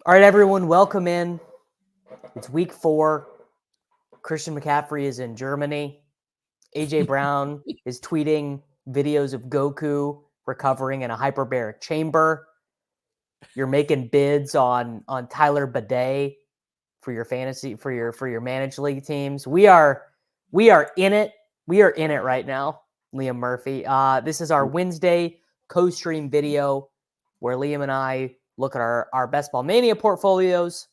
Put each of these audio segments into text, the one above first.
All right, everyone, welcome in. It's week 4. Christian McCaffrey is in Germany. AJ Brown is tweeting videos of Goku recovering in a hyperbaric chamber. You're making bids on Tyler Bidet for your fantasy for your managed league teams. We are in it. We are in it right now, Liam Murphy. This is our Wednesday co-stream video where Liam and I look at our best ball mania portfolios.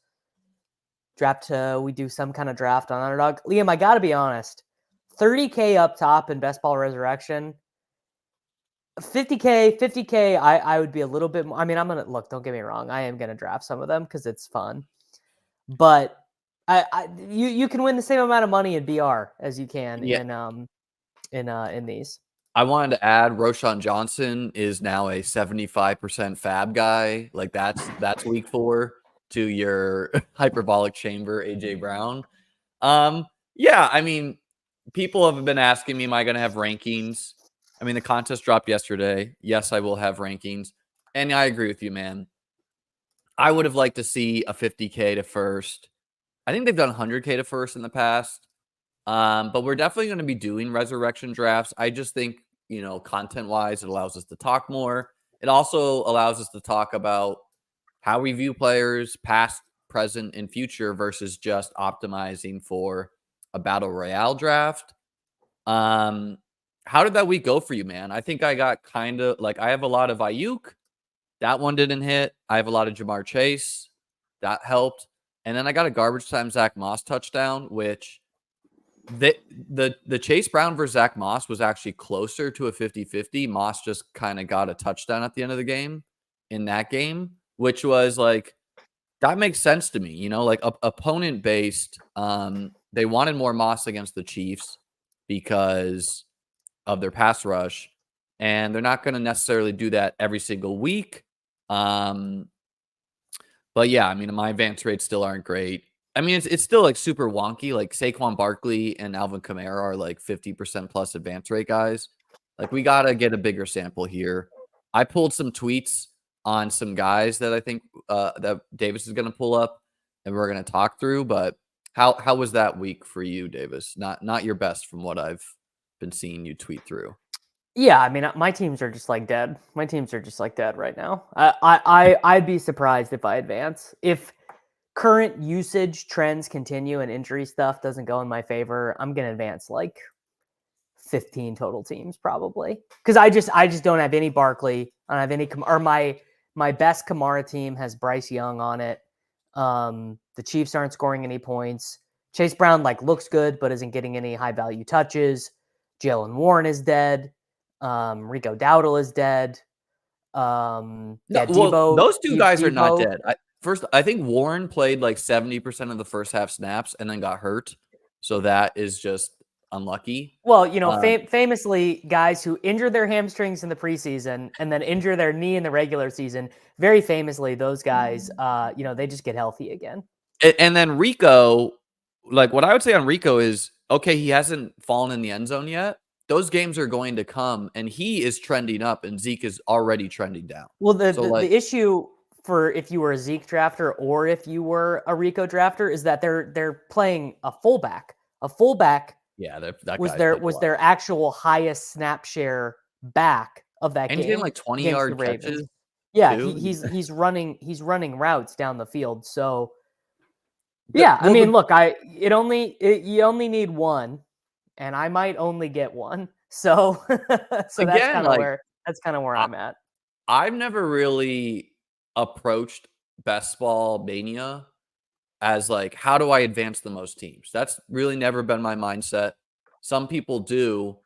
We do some kind of draft on Underdog. Liam, I got to be honest, 30K up top in best ball resurrection. 50K, I would be a little bit more. I mean, I'm going to look, don't get me wrong. I am going to draft some of them because it's fun. But you can win the same amount of money in BR as you can in these. I wanted to add Roshan Johnson is now a 75% fab guy. Like that's week 4 to your hyperbolic chamber, AJ Brown. Yeah, I mean, people have been asking me, am I going to have rankings? I mean, the contest dropped yesterday. Yes, I will have rankings. And I agree with you, man. I would have liked to see a 50K to first. I think they've done 100K to first in the past. But we're definitely going to be doing resurrection drafts. I just think, content-wise, it allows us to talk more. It also allows us to talk about how we view players, past, present, and future, versus just optimizing for a Battle Royale draft. How did that week go for you, man? I think I got I have a lot of aiyuk. That one didn't hit. I have a lot of Jahmyr Chase. That helped. And then I got a garbage time Zach Moss touchdown, which the Chase Brown versus Zach Moss was actually closer to a 50-50. Moss just kind of got a touchdown at the end of the game in that game, which was like, that makes sense to me. Opponent based. They wanted more Moss against the Chiefs because of their pass rush, and they're not going to necessarily do that every single week. But yeah, I mean, my advance rates still aren't great. I mean, it's still like super wonky. Like Saquon Barkley and Alvin Kamara are like 50% plus advance rate guys. Like, we got to get a bigger sample here. I pulled some tweets on some guys that I think that Davis is going to pull up and we're going to talk through. But how was that week for you, Davis? Not your best from what I've been seeing you tweet through. Yeah, I mean, my teams are just like dead. My teams are just like dead right now. I'd be surprised if I advance. If current usage trends continue and injury stuff doesn't go in my favor, I'm going to advance like 15 total teams probably. Because I just don't have any Barkley. I don't have any, or my best Kamara team has Bryce Young on it. The Chiefs aren't scoring any points. Chase Brown looks good, but isn't getting any high value touches. Jalen Warren is dead. Rico Dowdle is dead. Debo, those two guys are not dead. I think Warren played like 70% of the first half snaps and then got hurt. So that is just unlucky. Well, famously, guys who injure their hamstrings in the preseason and then injure their knee in the regular season, very famously, those guys, they just get healthy again. And then Rico, what I would say on Rico is, okay, he hasn't fallen in the end zone yet. Those games are going to come, and he is trending up, and Zeke is already trending down. Well, the issue for if you were a Zeke drafter or if you were a Rico drafter is that they're playing a fullback. A fullback, yeah, was their actual highest snap share back of that game. And he's getting 20-yard catches. Yeah, he's running routes down the field. So yeah, I mean, look, you only need one. And I might only get one, so that's kind of where I'm at. I've never really approached best ball mania as how do I advance the most teams? That's really never been my mindset. Some people do,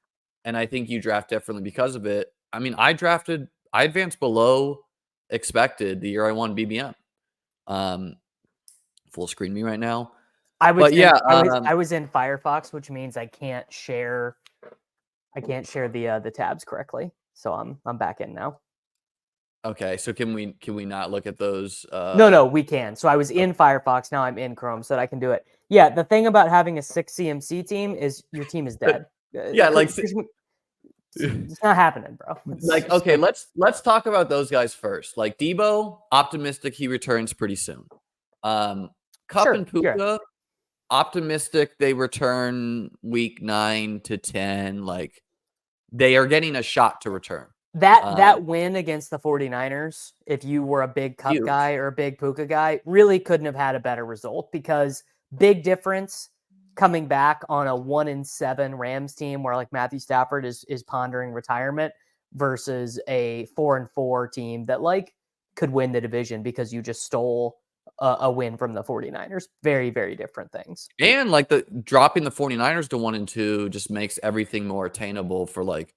and I think you draft differently because of it. I mean, I advanced below expected the year I won BBM. Full screen me right now. I was in Firefox, which means I can't share the tabs correctly. So I'm back in now. Okay, so can we not look at those? No, we can. So I was in Firefox, now I'm in Chrome, so that I can do it. Yeah, the thing about having a 6 CMC team is your team is dead. Yeah, it's not happening, bro. Okay, let's talk about those guys first. Debo, optimistic he returns pretty soon. Cup Sure, and yeah. Puka, optimistic they return week 9 to 10. Like, they are getting a shot to return. That win against the 49ers, if you were a big Cup Huge. guy or a big Puka guy, really couldn't have had a better result, because big difference coming back on a 1-7 Rams team where like Matthew Stafford is pondering retirement versus a 4-4 team that like could win the division because you just stole a win from the 49ers. Very, very different things. And like the dropping the 49ers to 1-2 just makes everything more attainable for like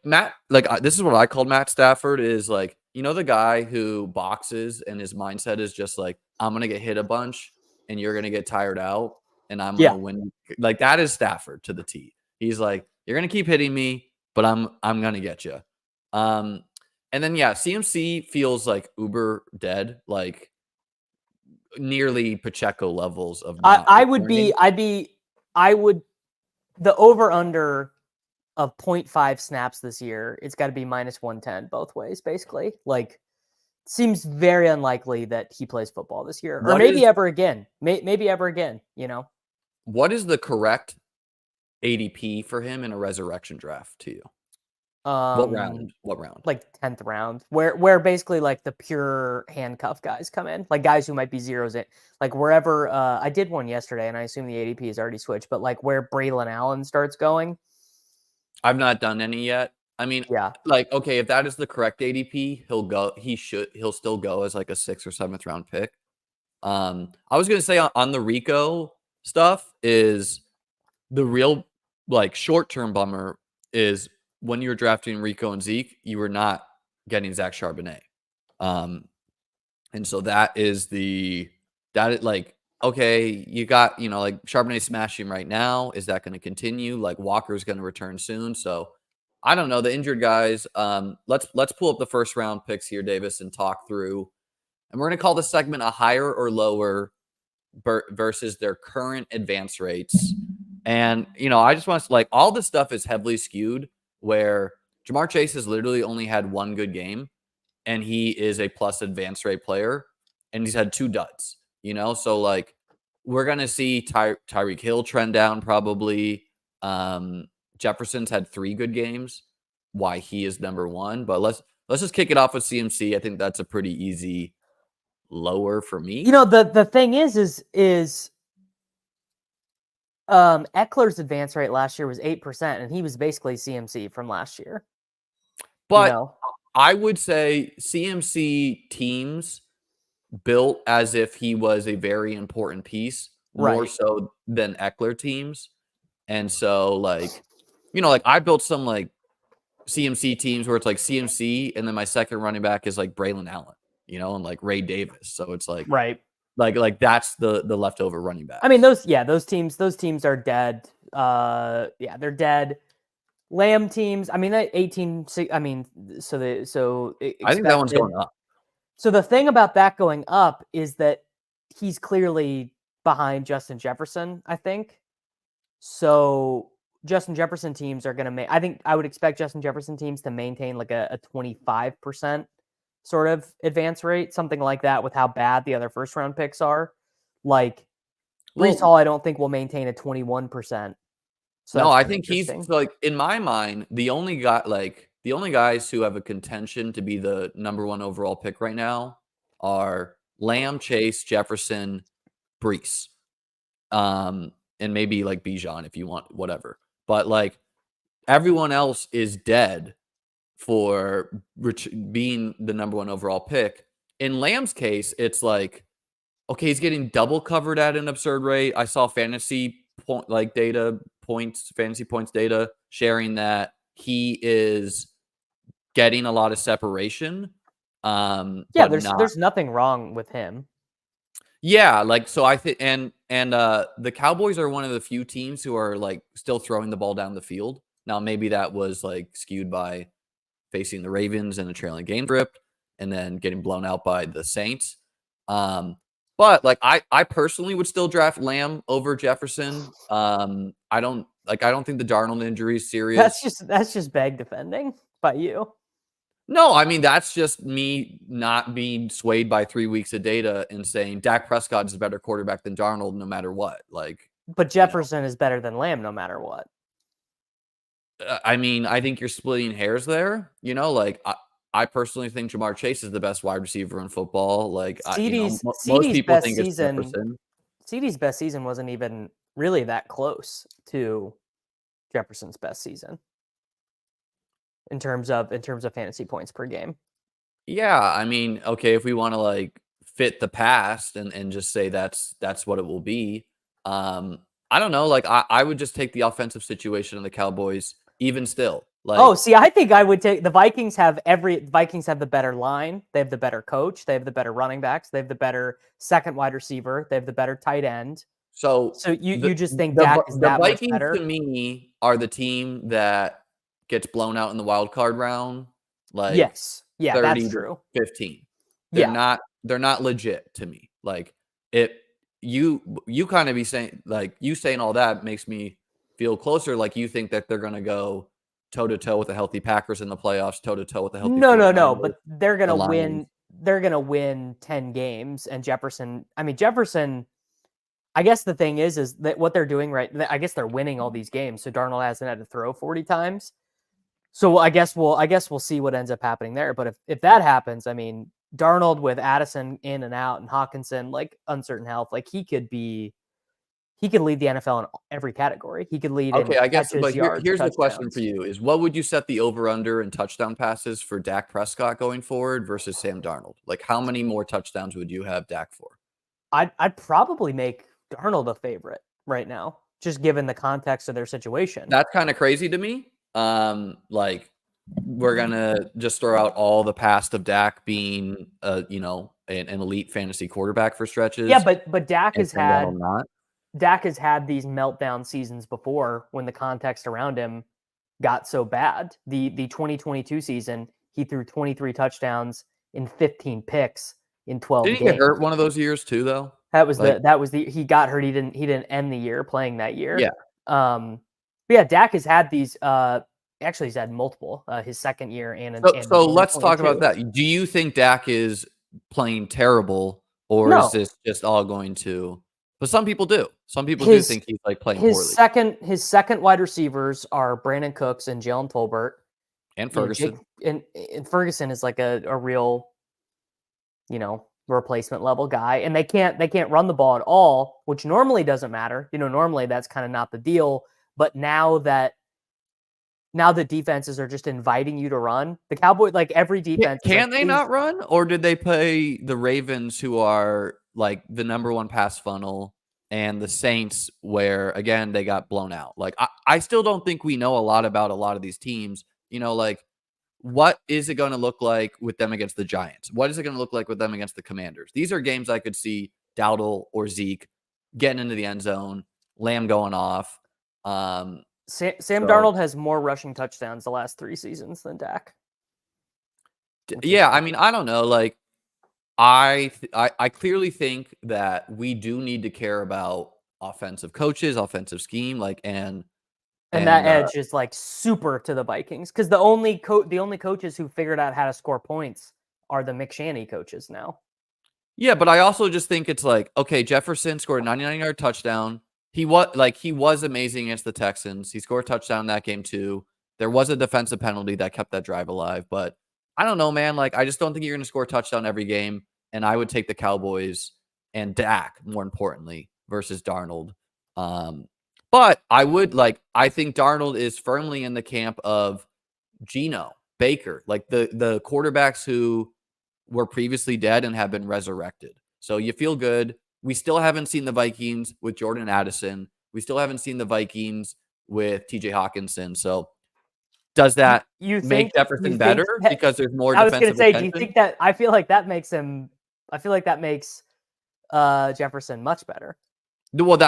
Matt. Like, this is what I called Matt Stafford, is like, you know, the guy who boxes and his mindset is just like, I'm gonna get hit a bunch and you're gonna get tired out and I'm gonna win. Like, that is Stafford to the T. He's like, you're gonna keep hitting me, but I'm gonna get you. And then CMC feels like uber dead, like nearly Pacheco levels of not I returning. would the over under of 0.5 snaps this year, it's got to be -110 both ways, basically. Like, seems very unlikely that he plays football this year, or maybe ever again. Maybe ever again, you know? What is the correct ADP for him in a resurrection draft to you? What round? What round? Like 10th round, where basically like the pure handcuff guys come in, like guys who might be zeros in, like wherever. I did one yesterday, and I assume the ADP is already switched, but like where Braylon Allen starts going. I've not done any yet. I mean, Yeah, like, okay, if that is the correct ADP, he'll go. He'll still go as like a 6th or 7th round pick. I was gonna say on the Rico stuff, is the real like short term bummer is when you were drafting Rico and Zeke, you were not getting Zach Charbonnet. And so that is like, okay, you got, like Charbonnet smashing right now. Is that going to continue? Like, Walker's going to return soon. So I don't know. The injured guys. Let's pull up the first round picks here, Davis, and talk through. And we're going to call this segment a higher or lower versus their current advance rates. And, I just want to, like, all this stuff is heavily skewed where Ja'Marr Chase has literally only had one good game and he is a plus advance rate player and he's had 2 duds, So, like, we're going to see Tyreek Hill trend down probably. Jefferson's had 3 good games, why he is number 1. But let's just kick it off with CMC. I think that's a pretty easy lower for me. the thing is Eckler's advance rate last year was 8%, and he was basically CMC from last year. But I would say CMC teams built as if he was a very important piece, more so than Eckler teams. And so, like, like I built some like CMC teams where it's like CMC, and then my second running back is like Braylon Allen, and like Ray Davis. So it's like like that's the leftover running back. I mean, those teams are dead. They're dead. Lamb teams, I mean, that 18. I mean, I think that one's going up. So the thing about that going up is that he's clearly behind Justin Jefferson, I think. So Justin Jefferson teams are going to I would expect Justin Jefferson teams to maintain like a 25% sort of advance rate, something like that, with how bad the other first round picks are. Like, Breece Hall, I don't think will maintain a 21%. So no, I think he's like, in my mind, the only guys who have a contention to be the number 1 overall pick right now are Lamb, Chase, Jefferson, Breece, and maybe like Bijan if you want, whatever. But like, everyone else is dead for being the number 1 overall pick. In Lamb's case, it's like, okay, he's getting double covered at an absurd rate. I saw fantasy points data sharing that he is getting a lot of separation. There's nothing wrong with him. Yeah, like, so I think, and the Cowboys are one of the few teams who are like still throwing the ball down the field. Now, maybe that was like skewed by facing the Ravens in a trailing game script and then getting blown out by the Saints. But like, I personally would still draft Lamb over Jefferson. I don't think the Darnold injury is serious. That's just bag defending by you. No, I mean, that's just me not being swayed by 3 weeks of data and saying Dak Prescott is a better quarterback than Darnold no matter what. Like, But Jefferson is better than Lamb no matter what. I mean, I think you're splitting hairs there. Like I personally think Ja'Marr Chase is the best wide receiver in football. Like, most CD's people best think it's season. Jefferson. CD's best season wasn't even really that close to Jefferson's best season in terms of fantasy points per game. Yeah, I mean, okay, if we want to like fit the past and just say that's what it will be. I don't know. Like, I would just take the offensive situation of the Cowboys, even still. Like, See, I think I would take the Vikings. Vikings have the better line. They have the better coach. They have the better running backs. They have the better second wide receiver. They have the better tight end. So you just think Dak is that much Vikings better? to me are the team that gets blown out in the wild card round. Like, yes, yeah, 30 that's to true. 15. Yeah, They're not legit to me. Like, you kind of be saying, like, you saying all that makes me feel closer. Like, you think that they're going to go toe to toe with the healthy Packers in the playoffs, toe to toe with the healthy no, 49ers, but they're gonna the Lions. win. They're gonna win 10 games, and Jefferson. I guess the thing is that what they're doing I guess they're winning all these games, so Darnold hasn't had to throw 40 times. So I guess we'll see what ends up happening there. But if that happens, I mean, Darnold with Addison in and out and Hawkinson, like uncertain health, like he could lead the NFL in every category. He could lead Okay, in I guess, catches, but yards, here's the question touchdowns. for you: is what would you set the over/under in touchdown passes for Dak Prescott going forward versus Sam Darnold? Like, how many more touchdowns would you have Dak for? I'd probably make Darnold a favorite right now, just given the context of their situation. That's kind of crazy to me. Like, we're gonna just throw out all the past of Dak being, an elite fantasy quarterback for stretches. Yeah, but Dak and has Sam Darnold not. had these meltdown seasons before when the context around him got so bad. The 2022 season, he threw 23 touchdowns in 15 picks in 12 Didn't he games. get hurt one of those years too, though? He got hurt. He didn't end the year playing that year. Yeah. But yeah, Dak has had these. Actually, he's had multiple. His second year and So let's talk about that. Do you think Dak is playing terrible, or is this just all going to? But some people do. Some people do think he's like playing poorly. His second wide receivers are Brandon Cooks and Jalen Tolbert. And Ferguson. And Ferguson is like a real, replacement level guy, and they can't run the ball at all, which normally doesn't matter. Normally that's kind of not the deal. But now that defenses are just inviting you to run, the Cowboys, like every defense, can they not run, or did they play the Ravens, who are like the number one pass funnel, and the Saints, where again they got blown out? Like, I still don't think we know a lot about a lot of these teams. Like, what is it going to look like with them against the Giants? What is it going to look like with them against the Commanders? These are games I could see Dowdle or Zeke getting into the end zone, Lamb going off. Sam Darnold has more rushing touchdowns the last 3 seasons than Dak. Yeah, I mean, I don't know. Like, I clearly think that we do need to care about offensive coaches, offensive scheme, like, and that edge is like super to the Vikings, because the only coaches who figured out how to score points are the McShanny coaches now. Yeah, but I also just think it's like, okay, Jefferson scored a 99-yard touchdown. He was amazing against the Texans. He scored a touchdown in that game too. There was a defensive penalty that kept that drive alive, but I don't know, man. Like, I just don't think you're going to score a touchdown every game, and I would take the Cowboys and Dak, more importantly, versus Darnold. But I think Darnold is firmly in the camp of Geno, Baker, like the quarterbacks who were previously dead and have been resurrected. So you feel good. We still haven't seen the Vikings with Jordan Addison. We still haven't seen the Vikings with TJ Hawkinson. So does that make Jefferson better because there's more defensive attention? I was going to say, do you think that? I feel like that makes Jefferson much better. Well,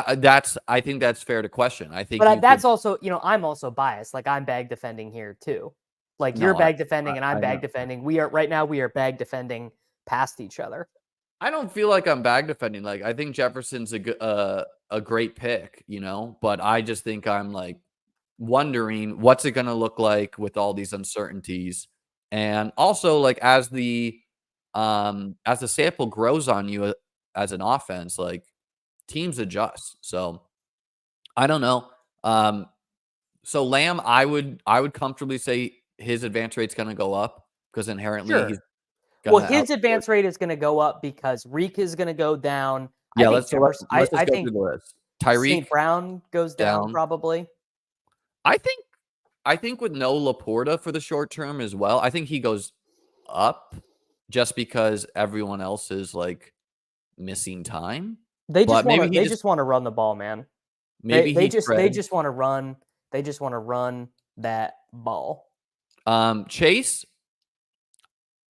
I think that's fair to question. I think, but that's also, I'm also biased. Like, I'm bag defending here too. Like, you're bag defending and I'm bag defending. We are bag defending past each other. I don't feel like I'm bag defending. Like, I think Jefferson's a great pick, but I just think I'm like wondering what's it going to look like with all these uncertainties. And also, like, as the sample grows on you as an offense, like, teams adjust. So I don't know. So Lamb, I would comfortably say his advance rate's gonna go up because inherently he's Sure. Well, gonna his outscore. advance rate is going to go up because Reek is going to go down. I Yeah, think Jefferson. let's just I go through think the list. St. Tyreek Brown goes down down. probably. I think with no Laporta for the short term as well, I think he goes up just because everyone else is like missing time. They just But want to. They just want to run the ball, man. They maybe they he just they treads. just want to run. They just want to run that ball. Chase,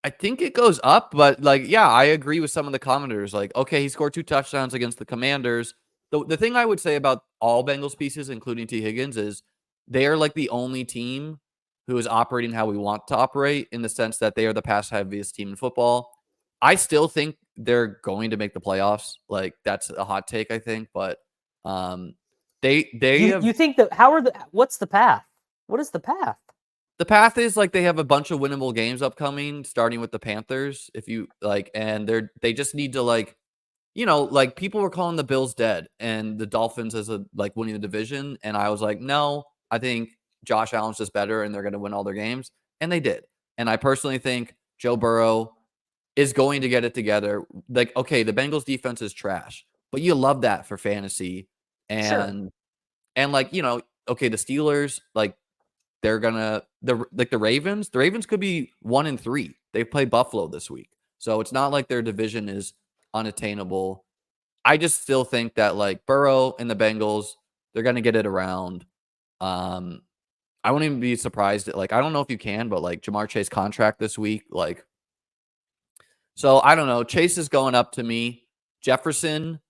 I think it goes up, but like, yeah, I agree with some of the commenters. Like, okay, he scored 2 touchdowns against the Commanders. The thing I would say about all Bengals pieces, including T. Higgins, is they are like the only team who is operating how we want to operate in the sense that they are the pass heaviest team in football. I still think they're going to make the playoffs. Like, that's a hot take, I think, but they have. You think that? How are the? What's the path? What is the path? The path is like they have a bunch of winnable games upcoming, starting with the Panthers. If you like, and they just need to like, like people were calling the Bills dead and the Dolphins as like winning the division, and I was like, no, I think Josh Allen's just better, and they're going to win all their games, and they did. And I personally think Joe Burrow is going to get it together. Like, okay, the Bengals defense is trash, but you love that for fantasy, Sure. and like okay, the Steelers like. They're gonna the Ravens. The Ravens could be 1-3. They play Buffalo this week, so it's not like their division is unattainable. I just still think that like Burrow and the Bengals, they're gonna get it around. I wouldn't even be surprised. Like I don't know if you can, but like Ja'Marr Chase contract this week, like so I don't know. Chase is going up to me. Jefferson,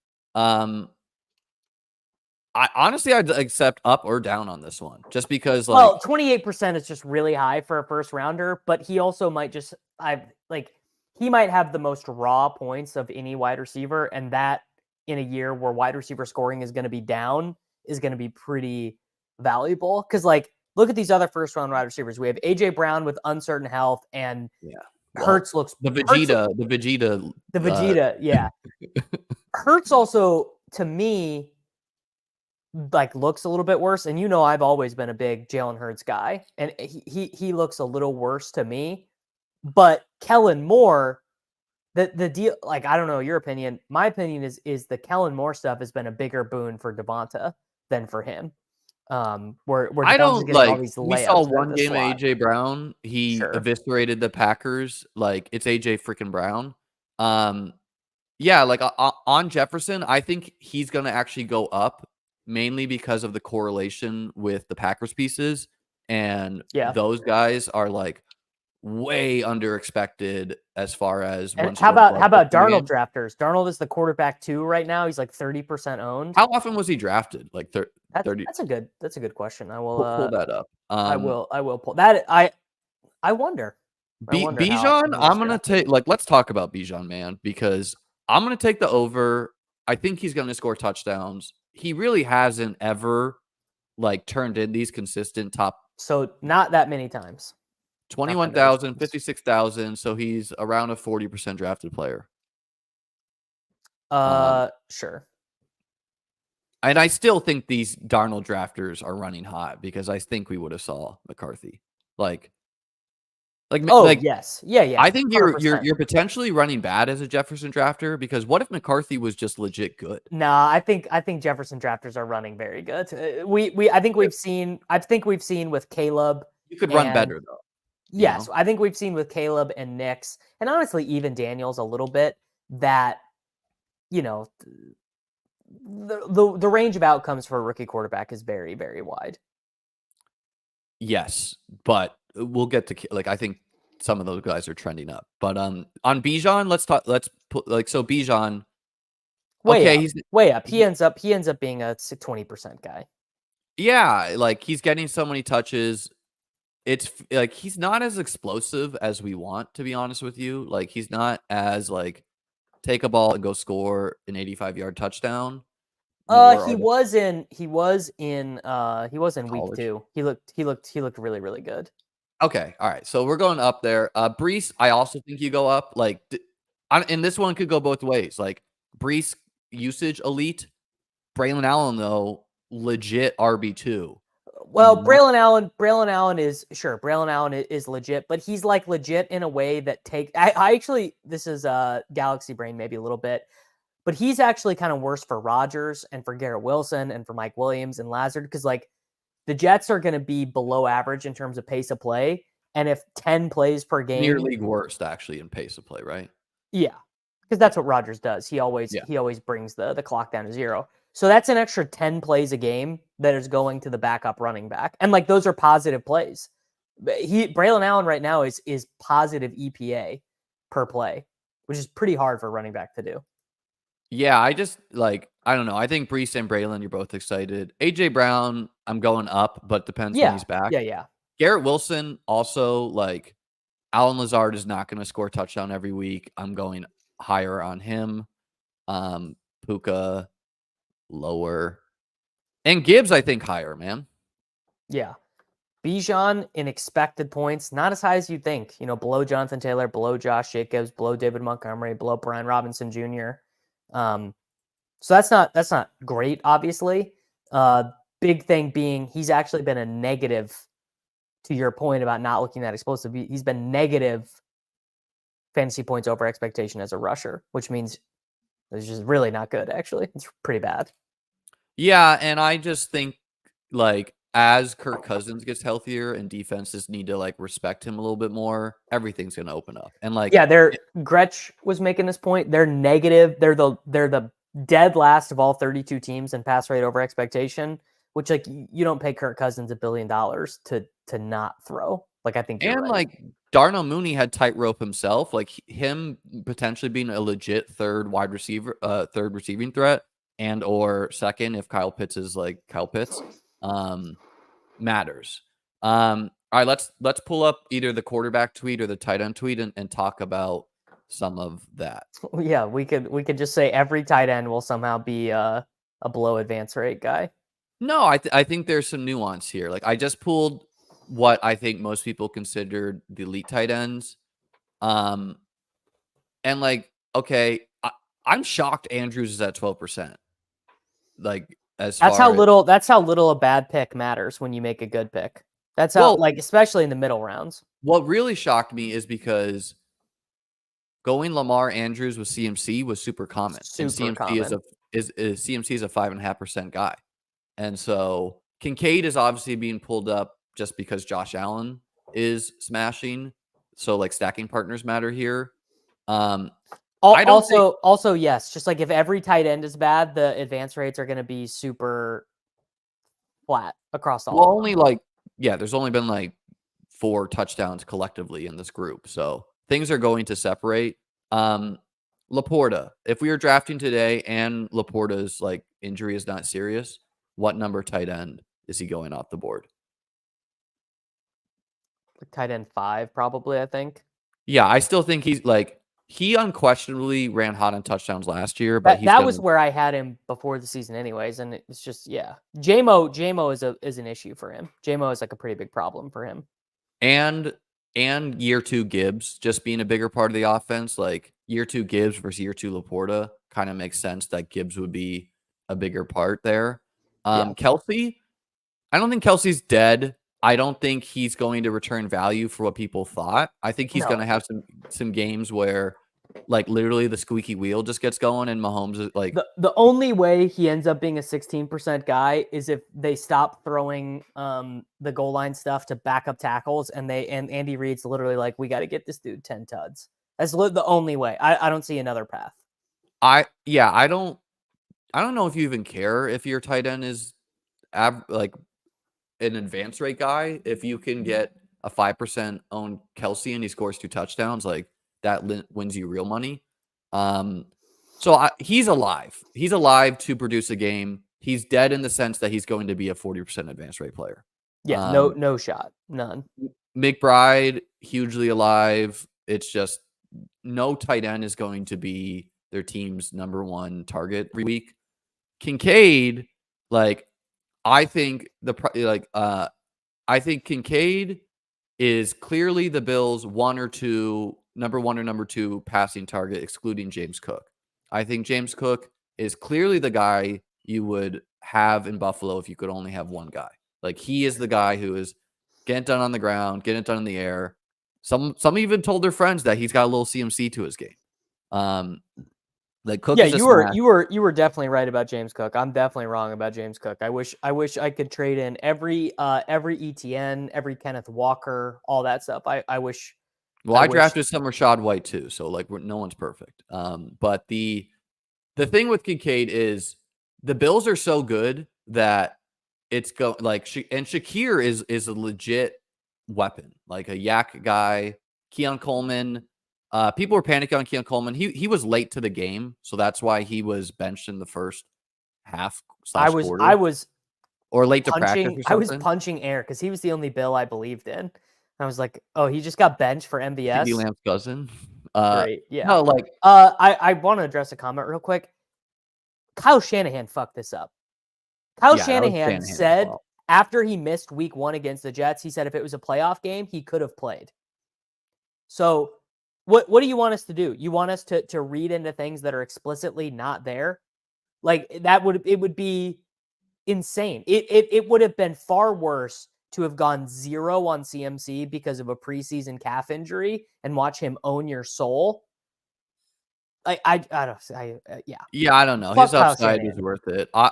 I honestly I'd accept up or down on this one just because like Well, 28% is just really high for a first rounder, but he also might just he might have the most raw points of any wide receiver, and that in a year where wide receiver scoring is going to be down is going to be pretty valuable. Because like look at these other first round wide receivers. We have AJ Brown with uncertain health, and yeah. Hurts looks The Hurts, Vegeta, the Vegeta, yeah. Hurts also to me like looks a little bit worse. And I've always been a big Jalen Hurts guy, and he looks a little worse to me. But Kellen Moore, the deal, like I don't know your opinion. My opinion is the Kellen Moore stuff has been a bigger boon for Devonta than for him. Where I Devonta's don't getting all like. these We saw layups out of one the game of slot. AJ Brown. He Sure. eviscerated the Packers. Like it's AJ freaking Brown. Yeah, like on Jefferson, I think he's gonna actually go up mainly because of the correlation with the Packers pieces, and Yeah. those guys are like way under expected as far as And run how support about in the Darnold game. drafters? Darnold is the quarterback 2 right now. He's like 30% owned. How often was he drafted? Like 30. That's a good question. Pull that up. I will pull that. I wonder. How Bijan, he was I'm gonna drafted. take like let's talk about Bijan, man, because I'm gonna take the over. I think he's gonna score touchdowns. He really hasn't ever like turned in these consistent top So not that many times. Not that many 21,000, times. 56,000. So he's around a 40% drafted player. Um, Sure. and I still think these Darnold drafters are running hot because I think we would have saw McCarthy. Like Oh like yes. Yeah. I think 100%. you're potentially running bad as a Jefferson drafter because what if McCarthy was just legit good? Nah, I think Jefferson drafters are running very good. I think we've seen with Caleb You could run and better though, you yes, know? I think we've seen with Caleb and Nix, and honestly even Daniels a little bit, that you know the range of outcomes for a rookie quarterback is very, very wide. Yes, but we'll get to like I think some of those guys are trending up. But on Bijan, let's put like so Bijan. Okay, he's Way up. He ends up being a 20% guy. yeah, like he's getting so many touches. It's like he's not as explosive as we want, to be honest with you. Like he's not as like take a ball and go score an 85-yard touchdown. Nor He are the was in week college. 2. He looked really, really good. Okay, all right. So we're going up there. Brees, I also think you go up. Like, and this one could go both ways. Like, Brees usage elite. Braylon Allen, though, legit RB2. Well, Braylon Allen is sure. Braylon Allen is legit, but he's like legit in a way that I actually, this is Galaxy Brain maybe a little bit, but he's actually kind of worse for Rodgers and for Garrett Wilson and for Mike Williams and Lazard, because like the Jets are going to be below average in terms of pace of play, and if 10 plays per game, near league worst actually in pace of play, right? Yeah, because that's what Rodgers does. He always brings the clock down to 0. So that's an extra 10 plays a game that is going to the backup running back. And like those are positive plays. Braylon Allen right now is positive EPA per play, which is pretty hard for a running back to do. Yeah, I just like, I don't know. I think Brees and Braylon, you're both excited. AJ Brown, I'm going up, but depends when he's back. Yeah. Garrett Wilson, also like Alan Lazard is not going to score a touchdown every week. I'm going higher on him. Puka lower. And Gibbs, I think higher, man. Yeah. Bijan in expected points, not as high as you'd think. You know, below Jonathan Taylor, below Josh Jacobs, below David Montgomery, below Brian Robinson Jr. So that's not great, obviously. Big thing being he's actually been a negative, to your point about not looking that explosive. He's been negative fantasy points over expectation as a rusher, which means it's just really not good, actually. It's pretty bad. Yeah, and I just think like as Kirk Cousins gets healthier and defenses need to like respect him a little bit more, everything's gonna open up. And like Gretsch was making this point. They're negative. They're the dead last of all 32 teams in pass rate over expectation, which like you don't pay Kirk Cousins $1 billion to not throw. Like I think you're and right. like Darnell Mooney had tightrope himself, like him potentially being a legit third receiving threat and or second if Kyle Pitts is like Kyle Pitts. Matters. All right, let's pull up either the quarterback tweet or the tight end tweet and talk about some of that. Yeah, we could just say every tight end will somehow be a below advance rate guy. No, I think there's some nuance here. Like I just pulled what I think most people considered the elite tight ends. And like, okay, I'm shocked Andrews is at 12%. Like that's how little a bad pick matters when you make a good pick. That's how like especially in the middle rounds. What really shocked me is because going Lamar Andrews with CMC was super common. CMC is a 5.5% guy. And so Kincaid is obviously being pulled up just because Josh Allen is smashing. So like stacking partners matter here. Also, yes, just like if every tight end is bad, the advance rates are going to be super flat across all. Well, only like, yeah, there's only been like 4 touchdowns collectively in this group. So things are going to separate. Laporta, if we were drafting today and Laporta's like injury is not serious, what number tight end is he going off the board? Tight end 5, probably, I think. Yeah, I still think he's like, he unquestionably ran hot on touchdowns last year, but that was where I had him before the season anyways. And it's just, JMO is an issue for him. JMO is like a pretty big problem for him. And year 2 Gibbs just being a bigger part of the offense, like year 2 Gibbs versus year 2 Laporta kind of makes sense that Gibbs would be a bigger part there. Kelsey, I don't think Kelsey's dead. I don't think he's going to return value for what people thought. I think he's going to have some games where like literally the squeaky wheel just gets going and Mahomes is like the only way he ends up being a 16% guy is if they stop throwing the goal line stuff to backup tackles and Andy Reid's literally like, we got to get this dude 10 tuds. That's the only way. I don't see another path. I don't know if you even care if your tight end is like an advance rate guy. If you can get a 5% owned Kelsey and he scores 2 touchdowns, like that wins you real money. So he's alive. He's alive to produce a game. He's dead in the sense that he's going to be a 40% advance rate player. Yeah, no shot, none. McBride, hugely alive. It's just no tight end is going to be their team's number 1 target every week. Kincaid, like I think Kincaid is clearly the Bills' number one or number two passing target, excluding James Cook. I think James Cook is clearly the guy you would have in Buffalo if you could only have one guy. Like, he is the guy who is getting it done on the ground, getting it done in the air. Some even told their friends that he's got a little CMC to his game. Like, Cook Yeah, is a you smash. were definitely right about James Cook. I'm definitely wrong about James Cook. I wish I could trade in every ETN, every Kenneth Walker, all that stuff. I wish. Well, I drafted some Rashad White too, so like no one's perfect. But the thing with Kincaid is the Bills are so good that it's and Shakir is a legit weapon, like a yak guy. Keon Coleman, people were panicking on Keon Coleman. He was late to the game, so that's why he was benched in the first half / quarter. I was or late to practice or something. I was punching air because he was the only Bill I believed in. I was like, oh, he just got benched for MVS. CeeDee Lamb's cousin. Great, yeah. No, like I want to address a comment real quick. Kyle Shanahan fucked this up. Kyle Shanahan said after he missed week 1 against the Jets, he said if it was a playoff game, he could have played. So what do you want us to do? You want us to read into things that are explicitly not there? Like it would be insane. It would have been far worse to have gone 0 on CMC because of a preseason calf injury and watch him own your soul. Yeah. Yeah, I don't know. Fuck His upside is worth it. I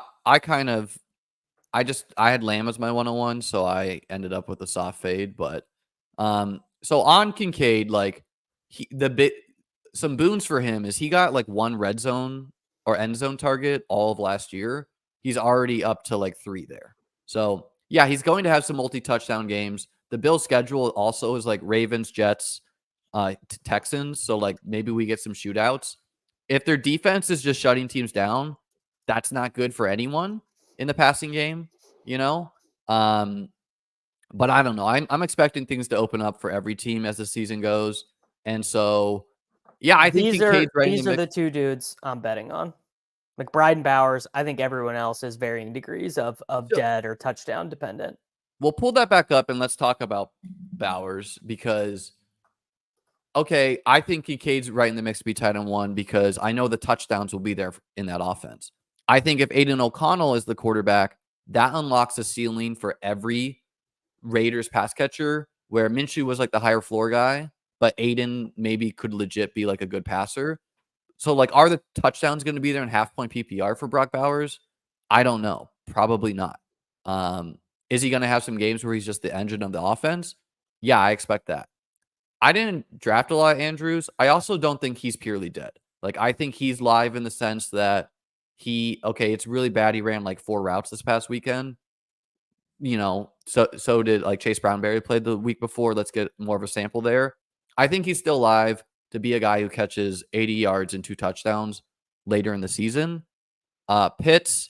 had Lamb as my 101, so I ended up with a soft fade. But so on Kincaid, like some boons for him is he got like 1 red zone or end zone target all of last year. He's already up to like 3 there. So yeah, he's going to have some multi-touchdown games. The Bills' schedule also is like Ravens, Jets, Texans. So like maybe we get some shootouts. If their defense is just shutting teams down, that's not good for anyone in the passing game, you know? But I don't know. I'm expecting things to open up for every team as the season goes. And so, yeah, I think these are the 2 dudes I'm betting on. McBride and Bowers. I think everyone else is varying degrees of dead or touchdown dependent. We'll pull that back up and let's talk about Bowers because, okay, I think Kincaid's right in the mix to be tight end 1 because I know the touchdowns will be there in that offense. I think if Aiden O'Connell is the quarterback, that unlocks a ceiling for every Raiders pass catcher where Minshew was like the higher floor guy, but Aiden maybe could legit be like a good passer. So like, are the touchdowns going to be there in half-point PPR for Brock Bowers? I don't know. Probably not. Is he going to have some games where he's just the engine of the offense? Yeah, I expect that. I didn't draft a lot of Andrews. I also don't think he's purely dead. Like, I think he's live in the sense that it's really bad. He ran like 4 routes this past weekend. You know, so did like Chase Brownberry played the week before. Let's get more of a sample there. I think he's still live to be a guy who catches 80 yards and 2 touchdowns later in the season. Pitts,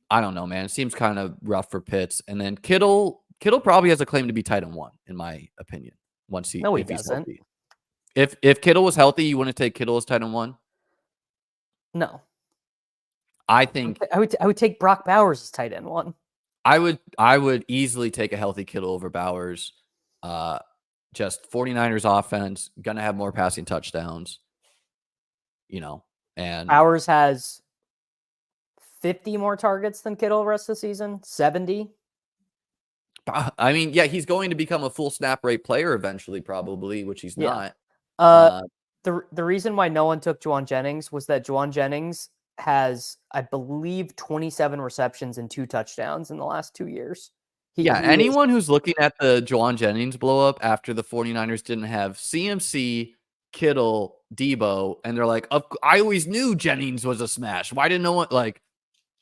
I don't know, man. It seems kind of rough for Pitts. And then Kittle probably has a claim to be tight end 1, in my opinion. If he's healthy. If Kittle was healthy, you wouldn't take Kittle as tight end 1? No. I think I would take Brock Bowers as tight end 1. I would easily take a healthy Kittle over Bowers. Just 49ers offense, gonna have more passing touchdowns, you know, and Bowers has 50 more targets than Kittle the rest of the season, 70. I mean, yeah, he's going to become a full snap rate player eventually, probably, which he's not. The reason why no one took Juwan Jennings was that Juwan Jennings has, I believe, 27 receptions and 2 touchdowns in the last 2 years. Anyone who's looking at the Juwan Jennings blow up after the 49ers didn't have CMC, Kittle, Debo, and they're like, I always knew Jennings was a smash. Why didn't no one like,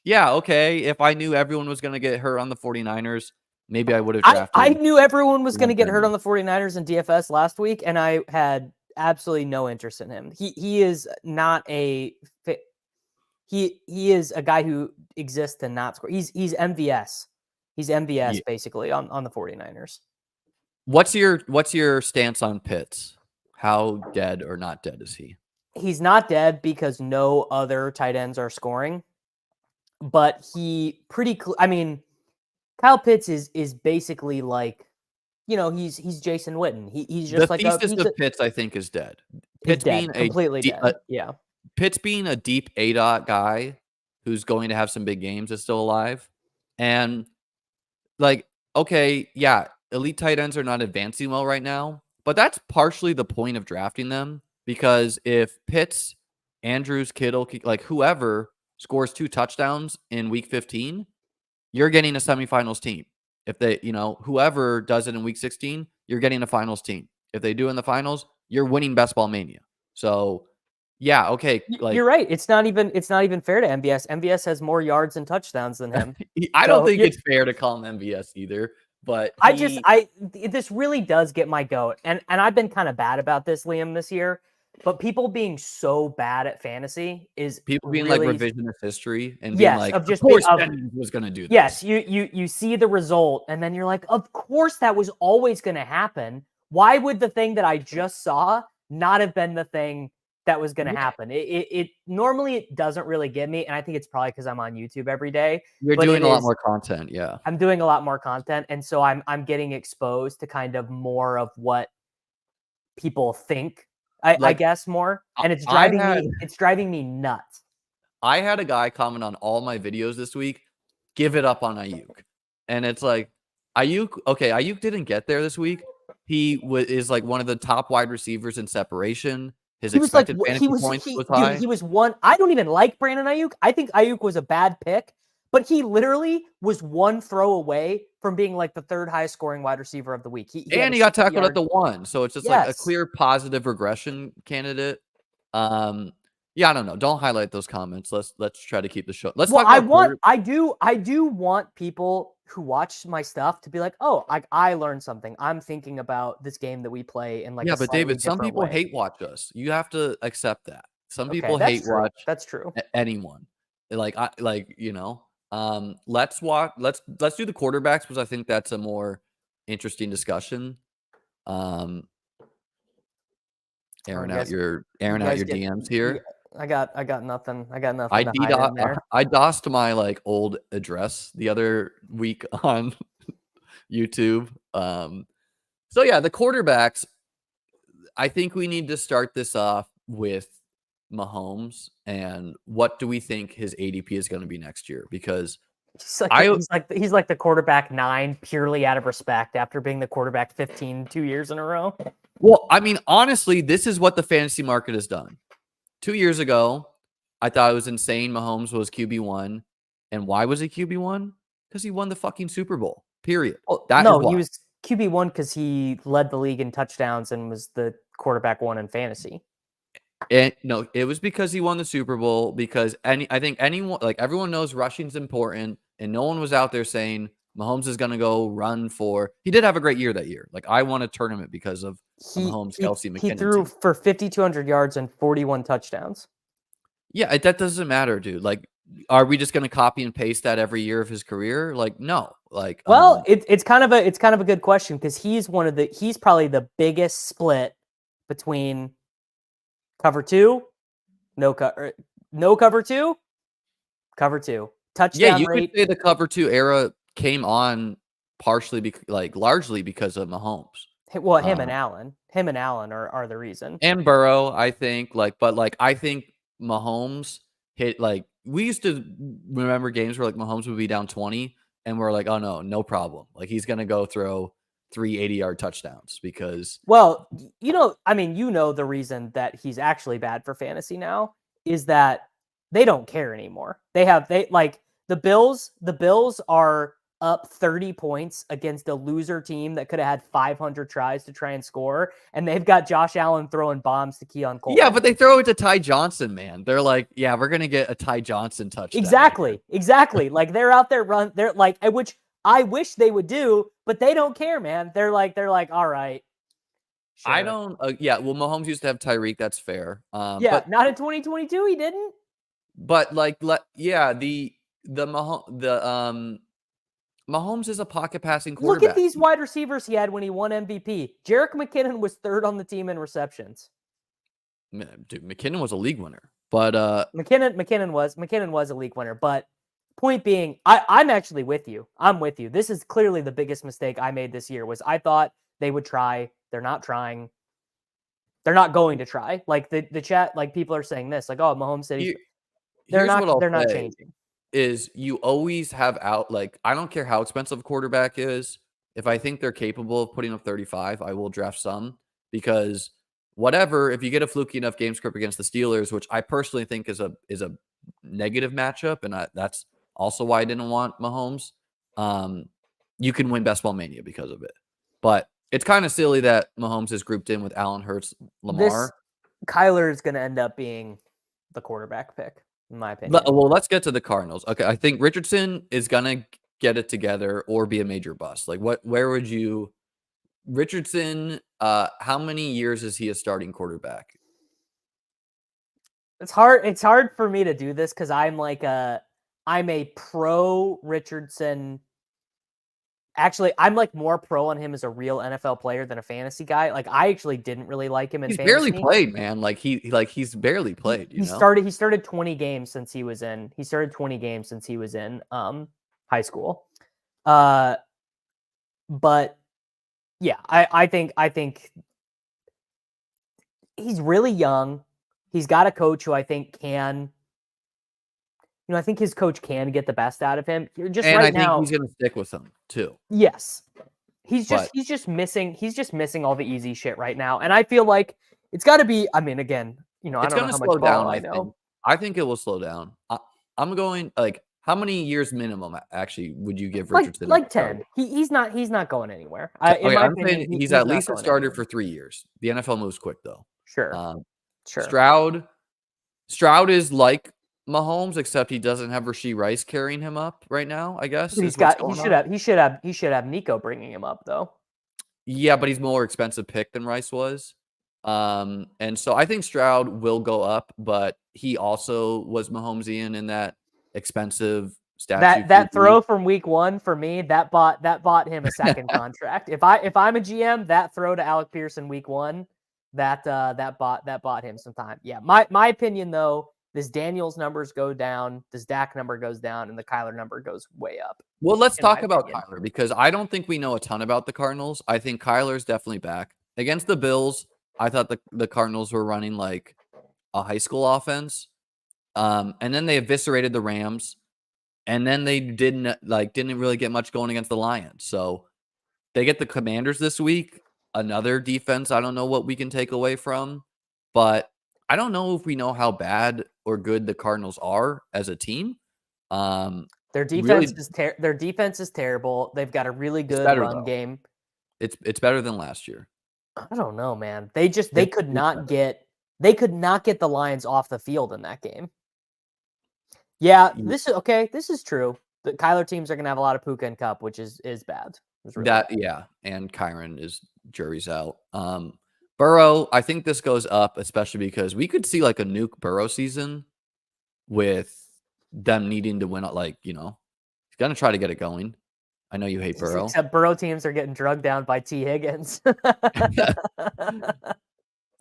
yeah, okay. If I knew everyone was going to get hurt on the 49ers, maybe I would have drafted. I knew everyone was going to get hurt on the 49ers in DFS last week, and I had absolutely no interest in him. He is not a he is a guy who exists to not score. He's MVS. He's MVS basically on the 49ers. What's your stance on Pitts? How dead or not dead is he? He's not dead because no other tight ends are scoring. But Kyle Pitts is basically like you know, he's Jason Witten. He's The just like thesis of Pitts, I think, is dead. he's Pitts dead, being completely dead. Yeah. Pitts being a deep A-dot guy who's going to have some big games is still alive. And like, okay, yeah, elite tight ends are not advancing well right now, but that's partially the point of drafting them, because if Pitts, Andrews, Kittle, like whoever scores 2 touchdowns in week 15, you're getting a semifinals team. If they, whoever does it in week 16, you're getting a finals team. If they do in the finals, you're winning Best Ball Mania. So, yeah, okay, like you're right. It's not even fair to MVS. MVS has more yards and touchdowns than him. I don't So think it's fair to call him MVS either. But this really does get my goat, and I've been kind of bad about this, Liam, this year. But people being so bad at fantasy is people being really, like revisionist history and being yes, like, of just of course, being, was going to do this. Yes, you see the result, and then you're like, of course that was always going to happen. Why would the thing that I just saw not have been the thing that was going to happen? It normally it doesn't really get me, and I think it's probably because I'm on YouTube every day. You're doing a lot more content, yeah. I'm doing a lot more content, and so I'm getting exposed to kind of more of what people think. I guess more, and it's driving me nuts. I had a guy comment on all my videos this week, give it up on aiyuk, and it's like aiyuk didn't get there this week. He is like one of the top wide receivers in separation. His expected fantasy points was high. Dude, he was one. I don't even like Brandon Aiyuk. I think Aiyuk was a bad pick, but he literally was one throw away from being like the 3rd highest scoring wide receiver of the week. He got tackled at the 1, so it's just like a clear positive regression candidate. Yeah, I don't know. Don't highlight those comments. Let's try to keep the show. Let's talk about I do want people who watch my stuff to be like, oh, I learned something. I'm thinking about this game that we play in like but David, some people hate watch us. You have to accept that. Some people hate watch. That's true. Anyone. Let's do the quarterbacks, because I think that's a more interesting discussion. Airing out your DMs here. I got nothing. I got nothing. I DOSed my like old address the other week on YouTube. So yeah, the quarterbacks. I think we need to start this off with Mahomes, and what do we think his ADP is going to be next year? Because he's like the quarterback 9 purely out of respect after being the quarterback 15 2 years in a row. Well, I mean, honestly, this is what the fantasy market has done. 2 years ago, I thought it was insane Mahomes was QB1. And why was he QB1? Because he won the fucking Super Bowl, period. He was QB1 because he led the league in touchdowns and was the quarterback 1 in fantasy. No, it was because he won the Super Bowl, because I think anyone, like everyone knows rushing's important, and no one was out there saying Mahomes is going to go run for. He did have a great year that year. Like, I won a tournament because of Mahomes, Kelsey, McKinnon. He threw for 5,200 yards and 41 touchdowns. Yeah, that doesn't matter, dude. Like, are we just going to copy and paste that every year of his career? Like, no. Like, well, it's kind of a good question, because he's probably the biggest split between cover 2, no cover 2, cover 2. Touchdown you rate. could say the cover 2 era came on partially, largely because of Mahomes. Well, him and Allen are the reason. And Burrow, I think. I think Mahomes hit, like, we used to remember games where like Mahomes would be down 20, and we're like, oh no problem. Like, he's gonna go throw 3 80-yard touchdowns because. Well, the reason that he's actually bad for fantasy now is that they don't care anymore. The Bills are up 30 points against a loser team that could have had 500 tries to try and score, and they've got Josh Allen throwing bombs to Keon Cole. Yeah, but they throw it to Ty Johnson, man. They're like, yeah, we're gonna get a Ty Johnson touchdown. Exactly. Like, they're out there they're like, which I wish they would do, but they don't care, man. They're like, all right. Sure. I don't. Yeah, well, Mahomes used to have Tyreek. That's fair. But not in 2022. He didn't. But Mahomes is a pocket passing quarterback. Look at these wide receivers he had when he won MVP. Jerick McKinnon was 3rd on the team in receptions. Dude, McKinnon was a league winner, but McKinnon was a league winner, but point being, I'm actually with you. I'm with you. This is clearly the biggest mistake I made this year was I thought they would try. They're not trying. They're not going to try. Like the chat, like people are saying this, like, oh, Mahomes said Here's what I'll they're not say changing. is you always have out, like, I don't care how expensive a quarterback is. If I think they're capable of putting up 35, I will draft some because whatever, if you get a fluky enough game script against the Steelers, which I personally think is a negative matchup, and that's also why I didn't want Mahomes, you can win Best Ball Mania because of it. But it's kind of silly that Mahomes is grouped in with Allen Hurts, Lamar. Kyler is going to end up being the quarterback pick, in my opinion. Well, let's get to the Cardinals. Okay, I think Richardson is gonna get it together or be a major bust. Like, where would you, Richardson? How many years is he a starting quarterback? It's hard for me to do this because I'm a pro Richardson. Actually, I'm like more pro on him as a real NFL player than a fantasy guy. Like I actually didn't really like him in He's fantasy. barely played, man. He's barely played. He started 20 games since he was in. He started 20 games since he was in high school. But yeah, I think he's really young. He's got a coach who I think can. I think his coach can get the best out of him. And I think he's going to stick with him too. Yes, he's just missing all the easy shit right now, and I feel like it's got to be. I mean, again, it's going to slow down. I think it will slow down. I'm going like, how many years minimum actually would you give Richardson? Like 10. He's not going anywhere. I'm saying he's at least a starter for 3 years. The NFL moves quick though. Sure. Stroud is like Mahomes, except he doesn't have Rashee Rice carrying him up right now, I guess. He should have Nico bringing him up though. Yeah, but he's more expensive pick than Rice was. And so I think Stroud will go up, but he also was Mahomesian in that expensive statue. That throw from week 1 for me, that bought him a second contract. If I'm a GM, that throw to Alec Pearson week 1, that bought him some time. Yeah, my opinion though, this Daniels numbers go down, this Dak number goes down, and the Kyler number goes way up. Well, let's talk about Kyler because I don't think we know a ton about the Cardinals. I think Kyler's definitely back. Against the Bills, I thought the Cardinals were running like a high school offense. And then they eviscerated the Rams. And then they didn't really get much going against the Lions. So they get the Commanders this week. Another defense I don't know what we can take away from. But I don't know if we know how bad or good the Cardinals are as a team. Their defense is terrible. They've got a really good run game. It's better than last year. I don't know, man. They could not get the Lions off the field in that game. Yeah, this is true. The Kyler teams are going to have a lot of Puka and Cup, which is bad. Really bad. Yeah, and Kyron is jury's out. Burrow, I think this goes up, especially because we could see like a nuke Burrow season with them needing to win. Like, he's going to try to get it going. I know you hate Burrow. Except Burrow teams are getting drugged down by T. Higgins.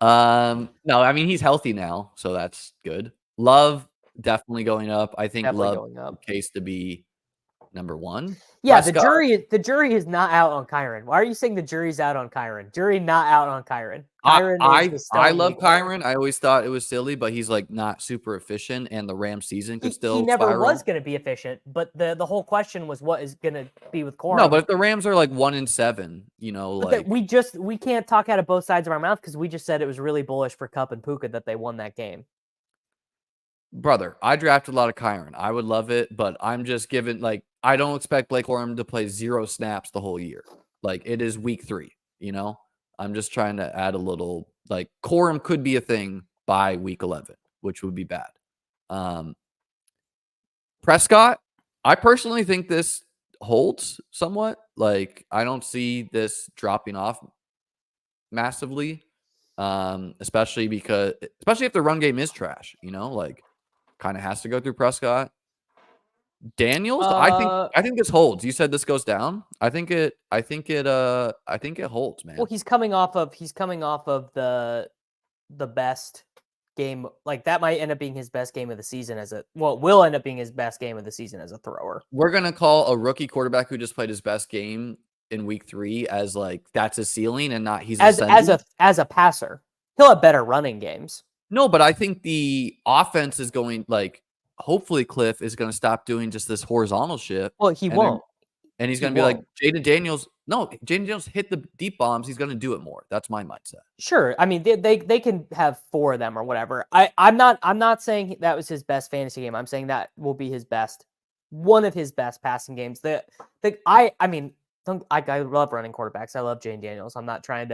No, I mean, he's healthy now, so that's good. Love definitely going up. I think Love case to be number 1. Yeah, Prescott, the jury is not out on Kyron. Why are you saying the jury's out on Kyron? Jury not out on Kyron. I love Kyron. I always thought it was silly, but he's like not super efficient, and the Rams season could still. He never was going to be efficient, but the whole question was what is going to be with Corum. No, but if the Rams are like 1-7, we can't talk out of both sides of our mouth because we just said it was really bullish for Cup and Puka that they won that game. Brother, I drafted a lot of Kyron. I would love it, but I'm just giving I don't expect Blake Corum to play 0 snaps the whole year. Like it is week 3, I'm just trying to add a little Corum could be a thing by week 11, which would be bad. Prescott, I personally think this holds somewhat. I don't see this dropping off massively. Especially if the run game is trash, kind of has to go through Prescott. Daniels, I think this holds. You said this goes down. I think it holds, man. Well, he's coming off of the best game. Like that might end up being his best game of the season will end up being his best game of the season as a thrower. We're going to call a rookie quarterback who just played his best game in week 3 as like that's his ceiling and not he's as a passer. He'll have better running games. No, but I think the offense is going like hopefully Cliff is going to stop doing just this horizontal shit. Well, he won't. And he's going to be like Jaden Daniels. No, Jaden Daniels hit the deep bombs. He's going to do it more. That's my mindset. Sure. I mean, they can have 4 of them or whatever. I'm not saying that was his best fantasy game. I'm saying that will be one of his best passing games. I love running quarterbacks. I love Jaden Daniels. I'm not trying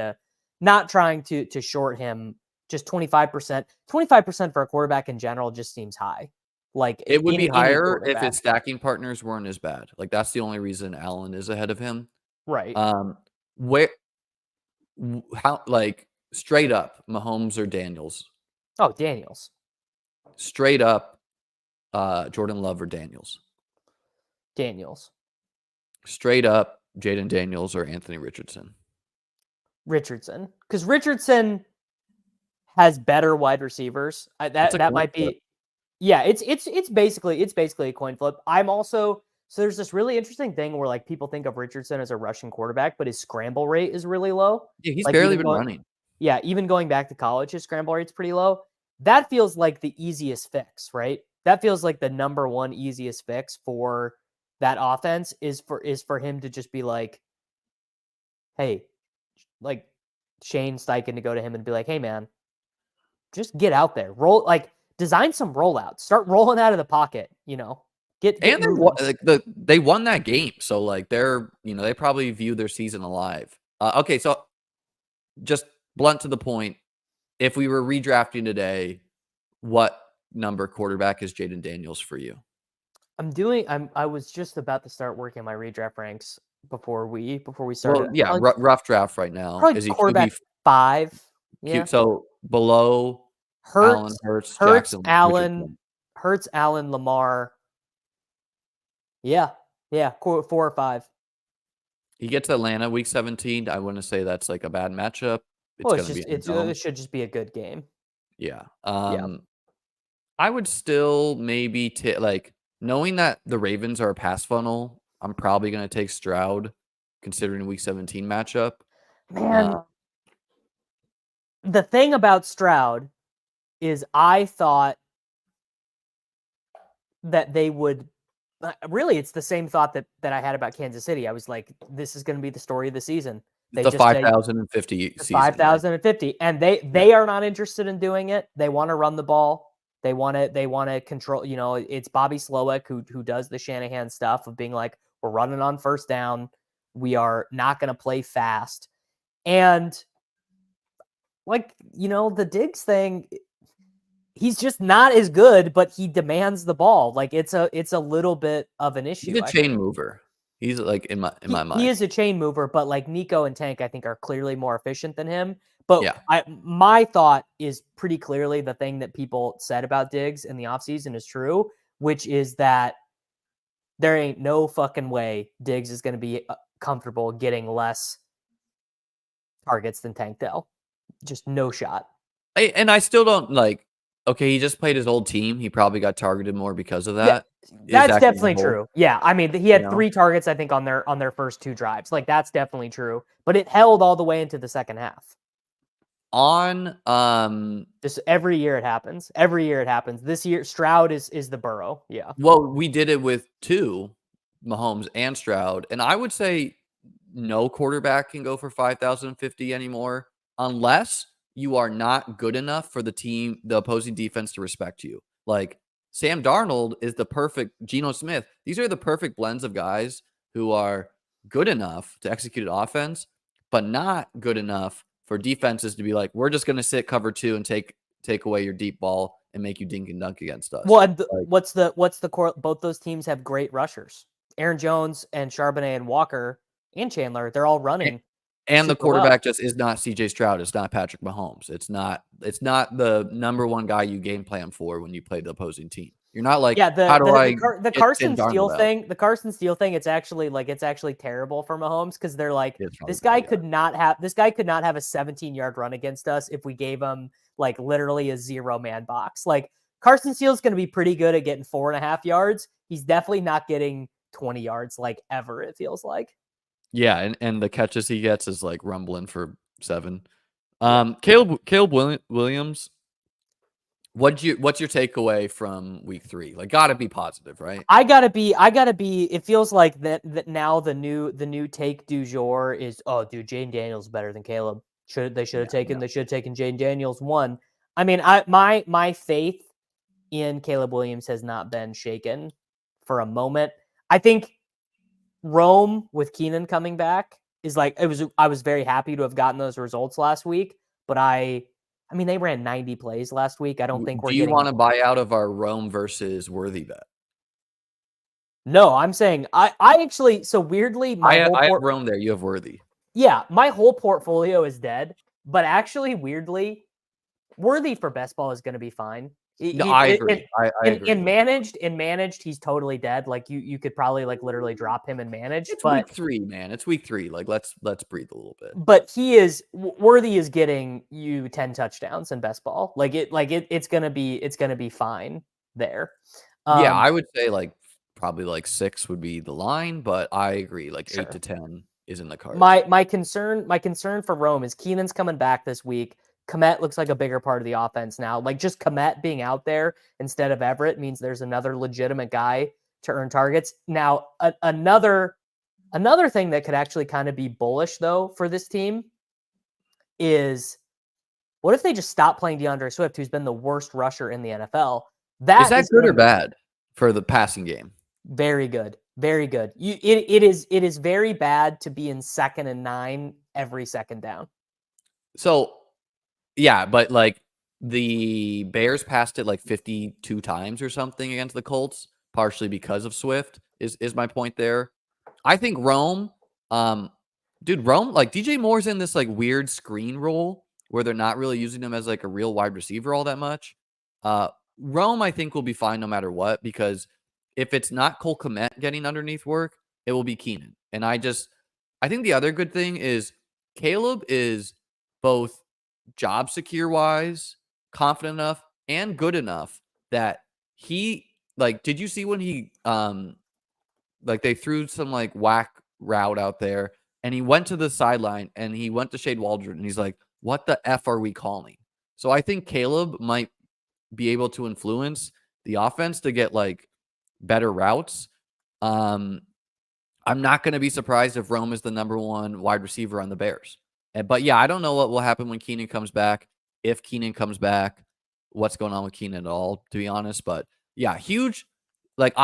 to short him. Just 25%. 25% for a quarterback in general just seems high. Like it would be higher if his stacking partners weren't as bad. Like that's the only reason Allen is ahead of him. Right. How like straight up Mahomes or Daniels? Oh, Daniels. Straight up Jordan Love or Daniels? Daniels. Straight up Jaden Daniels or Anthony Richardson? Richardson. Because Richardson has better wide receivers. That might be flip. Yeah, it's basically a coin flip. So there's this really interesting thing where like people think of Richardson as a rushing quarterback, but his scramble rate is really low. Yeah, he's like, barely been running. Yeah, even going back to college, his scramble rate's pretty low. That feels like the easiest fix, right? That feels like the number one easiest fix for that offense is for him to just be like, hey, like Shane Steichen to go to him and be like, hey man, just get out there, roll, like design some rollouts, start rolling out of the pocket, they won that game. So like they probably view their season alive. Okay. So just blunt to the point. If we were redrafting today, what number quarterback is Jaden Daniels for you? I was just about to start working my redraft ranks before we started. Well, yeah, rough draft right now. Is he quarterback 5? Yeah. So below Allen, Hurts, Jackson, Allen, Lamar. Yeah. 4 or 5. He gets Atlanta week 17. I wouldn't say that's like a bad matchup. It should just be a good game. Yeah. I would still maybe like knowing that the Ravens are a pass funnel. I'm probably going to take Stroud, considering week 17 matchup. Man, the thing about Stroud is I thought that they would. Really, it's the same thought that I had about Kansas City. I was like, this is going to be the story of the season. The 5,050 season. 5,050, and they are not interested in doing it. They want to run the ball. They want to control. It's Bobby Slowick who does the Shanahan stuff of being like, we're running on first down. We are not going to play fast, and like the Diggs thing. He's just not as good, but he demands the ball. Like it's a little bit of an issue. He's a chain mover. He's like in my mind. He is a chain mover, but like Nico and Tank, I think are clearly more efficient than him. But yeah. My thought is pretty clearly the thing that people said about Diggs in the offseason is true, which is that there ain't no fucking way Diggs is going to be comfortable getting less targets than Tank Dell. Just no shot. And I still don't like. Okay, he just played his old team. He probably got targeted more because of that. Yeah, that's definitely true. Yeah, I mean, he had 3 targets, I think, on their first 2 drives. Like that's definitely true. But it held all the way into the second half. Just every year it happens. This year, Stroud is the Burrow. Yeah. Well, we did it with 2, Mahomes and Stroud, and I would say no quarterback can go for 5,050 anymore unless you are not good enough for the opposing defense to respect you. Like Sam Darnold is the perfect Geno Smith. These are the perfect blends of guys who are good enough to execute an offense, but not good enough for defenses to be like, we're just going to sit cover 2 and take away your deep ball and make you dink and dunk against us. Well, what's the core? Both those teams have great rushers. Aaron Jones and Charbonnet and Walker and Chandler, they're all running. And the quarterback just is not CJ Stroud. It's not Patrick Mahomes. It's not the number one guy you game plan for when you play the opposing team. You're not like, Yeah, how do I the get Sam Carson Steele Darnold out? thing, it's actually terrible for Mahomes because they're like, It's probably this guy bad, yeah. could not have a 17-yard run against us if we gave him like literally a 0-man box. Like Carson Steele's going to be pretty good at getting 4.5 yards. He's definitely not getting 20 yards like ever, it feels like. Yeah, and the catches he gets is like rumbling for 7. Yeah. Caleb Williams, what's your takeaway from week 3? Like, gotta be positive, right? I gotta be. It feels like that now the new take du jour is, oh, dude, Jane Daniels better than Caleb. They should have taken Jane Daniels 1. I mean, my faith in Caleb Williams has not been shaken for a moment. I think Rome with Keenan coming back is like, I was very happy to have gotten those results last week, but I mean, they ran 90 plays last week. I don't think we're Do you getting. want to buy out of our Rome versus Worthy bet? No, I'm saying I actually, so weirdly, I have Rome there. You have Worthy. Yeah, my whole portfolio is dead, but actually, weirdly, Worthy for best ball is going to be fine. No, I agree. I agree. In managed, he's totally dead. Like you could probably like literally drop him in managed. It's but week 3, man. It's week 3. Like, let's breathe a little bit. But Worthy is getting you 10 touchdowns in best ball. It's gonna be fine there. Yeah, I would say like probably like 6 would be the line, but I agree. Like Sure. 8 to 10 is in the cards. My concern for Rome is Keenan's coming back this week. Komet looks like a bigger part of the offense now. Like just Komet being out there instead of Everett means there's another legitimate guy to earn targets. Now, another thing that could actually kind of be bullish though for this team is, what if they just stop playing DeAndre Swift, who's been the worst rusher in the NFL? Is that good or bad for the passing game? Very good. Very good. It is very bad to be in 2nd and 9 every second down. So, yeah, but like the Bears passed it like 52 times or something against the Colts, partially because of Swift is my point there. I think Rome, Rome, like DJ Moore's in this like weird screen role where they're not really using him as like a real wide receiver all that much. Rome, I think, will be fine no matter what, because if it's not Cole Kmet getting underneath work, it will be Keenan. And I think the other good thing is Caleb is both job secure wise, confident enough, and good enough that he, like, did you see when he like they threw some like whack route out there and he went to the sideline and he went to Shade Waldron and he's like, what the F are we calling? So I think Caleb might be able to influence the offense to get like better routes. I'm not going to be surprised if Rome is the number 1 wide receiver on the Bears. But yeah, I don't know what will happen when Keenan comes back. If Keenan comes back, what's going on with Keenan at all, to be honest. But yeah, huge. Like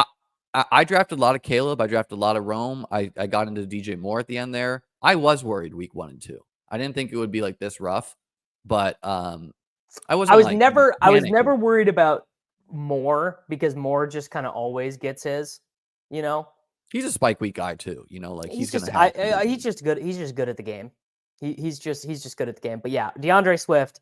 I drafted a lot of Caleb. I drafted a lot of Rome. I got into DJ Moore at the end there. I was worried week 1 and 2. I didn't think it would be like this rough, but I was never worried about Moore because Moore just kind of always gets his, He's a spike week guy too, like he's just good. He's just good at the game. He's just good at the game. But yeah, DeAndre Swift,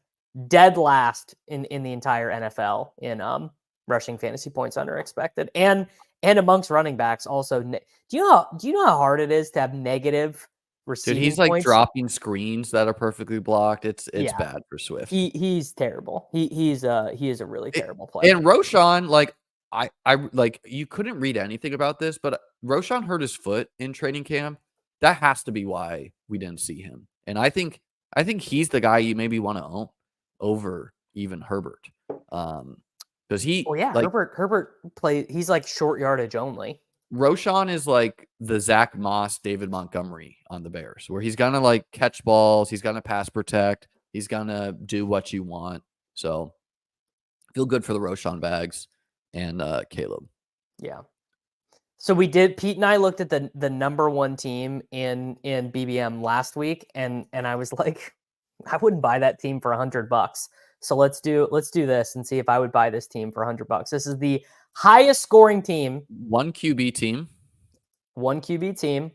dead last in the entire NFL in rushing fantasy points under expected, and amongst running backs also. Do you know how hard it is to have negative receiving Dude, he's like points? dropping screens that are perfectly blocked. It's bad for Swift. He's terrible. He is a really terrible player. And Roshan, like I like, you couldn't read anything about this, but Roshan hurt his foot in training camp. That has to be why we didn't see him. And I think he's the guy you maybe want to own over even Herbert. Because Herbert he's like short yardage only. Roshan is like the Zach Moss, David Montgomery on the Bears, where he's gonna like catch balls, he's gonna pass protect, he's gonna do what you want. So feel good for the Roshan bags and Caleb. Yeah. So Pete and I looked at the number 1 team in BBM last week, and I was like, I wouldn't buy that team for $100. So let's do this and see if I would buy this team for $100. This is the highest scoring team. 1 QB team. 1 QB team.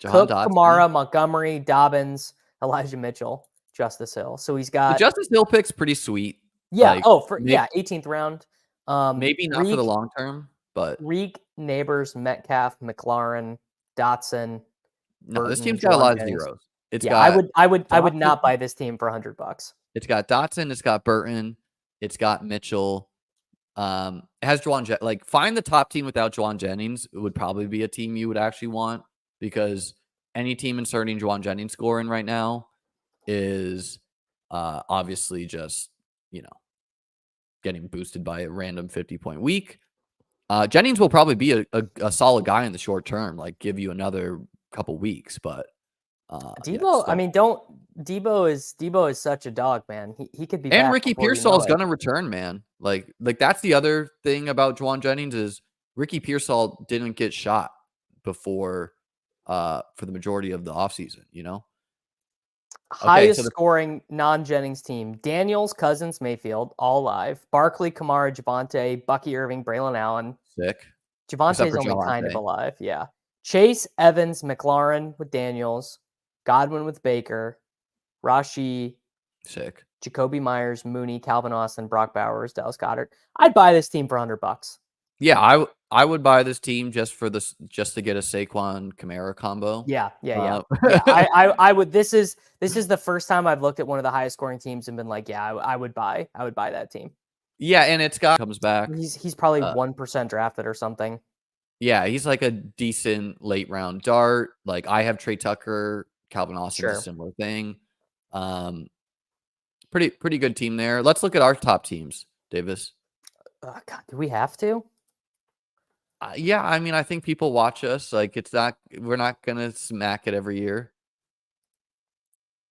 Jahan Cook, Dotson. Kamara, Montgomery, Dobbins, Elijah Mitchell, Justice Hill. So he's got the Justice Hill pick's pretty sweet. Yeah. 18th round. Maybe not for the long term, but Reek, Neighbors, Metcalf, McLaurin, Dotson. no, this Burton, team's got a Juwan lot of Jennings. zeros. It's Yeah, got I would Dotson, not buy this team for $100. it's got Dotson, it's got Burton, it's got Mitchell. It has like find the top team without Juwan Jennings would probably be a team you would actually want, because any team inserting Juwan Jennings score in right now is obviously just, getting boosted by a random 50-point week. Jennings will probably be a solid guy in the short term, like give you another couple weeks, but Debo, I mean, Debo is such a dog, man. He could be and back Ricky before you Pearsall know is it. gonna return, man. Like that's the other thing about Juwan Jennings is Ricky Pearsall didn't get shot before for the majority of the offseason, Highest scoring non-Jennings team: Daniels, Cousins, Mayfield, all live. Barkley, Kamara, Javonte, Bucky Irving, Braylon Allen. Sick. Javonte's only kind of alive. Yeah. Chase, Evans, McLaurin with Daniels, Godwin with Baker, Rashi, sick. Jacoby Myers, Mooney, Calvin Austin, Brock Bowers, Dallas Goedert. I'd buy this team for $100. Yeah, I would buy this team just to get a Saquon Kamara combo. Yeah. I would. This is the first time I've looked at one of the highest scoring teams and been like, yeah, I would buy that team. Yeah, and it's got comes back. He's probably 1% drafted or something. Yeah, he's like a decent late round dart. Like I have Trey Tucker, Calvin Austin's a similar thing. Pretty good team there. Let's look at our top teams, Davis. God, do we have to? Yeah, I mean, I think people watch us. Like we're not gonna smack it every year.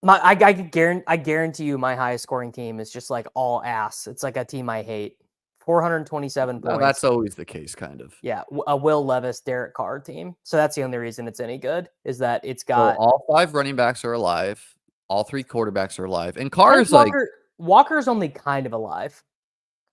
I guarantee you my highest scoring team is just like all ass. It's like a team I hate. 427 points. That's always the case, kind of. Yeah, a Will Levis, Derek Carr team. So that's the only reason it's any good, is that it's got all 5 running backs are alive. All 3 quarterbacks are alive. And Carr is like Walker's only kind of alive.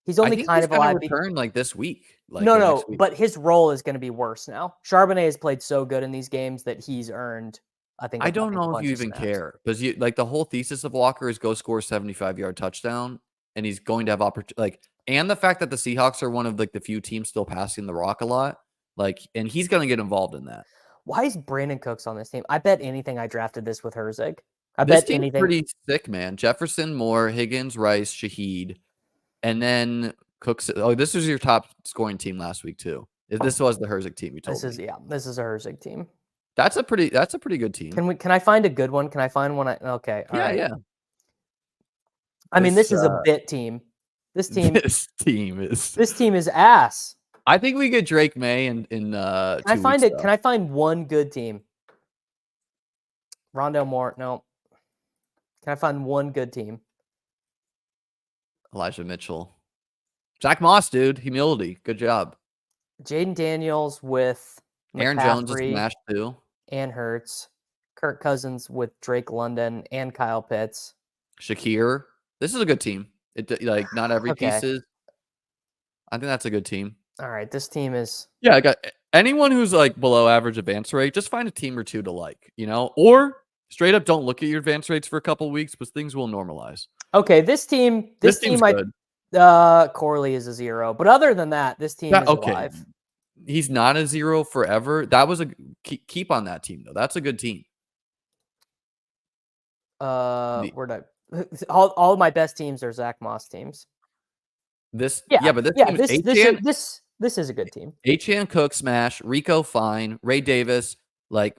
He's only kind of alive. Return like this week. Like no, but his role is going to be worse now. Charbonnet has played so good in these games that he's earned, I think. I don't know if you even care, because like the whole thesis of Walker is go score a 75-yard touchdown, and he's going to have opportunity. And the fact that the Seahawks are one of like the few teams still passing the rock a lot, and he's going to get involved in that. Why is Brandon Cooks on this team? I bet anything I drafted this with Herzig. This team's pretty sick, man. Jefferson, Moore, Higgins, Rice, Shaheed, and then Cooks. Oh, this was your top scoring team last week too. This was the Herzig team you told me. This is a Herzig team. That's a pretty good team. Can I find a good one? Can I find one? Okay. All right. Yeah. I mean, this is a bit team. This team is ass. I think we get Drake May in Can I find one good team? Rondell Moore, no. Can I find one good team? Elijah Mitchell. Zach Moss, dude. Humility. Good job. Jaden Daniels with Aaron Jones is smashed too. And Hurts. Kirk Cousins with Drake London and Kyle Pitts. Shakir. This is a good team. Not every piece is. I think that's a good team. All right, this team is. Yeah, I got anyone who's like below average advance rate. Just find a team or two to like, or straight up don't look at your advance rates for a couple weeks, but things will normalize. Okay, this team's good. Corley is a 0, but other than that, this team is alive. He's not a 0 forever. That was keep on that team though. That's a good team. All of my best teams are Zach Moss teams. This is a good team. H.N. Cook smash, Rico fine, Ray Davis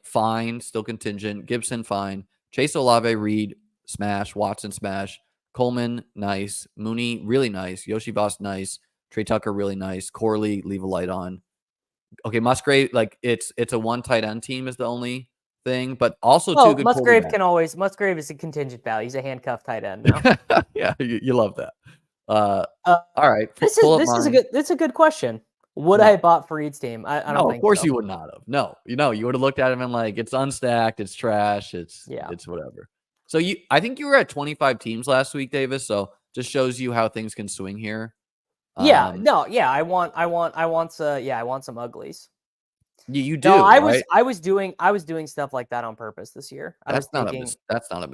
fine, still contingent, Gibson fine, Chase Olave Reid smash, Watson smash, Coleman nice, Mooney really nice, Yoshi Voss nice, Trey Tucker really nice, Corley leave a light on. Okay, Musgrave it's a one tight end team is the only thing, but also two good. Musgrave is a contingent value. He's a handcuffed tight end now. Yeah, you love that. All right. This is a good question. Would I have bought Fareed's team? I don't think of course so. You would not have. No, you would have looked at him and it's unstacked, it's trash, it's whatever. So I think you were at 25 teams last week, Davis. So just shows you how things can swing here. I want some uglies. You do. No, I was right? doing stuff like that on purpose this year. That's not a mistake.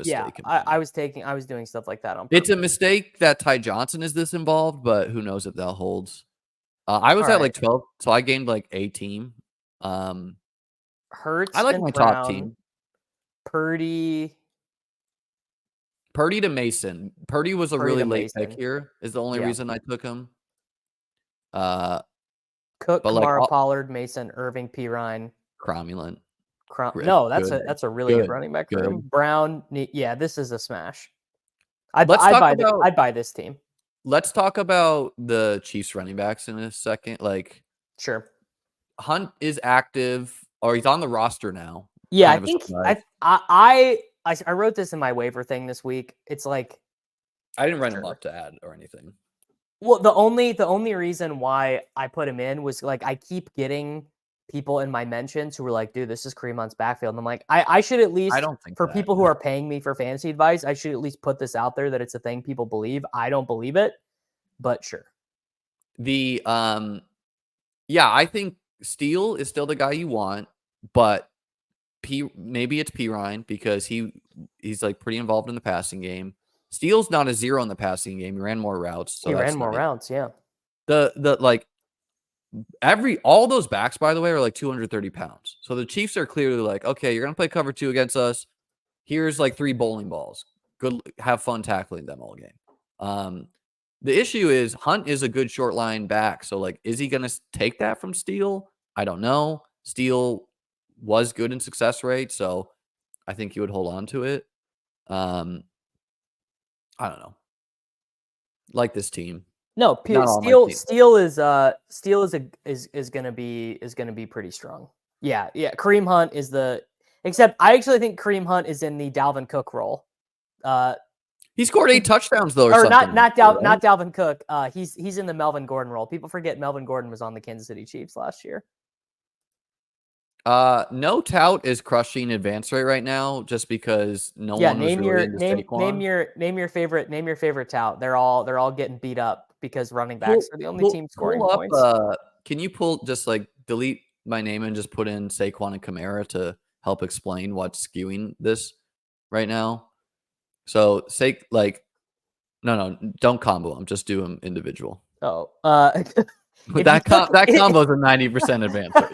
Yeah, I was doing stuff like that on purpose. It's a mistake that Ty Johnson is this involved, but who knows if that holds. I was All at right. like 12, so I gained like a team. Hurts I like and my Brown, top team. Purdy To Mason. Purdy was a really to late pick Mason. here. Is the only Yeah. reason I took him. Uh, Cook, but like Kamara, Pollard, Mason, Irving, Pirine. cromulent. No, that's Good. a really good running back room. Good. Brown, yeah, this is a smash. I'd buy this team. Let's talk about the Chiefs running backs in a second. Like, Sure. Hunt is active, or he's on the roster now. Yeah, Kind I of a think surprise. I wrote this in my waiver thing this week. It's like I didn't write him sure. up to add or anything. Well, the only reason why I put him in was like I keep getting people in my mentions who were like, dude, this is Kareem Hunt's backfield. And I'm like, I should at least, I don't think for that. people who are paying me for fantasy advice, I should at least put this out there that it's a thing people believe. I don't believe it, but sure. The yeah, I think Steele is still the guy you want, but maybe it's Pirine because he's like pretty involved in the passing game. Steele's not a 0 in the passing game. He ran more routes. So He that's ran more nice. routes, yeah. The like all those backs, by the way, are like 230 pounds. So the Chiefs are clearly like, okay, you're gonna play cover 2 against us. Here's like 3 bowling balls. Good, have fun tackling them all game. The issue is Hunt is a good short line back. So like, is he gonna take that from Steele? I don't know. Steele was good in success rate, so I think he would hold on to it. I don't know. Like this team. No, Steele is gonna be pretty strong. Yeah. Kareem Hunt is except I actually think Kareem Hunt is in the Dalvin Cook role. He scored 8 touchdowns though, or something. Not Dalvin Cook. He's in the Melvin Gordon role. People forget Melvin Gordon was on the Kansas City Chiefs last year. No Tout is crushing advance rate right now just because no one was really into Saquon. Name your favorite Tout. They're all getting beat up because running backs are the only team scoring points. Can you just like delete my name and just put in Saquon and Kamara to help explain what's skewing this right now? So no, don't combo them. Just do them individual. Oh, But that combo is a 90% advance rate.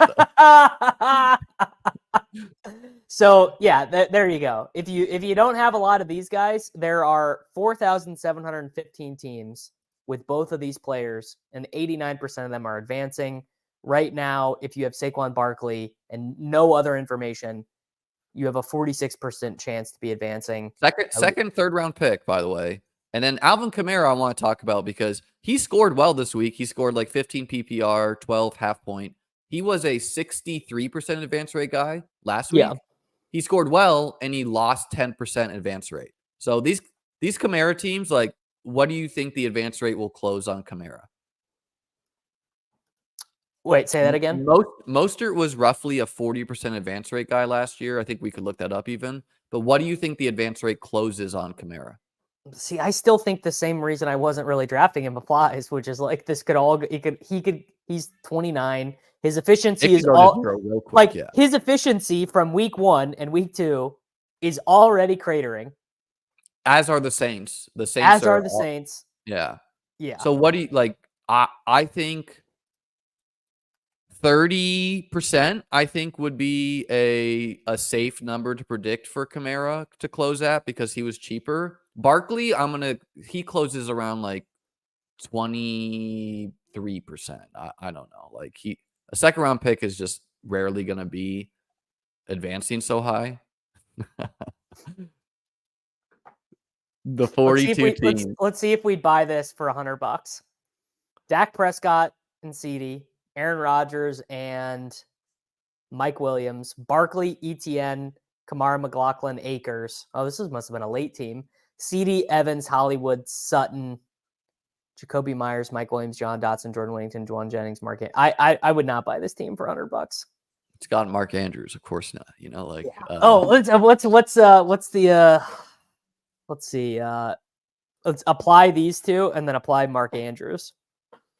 So yeah, there you go. If you don't have a lot of these guys, there are 4,715 teams with both of these players, and 89% of them are advancing right now. If you have Saquon Barkley and no other information, you have a 46% chance to be advancing. Second, third round pick, by the way. And then Alvin Kamara, I want to talk about because he scored well this week. He scored like 15 PPR, 12 half point. He was a 63% advance rate guy last week. Yeah. He scored well and he lost 10% advance rate. So these Kamara teams, like, what do you think the advance rate will close on Kamara? Wait, say that again. Mostert was roughly a 40% advance rate guy last year. I think we could look that up even. But what do you think the advance rate closes on Kamara? See, I still think the same reason I wasn't really drafting him applies, which is like this could all he's 29. His efficiency is all quick, his efficiency from week 1 and week 2 is already cratering. As are the Saints. The Saints are the Saints. Yeah. Yeah. So what do you like? I think 30%, I think, would be a safe number to predict for Kamara to close at because he was cheaper. Barkley, he closes around like 23%. I don't know. Like a second round pick is just rarely going to be advancing so high. The 42 teams. Let's see if we buy this for $100. Dak Prescott and CD, Aaron Rodgers and Mike Williams, Barkley, ETN, Kamara, McLaughlin, Akers. Oh, must have been a late team. CD, Evans, Hollywood, Sutton, Jacoby Myers, Mike Williams, John Dotson, Jordan Whittington, Juwan Jennings, Mark. I would not buy this team for $100. It's got Mark Andrews, of course not. Let's see. Let's apply these two and then apply Mark Andrews.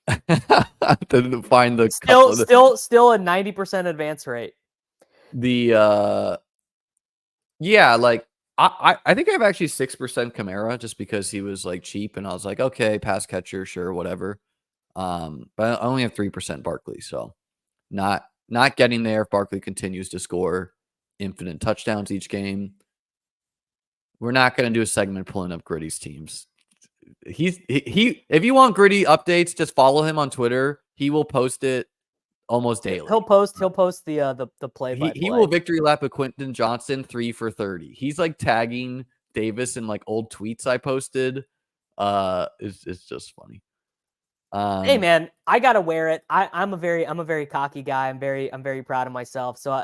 To find the still a 90% advance rate. I think I have actually 6% Kamara just because he was like cheap and I was like, okay, pass catcher, sure, whatever. But I only have 3% Barkley, so not getting there if Barkley continues to score infinite touchdowns each game. We're not going to do a segment pulling up Gritty's teams. If you want Gritty updates, just follow him on Twitter. He will post it almost daily. He'll post the play by play. He will victory lap a Quentin Johnson 3 for 30. He's like tagging Davis in like old tweets I posted. It's just funny. Hey man, I gotta wear it. I'm a very cocky guy. I'm very proud of myself. So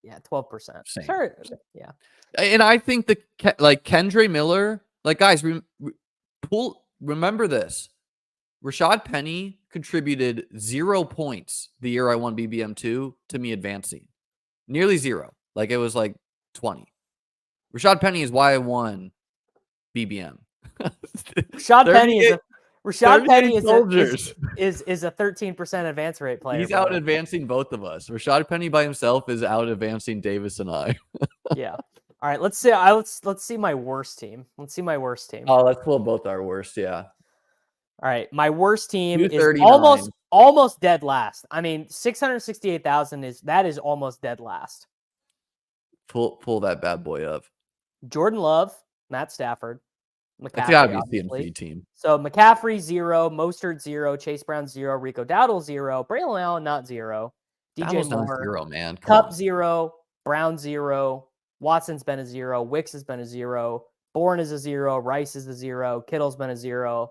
yeah, 12%. Sure. Yeah. And I think Kendre Miller, like guys, remember this. Rashad Penny contributed 0 points the year I won BBM2 to me advancing. Nearly 0. Like it was like 20. Rashad Penny is why I won BBM. Rashad Penny is a 13% advance rate player. He's out advancing both of us. Rashad Penny by himself is out advancing Davis and I. Yeah. All right. Let's see my worst team. Let's see my worst team. Oh, let's pull both our worst. Yeah. All right. My worst team is almost dead last. I mean, 668,000 is almost dead last. Pull that bad boy up. Jordan Love, Matt Stafford, McCaffrey. It's gotta be CMC team. So McCaffrey 0, Mostert 0, Chase Brown 0, Rico Dowdle 0, Braylon Allen not 0, DJ Moore 0, man. Cup 0, Brown 0, Watson's been a 0, Wicks has been a 0, Bourne is a 0, Rice is a 0, Kittle's been a 0.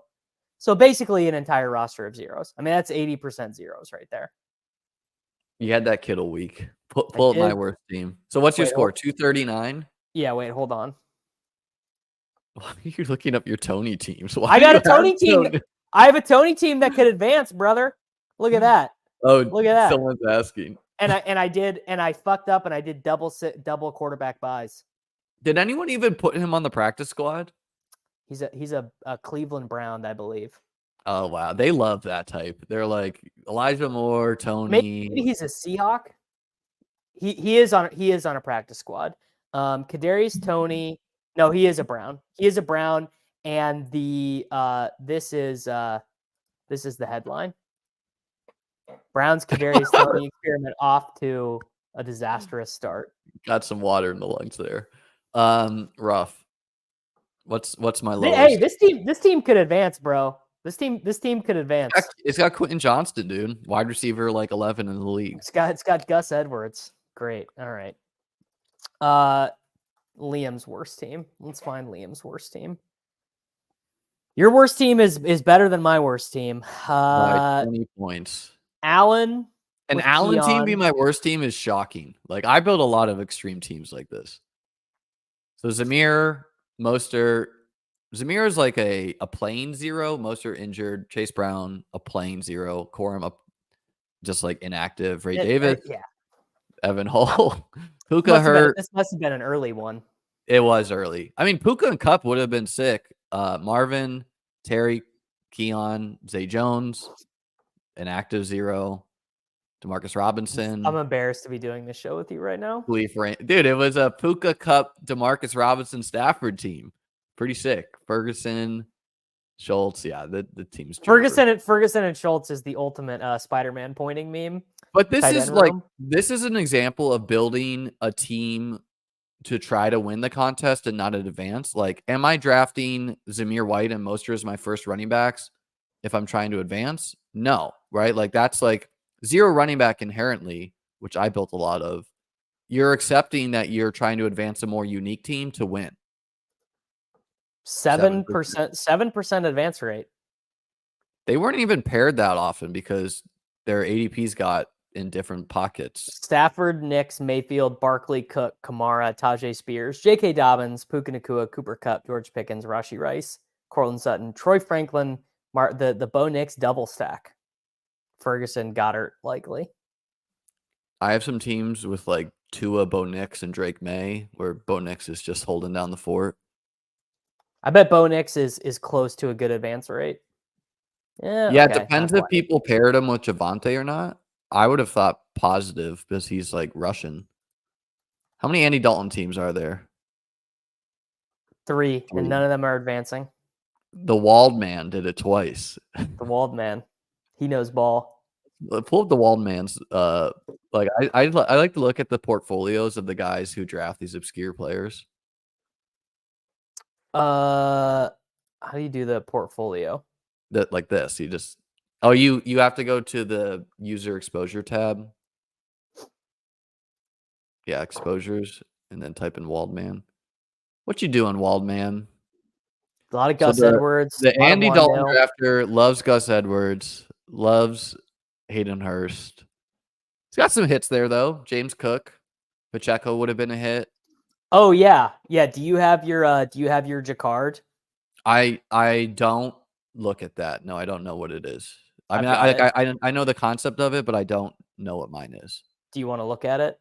So basically an entire roster of zeros. I mean, that's 80% zeros right there. You had that Kittle week. Pull up my worst team. So what's your score? 239? Yeah, wait, hold on. Why are you looking up your Tony teams? I got a Tony team. I have a Tony team that could advance, brother. Look at that. Oh, look at that. Someone's asking. And I fucked up and I did double quarterback buys. Did anyone even put him on the practice squad? He's a Cleveland Brown, I believe. Oh wow, they love that type. They're like Elijah Moore, Tony. Maybe he's a Seahawk. He is on a practice squad. Kadarius Toney. No, he is a Brown. He is a Brown, and this is the headline. Browns Kadarius Toney experiment off to a disastrous start. Got some water in the lungs there. Rough. What's my lowest? Hey, this team could advance, bro. This team could advance. It's got Quentin Johnston, dude. Wide receiver, like 11 in the league. It's got Gus Edwards. Great. All right. Liam's worst team. Let's find Liam's worst team. Your worst team is better than my worst team. 20 points. Allen. An Allen team being my worst team is shocking. Like I built a lot of extreme teams like this. So Jahmyr, Mostert. Jahmyr is like a playing 0. Mostert injured. Chase Brown, a playing 0. Corum up just like inactive. Ray Davis. Yeah. Evan Hull. Puka hurt. This must have been an early one. It was early. I mean, Puka and Cup would have been sick. Marvin, Terry, Keon, Zay Jones, an active 0. Demarcus Robinson. I'm embarrassed to be doing this show with you right now. Dude, it was a Puka, Cup, Demarcus Robinson, Stafford team. Pretty sick. Ferguson, Schultz. Yeah, the team's Ferguson and Schultz is the ultimate Spider-Man pointing meme. But this is an example of building a team to try to win the contest and not advance. Like, am I drafting Jahmyr White and Mostert as my first running backs if I'm trying to advance? No, right? Like that's like 0 running back inherently, which I built a lot of. You're accepting that you're trying to advance a more unique team to win. 7% advance rate. They weren't even paired that often because their ADPs got in different pockets. Stafford, Nix, Mayfield, Barkley, Cook, Kamara, Tajay Spears, J.K. Dobbins, Puka Nacua, Cooper Kupp, George Pickens, Rashee Rice, Cortland Sutton, Troy Franklin, the Bo Nix double stack. Ferguson, Goddard, likely. I have some teams with like Tua, Bo Nix, and Drake May, where Bo Nix is just holding down the fort. I bet Bo Nix is close to a good advance rate. Yeah, it depends if people paired him with Javonte or not. I would have thought positive because he's like Russian. How many Andy Dalton teams are there? 3, and none of them are advancing. The Wald Man did it twice. The Wald Man. He knows ball. Pull up the Waldmans. Like I like to look at the portfolios of the guys who draft these obscure players. How do you do the portfolio? That like this. You just you have to go to the user exposure tab. Yeah, exposures, and then type in Waldman. What you doing, Waldman? A lot of So Gus Edwards. the A lot of Andy Dalton Wandale. drafter loves Gus Edwards, loves Hayden Hurst. He's got some hits there though. James Cook, Pacheco would have been a hit. Oh yeah, yeah. Do you have your Jacaard? I don't look at that. No, I don't know what it is. I mean, I've got it. I know the concept of it, but I don't know what mine is. Do you want to look at it?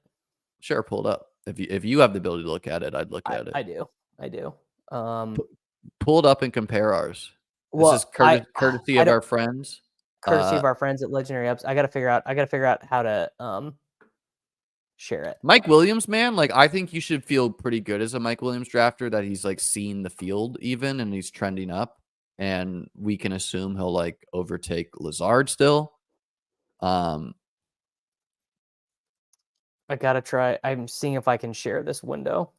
Sure, pull it up. If you have the ability to look at it, I'd look at it. I do. I do. Pull it up and compare ours. This is Well, courtesy I of don't, our friends. courtesy of our friends at Legendary Ups. I gotta figure out how to share it. Mike Williams, man, like I think you should feel pretty good as a Mike Williams drafter that he's like seen the field even and he's trending up, and we can assume he'll like overtake Lazard still. I gotta try. I'm seeing if I can share this window.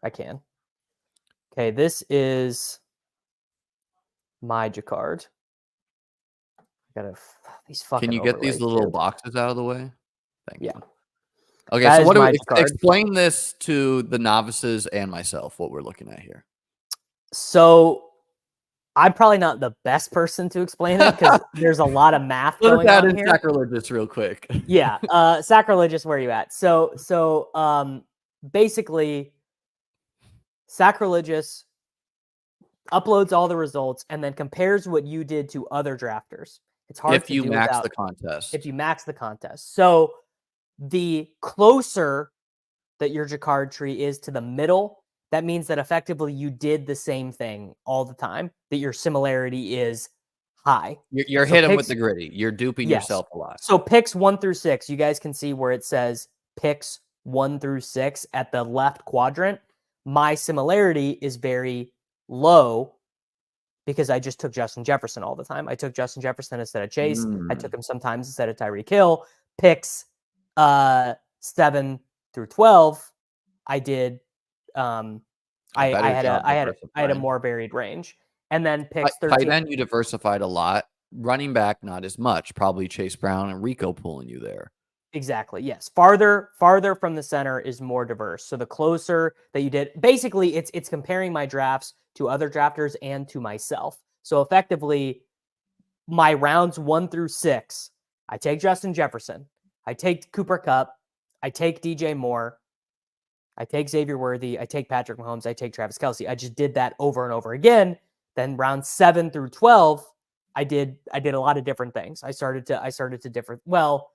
I can. Okay, this is my Jacaard. I gotta these fucking. Can you get these overlays, little dude. boxes out of the way? Thank Yeah. you. Okay, That so is what do my we Jacaard. explain this to the novices and myself? What we're looking at here. So I'm probably not the best person to explain it because there's a lot of math Let us going add on in here. sacrilegious real quick. Yeah, sacrilegious. Where you at? So basically, sacrilegious uploads all the results and then compares what you did to other drafters. It's hard If to you do max without, the contest. if you max the contest. So the closer that your Jacaard tree is to the middle, that means that effectively you did the same thing all the time, that your similarity is high. You're So hitting with picks- the gritty. You're duping Yes. yourself a lot. So picks 1 through 6, you guys can see where it says picks 1 through 6 at the left quadrant. My similarity is very low because I just took Justin Jefferson all the time. I took Justin Jefferson instead of Chase. I took him sometimes instead of Tyreek Hill. Picks 7 through 12, I did. I had a more varied range, and then picks 13. Tight end, you diversified a lot. Running back, not as much. Probably Chase Brown and Rico pulling you there. Exactly. Yes. Farther from the center is more diverse. So the closer that you did, basically, it's comparing my drafts to other drafters and to myself. So effectively, my rounds 1 through 6, I take Justin Jefferson, I take Cooper Kupp, I take DJ Moore, I take Xavier Worthy, I take Patrick Mahomes, I take Travis Kelce. I just did that over and over again. Then round 7 through 12, I did a lot of different things. I started to differ. Well,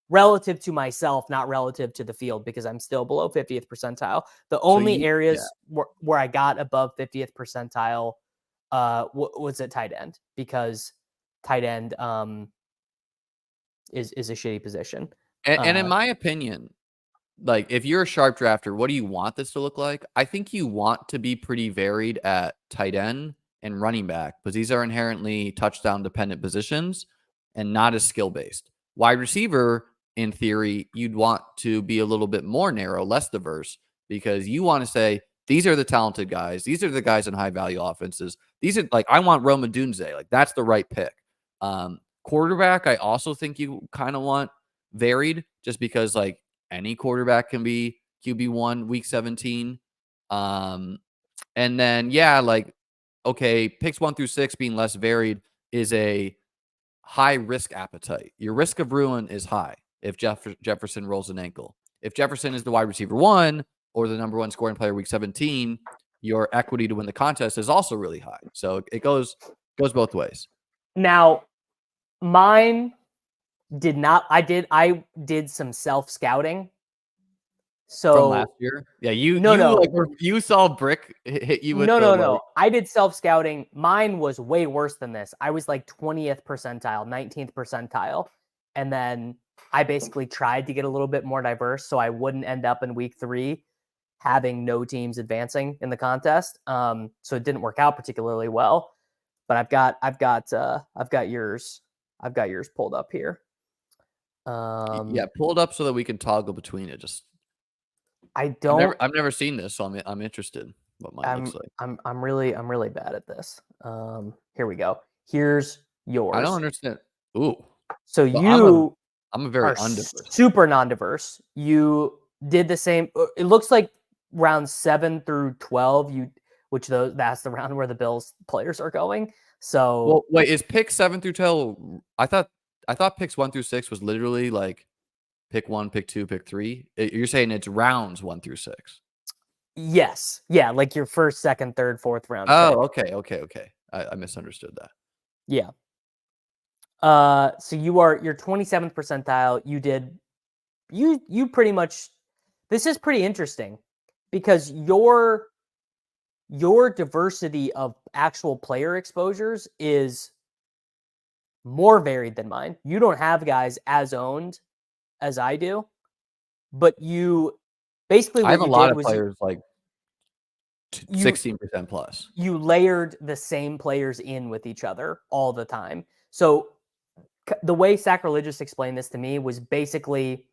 relative to myself, not relative to the field, because I'm still below 50th percentile. The only areas where I got above 50th percentile was at tight end, because tight end is a shitty position. And in my opinion, like if you're a sharp drafter, what do you want this to look like? I think you want to be pretty varied at tight end and running back, because these are inherently touchdown dependent positions and not as skill based. Wide receiver, in theory, you'd want to be a little bit more narrow, less diverse, because you want to say, these are the talented guys. These are the guys in high value offenses. These are like, I want Roma Dunze. Like that's the right pick. Quarterback, I also think you kind of want varied, just because like any quarterback can be QB1 week 17. And then, yeah, like, okay, picks 1 through 6 being less varied is a high risk appetite. Your risk of ruin is high if Jefferson rolls an ankle. If Jefferson is the wide receiver 1 or the number 1 scoring player week 17, your equity to win the contest is also really high. So it goes both ways. Now, mine did not. I did some self scouting. So from last year, yeah, you saw Brick hit you with no. I did self scouting. Mine was way worse than this. I was like 20th percentile, 19th percentile, and then I basically tried to get a little bit more diverse so I wouldn't end up in week 3 having no teams advancing in the contest. So it didn't work out particularly well. But I've got yours. I've got yours pulled up here. Yeah, pull it up so that we can toggle between it. Just I've never seen this, so I'm interested what mine looks like. I'm really bad at this. Here we go. Here's yours. I don't understand. Ooh. So I'm a very are undiverse. super non-diverse. You did the same. It looks like round 7 through 12. That's the round where the Bills players are going. So well, wait, is pick 7 through 12? I thought picks 1 through 6 was literally like pick 1, pick 2, pick 3. You're saying it's rounds 1 through 6. Yes, yeah, like your first, second, third, fourth round. Oh, okay. I misunderstood that. Yeah. So you're 27th percentile. You pretty much. This is pretty interesting because your diversity of actual player exposures is more varied than mine. You don't have guys as owned as I do, but you basically I have a lot of players like 16% plus. You layered the same players in with each other all the time. So the way Sacrilegious explained this to me was basically,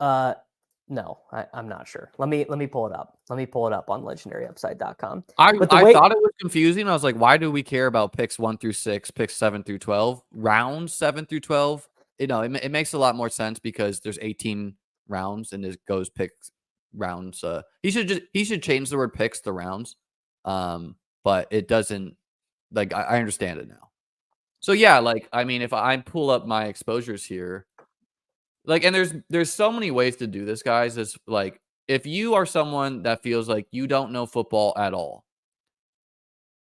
no, I'm not sure. Let me pull it up. Let me pull it up on legendaryupside.com. I thought it was confusing. I was like, why do we care about picks 1 through 6, picks 7 through 12, rounds 7 through 12? It makes a lot more sense because there's 18 rounds and it goes picks rounds. He should change the word picks to rounds. But it doesn't, like, I understand it now. So yeah, like, I mean, if I pull up my exposures here, like, and there's so many ways to do this, guys. It's like, if you are someone that feels like you don't know football at all,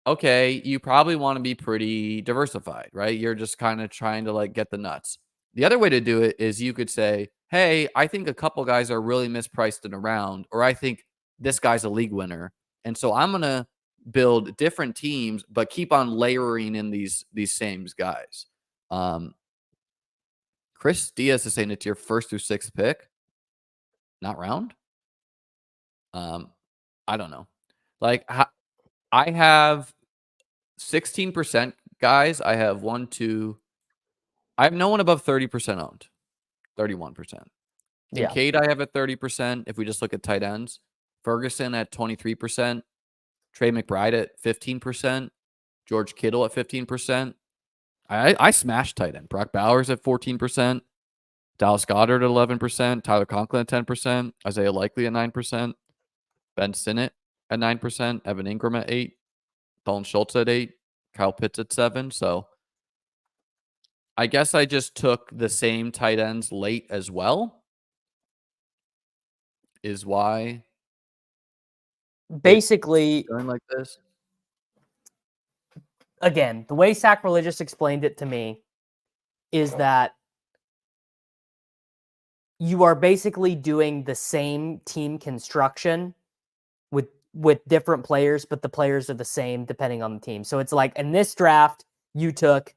okay, you probably want to be pretty diversified, right? You're just kind of trying to like get the nuts. The other way to do it is you could say, hey, I think a couple guys are really mispriced in a round, or I think this guy's a league winner. And so I'm going to build different teams, but keep on layering in these same guys. Chris Diaz is saying it's your 1st through 6th pick, not round. I don't know. Like, I have 16% guys. I have I have no one above 30% owned, 31%. Kincaid, I have at 30%. If we just look at tight ends, Ferguson at 23%, Trey McBride at 15%, George Kittle at 15%. I smashed tight end. Brock Bowers at 14%, Dallas Goedert at 11%, Tyler Conklin at 10%, Isaiah Likely at 9%, Ben Sinnott at 9%, Evan Ingram at 8%, Dalton Schultz at 8%, Kyle Pitts at 7%. So I guess I just took the same tight ends late as well, is why basically going like this. Again, the way Sacrilegious explained it to me is that you are basically doing the same team construction with different players, but the players are the same depending on the team. So it's like in this draft, you took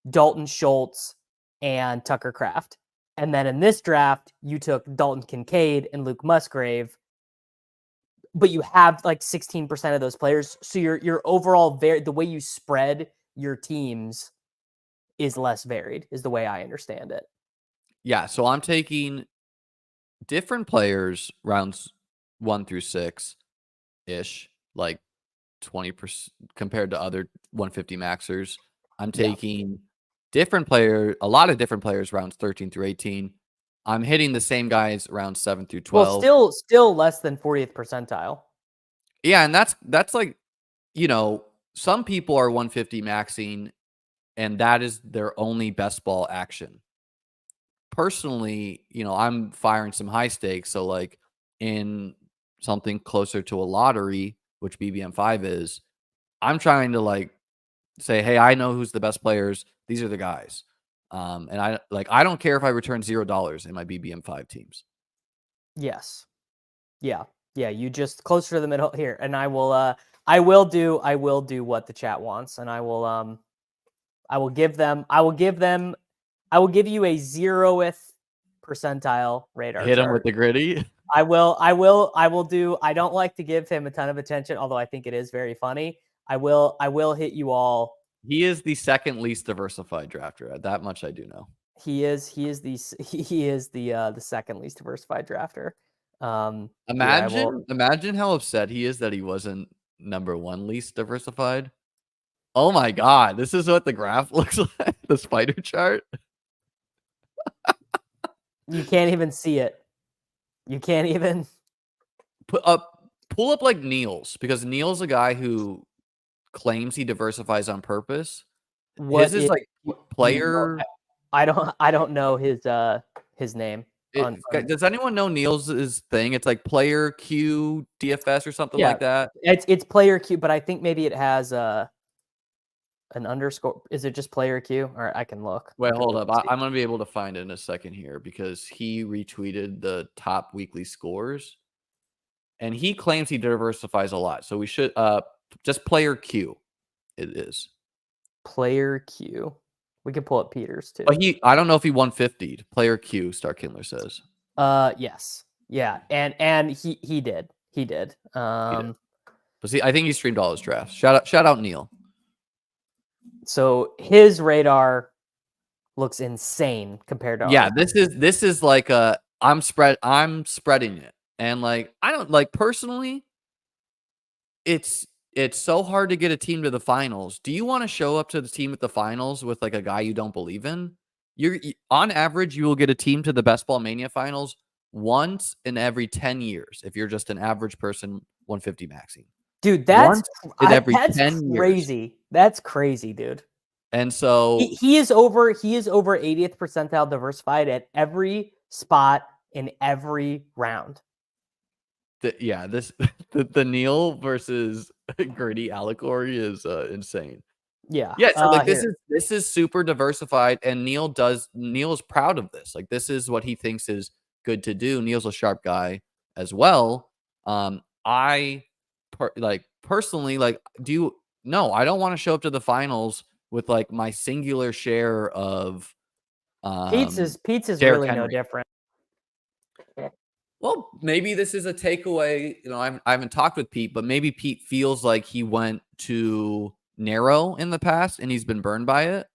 Dalton Schultz and Tucker Kraft. And then in this draft, you took Dalton Kincaid and Luke Musgrave. But you have like 16% of those players. So your overall the way you spread your teams is less varied, is the way I understand it. Yeah, so I'm taking different players rounds 1 through 6-ish, like 20% compared to other 150 maxers. I'm taking a lot of different players rounds 13 through 18. I'm hitting the same guys rounds 7 through 12. Well, still less than 40th percentile. Yeah, and that's like, some people are 150 maxing and that is their only best ball action. Personally, I'm firing some high stakes. So like in something closer to a lottery, which BBM5 is, I'm trying to like say, hey, I know who's the best players. These are the guys. And I don't care if I return $0 in my BBM5 teams. Yes. Yeah. You just closer to the middle here. And I will do what the chat wants. And I will give you a 0th percentile radar. Hit chart. him with the gritty. I don't like to give him a ton of attention, although I think it is very funny. I will hit you all He is the second least diversified drafter. That much I do know. He is the second least diversified drafter. Imagine how upset he is that he wasn't number 1 least diversified. Oh my god, this is what the graph looks like. The spider chart. You can't even see it. You can't even pull up like Neil's, because Neil's a guy who claims he diversifies on purpose. His is like player. I don't know his name. Does anyone know Neil's thing? It's like player Q DFS or something like that. It's player Q, but I think maybe it has an underscore. Is it just player Q? Or I can look. Wait, hold up. I'm gonna be able to find it in a second here because he retweeted the top weekly scores, and he claims he diversifies a lot. So we should just player Q. It is player Q. We could pull up Peters too. But I don't know if he 150'd. Player Q, Star Kindler says. Yes. Yeah. And he did. He did. But see, I think he streamed all his drafts. Shout out Neil. So his radar looks insane compared to ours. This is like I'm spreading it. And like I don't like personally, it's so hard to get a team to the finals. Do you want to show up to the team at the finals with like a guy you don't believe in? On average, you will get a team to the Best Ball Mania finals once in every 10 years if you're just an average person 150 maxing. Dude, that's crazy. Years. That's crazy, dude. And so he is over 80th percentile diversified at every spot in every round. The Neil versus Gritty allegory is insane. Yeah. So like this is super diversified, and Neil is proud of this. Like this is what he thinks is good to do. Neil's a sharp guy as well. Personally, like, I don't want to show up to the finals with like my singular share of Pete's is really no different. Well, maybe this is a takeaway. I haven't talked with Pete, but maybe Pete feels like he went too narrow in the past and he's been burned by it.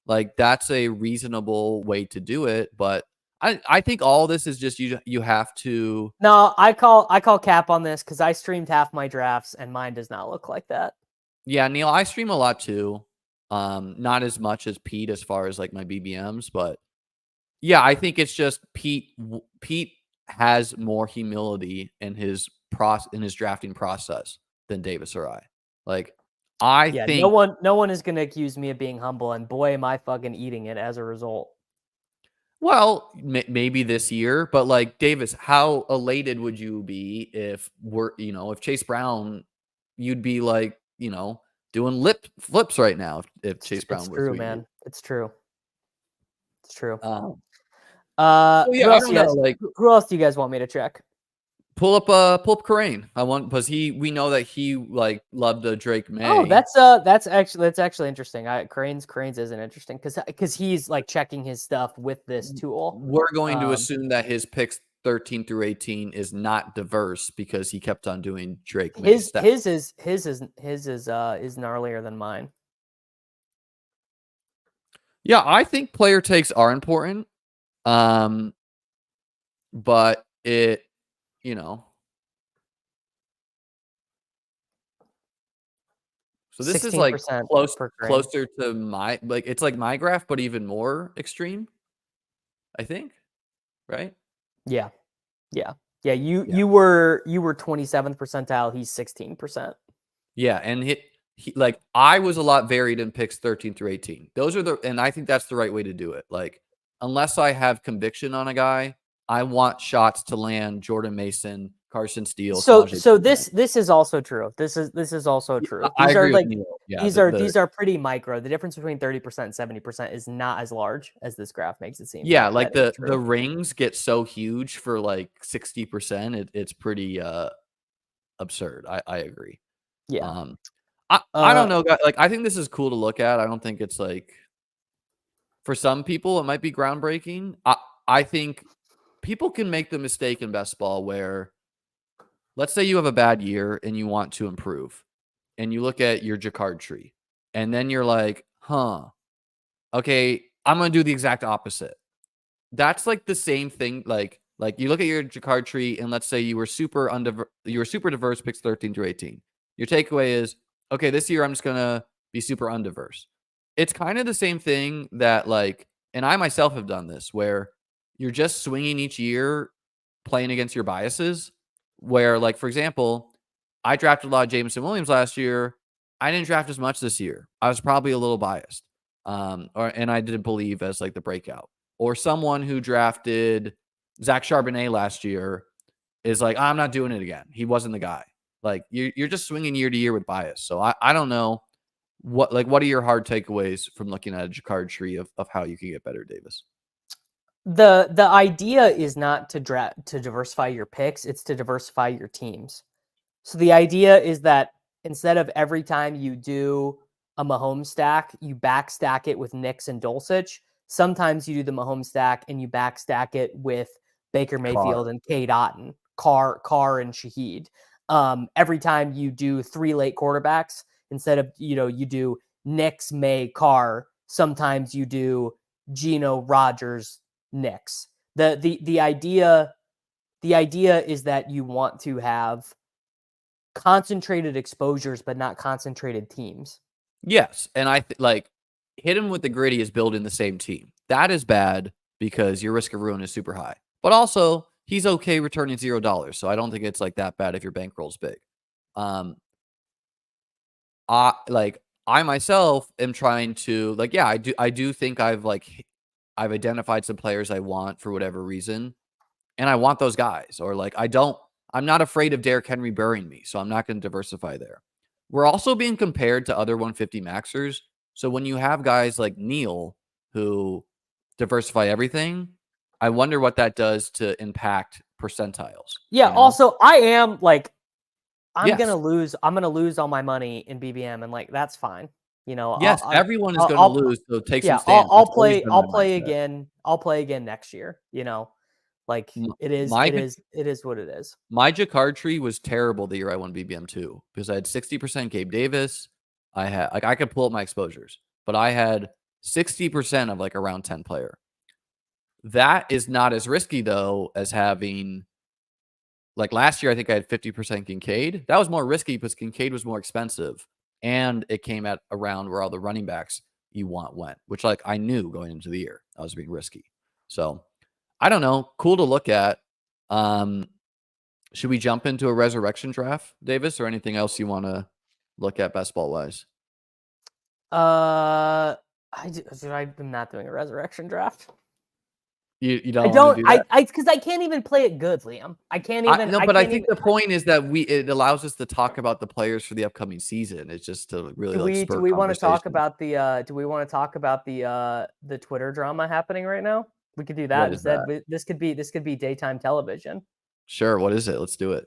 Like that's a reasonable way to do it, but I think all this is just you have to. No, I call cap on this because I streamed half my drafts and mine does not look like that. Yeah, Neil, I stream a lot too. Not as much as Pete as far as like my BBMs, but yeah, I think it's just Pete has more humility in his drafting process than Davis or I. Like I think no one is going to accuse me of being humble, and boy am I fucking eating it as a result. Well, maybe this year, but like Davis, how elated would you be if if Chase Brown, you'd be like, doing lip flips right now if Chase Brown was true, man. It's true. It's true. Well, who else do you guys want me to check? Pull up Karain. Because we know that he like loved the Drake May. Oh, that's actually interesting. Karain's isn't interesting because he's like checking his stuff with this tool. We're going to assume that his picks 13 through 18 is not diverse because he kept on doing Drake May. His is gnarlier than mine. Yeah, I think player takes are important. But it, so this is like closer to my, like, it's like my graph, but even more extreme, I think. Right? Yeah. You were 27th percentile. He's 16%. Yeah. And he like, I was a lot varied in picks 13 through 18. And I think that's the right way to do it. Like, unless I have conviction on a guy, I want shots to land Jordan Mason, Carson Steele. So this is also true. This is also true. I agree with Neil. Yeah, these are pretty micro. The difference between 30% and 70% is not as large as this graph makes it seem. Yeah, like the rings get so huge for like 60%. It's pretty absurd. I agree. Yeah. I don't know, guys. Like, I think this is cool to look at. I don't think it's like, for some people, it might be groundbreaking. I think people can make the mistake in best ball where, let's say you have a bad year and you want to improve, and you look at your Jacaard tree, and then you're like, huh, okay, I'm going to do the exact opposite. That's like the same thing. Like you look at your Jacaard tree, and let's say you were super diverse, picks 13 through 18. Your takeaway is, okay, this year I'm just going to be super undiverse. It's kind of the same thing that like, and I myself have done this, where you're just swinging each year playing against your biases, where like, for example, I drafted a lot of Jameson Williams last year. I didn't draft as much this year. I was probably a little biased. And I didn't believe as like the breakout. Or someone who drafted Zach Charbonnet last year is like, I'm not doing it again. He wasn't the guy. Like you're just swinging year to year with bias. So I don't know what are your hard takeaways from looking at a Jacaard tree of how you can get better, Davis? The idea is not to diversify your picks, it's to diversify your teams. So the idea is that instead of every time you do a Mahomes stack, you back stack it with Knicks and Dulcich. Sometimes you do the Mahomes stack and you back stack it with Baker Mayfield and Cade Otton, Carr and Shaheed. Every time you do 3 late quarterbacks, instead of, you do Knicks, May, Carr, sometimes you do Geno, Rodgers, Knicks. The idea is that you want to have concentrated exposures, but not concentrated teams. Yes, and I like hit him with the gritty is building the same team. That is bad because your risk of ruin is super high. But also, he's okay returning $0, so I don't think it's like that bad if your bankroll's big. I myself am trying to like, yeah, I do think I've identified some players I want for whatever reason, and I want those guys. Or like I'm not afraid of Derrick Henry burying me, so I'm not going to diversify there. We're also being compared to other 150 maxers. So when you have guys like Neil who diversify everything, I wonder what that does to impact percentiles. Yeah. Also, I am like, I'm Yes. gonna lose all my money in BBM, and like that's fine. Yes, everyone is going to lose. So take some stands. I'll play again. I'll play again next year. Like it is what it is. My Jacaard tree was terrible the year I won BBM too, because I had 60% Gabe Davis. I had I could pull up my exposures, but I had 60% of like around 10 player. That is not as risky though as having like last year. I think I had 50% Kincaid. That was more risky because Kincaid was more expensive, and it came at around where all the running backs you want went, which like I knew going into the year I was being risky. So I don't know. Cool to look at. Should we jump into a resurrection draft, Davis, or anything else you want to look at best ball wise? I'm not doing a resurrection draft. You don't want to do that? Because I can't even play it good, Liam. I can't even. But I think the point is that it allows us to talk about the players for the upcoming season. It's just to really do we want to talk about the the Twitter drama happening right now? We could do that instead. This could be daytime television. Sure. What is it? Let's do it.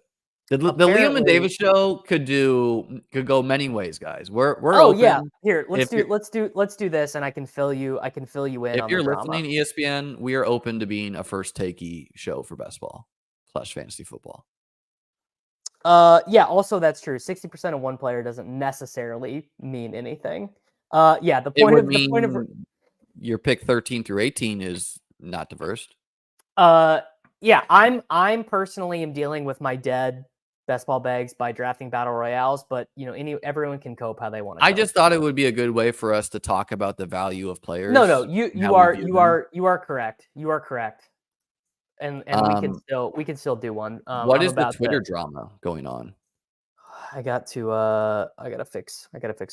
The Liam and Davis show could go many ways, guys. We're open. Yeah. Here, let's do this, and I can fill you in. If you're listening, ESPN, we are open to being a first takey show for best ball / fantasy football. Yeah. Also, that's true. 60% of one player doesn't necessarily mean anything. Yeah. The point of your pick 13 through 18 is not diverse. Yeah. I'm personally am dealing with my dead best ball bags by drafting battle royales, but everyone can cope how they want to. I just thought it would be a good way for us to talk about the value of players. No, you are correct. You are correct. And we can still do one. What is the Twitter drama going on? I gotta fix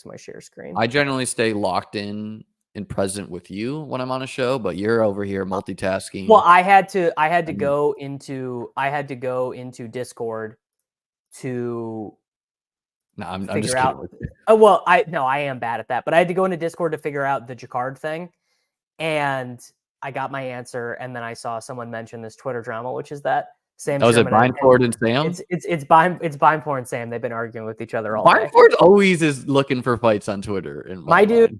my share screen. I generally stay locked in and present with you when I'm on a show, but you're over here multitasking. Well, I had to go into Discord to I'm just out. Oh well, I am bad at that, but I had to go into Discord to figure out the Jacaard thing, and I got my answer, and then I saw someone mention this Twitter drama, which is that Sam. Oh, is it Bindford and Sam? It's Bindford and Sam. They've been arguing with each other all day. Bindford always is looking for fights on Twitter. My dude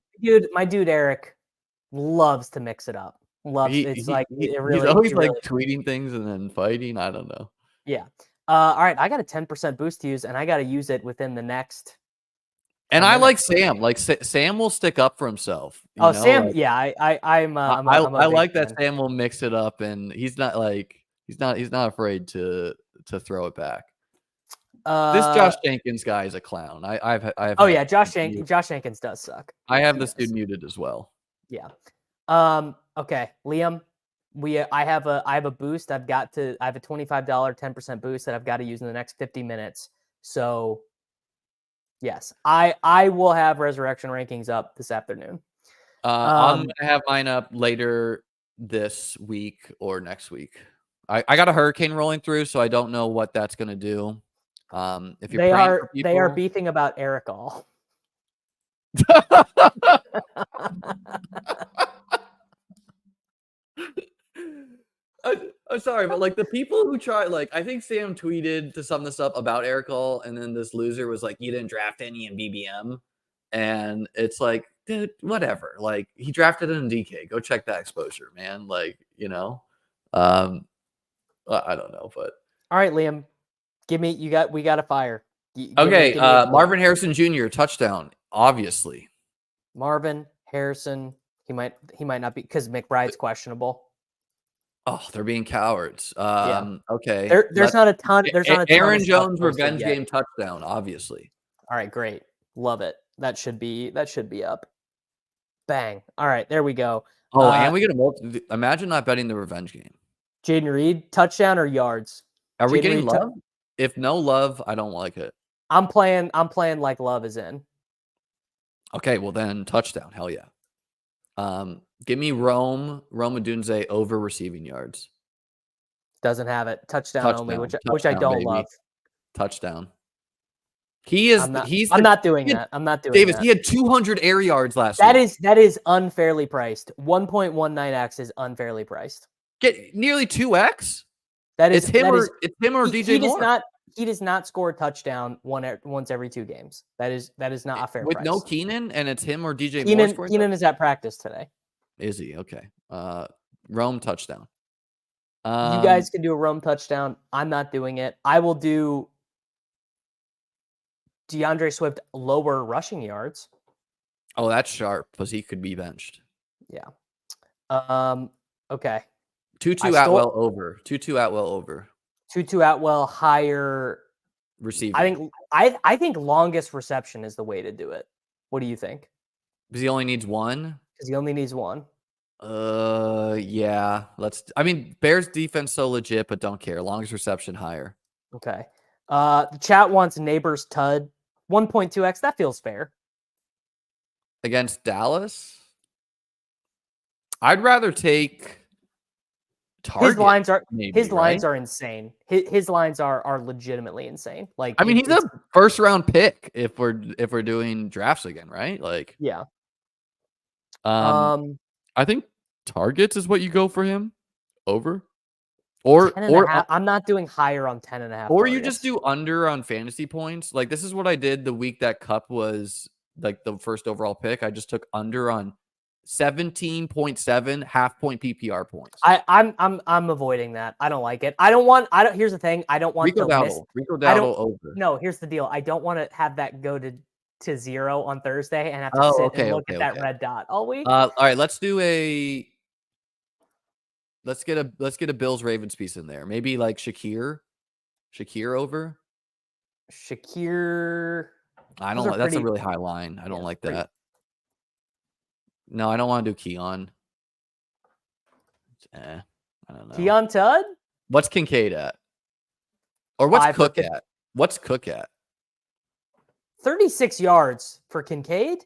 Eric loves to mix it up. He's always like tweeting things and then fighting. I don't know. Yeah. All right, I got a 10% boost to use, and I got to use it within the next And I like Sam. Like Sam will stick up for himself. You know? Sam. Like, yeah, I'm I a big like that fan. Sam will mix it up, and he's not afraid to throw it back. This Josh Jenkins guy is a clown. I've Oh yeah, Josh Jenkins does suck. I have this dude muted as well. Yeah. Okay, Liam, I have a boost. I have a $25 10% boost that I've got to use in the next 50 minutes. So yes, I will have resurrection rankings up this afternoon. I'm gonna have mine up later this week or next week. I got a hurricane rolling through, so I don't know what that's gonna do. If you're they are beefing about Eric All. I'm sorry, but like the people who try, like I think Sam tweeted to sum this up about Eric All, and then this loser was like, "You didn't draft any in BBM," and it's like, dude, whatever. Like he drafted it in DK. Go check that exposure, man. Like I don't know, but all right, Liam, we got a fire. Okay, Marvin Harrison Jr. touchdown, obviously. Marvin Harrison, he might not be because McBride's questionable. Oh, they're being cowards. Okay. There's not a ton. Aaron Jones revenge game touchdown, obviously. All right, great. Love it. That should be up. Bang. All right, there we go. Oh, and we get a imagine not betting the revenge game. Jaden Reed, touchdown or yards? Are we getting love? If no love, I don't like it. I'm playing like love is in. Okay, well then touchdown. Hell yeah. Give me Rome Odunze over receiving yards. Doesn't have it. Touchdown only, which I don't love. Touchdown. I'm not doing that. I'm not doing Davis, that. he had 200 air yards last week. That is unfairly priced. 1.19x is unfairly priced. Get nearly 2x? It's him or DJ Moore. He does not score a touchdown once every 2 games. That is not a fair with price. No Keenan, and it's him or DJ Moore. Keenan is at practice today. Is he? Okay. Rome touchdown. You guys can do a Rome touchdown. I'm not doing it. I will do DeAndre Swift lower rushing yards. Oh, that's sharp because he could be benched. Yeah. Okay. 2-2 Atwell over. 2-2 Atwell over. 2-2 Atwell higher receiving. I think longest reception is the way to do it. What do you think? Because he only needs one. Because he only needs one. Yeah. Bears defense so legit, but don't care. Longest reception higher. Okay. The chat wants Neighbors Tud 1.2x. That feels fair. Against Dallas, I'd rather take Target. His lines are insane. His lines are legitimately insane. Like he's a first round pick if we're doing drafts again, right? Like yeah. I think targets is what you go for him over. Or I'm not doing higher on 10.5. Or you just do under on fantasy points. Like this is what I did the week that Cup was like the first overall pick. I just took under on 17.7 half-point PPR points. I'm avoiding that. I don't like it. Here's the thing. I don't want Rico Dowdle over. No, here's the deal. I don't want to have that go to 0 on Thursday and have to sit and look at that red dot all week. All right, let's get a Bills Ravens piece in there. Maybe like Jacaard over. Jacaard. I don't like that's a really high line. I don't like that. No, I don't want to do Keon. I don't know. Keon Tud? What's Kincaid at? Or what's Cook at? What's Cook at? 36 yards for Kincaid?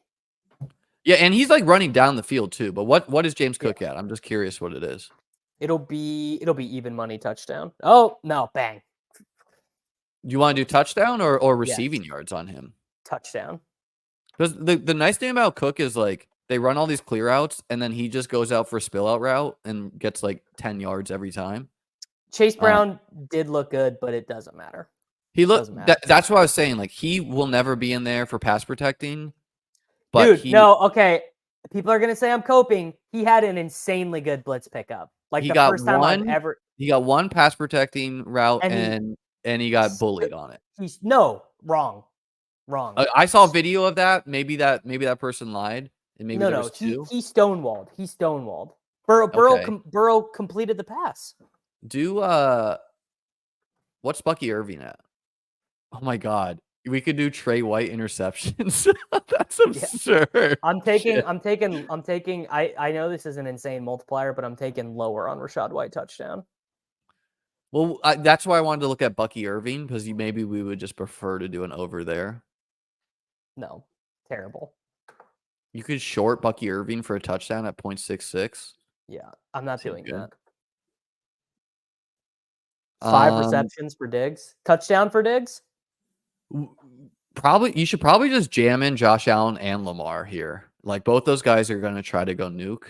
Yeah, and he's like running down the field too. But what is James Cook at? I'm just curious what it is. It'll be even money touchdown. Oh, no, bang. Do you want to do touchdown or receiving yards on him? Touchdown. Because the nice thing about Cook is like they run all these clear outs and then he just goes out for a spill out route and gets like 10 yards every time. Chase Brown did look good, but it doesn't matter. That's what I was saying. Like he will never be in there for pass protecting. But no, okay. People are gonna say I'm coping. He had an insanely good blitz pickup. Like the first time I've ever. He got one pass protecting route and he got bullied on it. Wrong. Wrong. I saw a video of that. Maybe that person lied, and maybe there No, was two. he stonewalled. He stonewalled. Burrow completed the pass. What's Bucky Irving at? Oh my God, we could do Trey White interceptions. That's absurd. I'm taking. I know this is an insane multiplier, but I'm taking lower on Rachaad White touchdown. Well, that's why I wanted to look at Bucky Irving, because maybe we would just prefer to do an over there. No, terrible. You could short Bucky Irving for a touchdown at 0.66. Yeah, I'm not doing that. 5 receptions for Diggs. Touchdown for Diggs? You should probably just jam in Josh Allen and Lamar here. Like, both those guys are going to try to go nuke.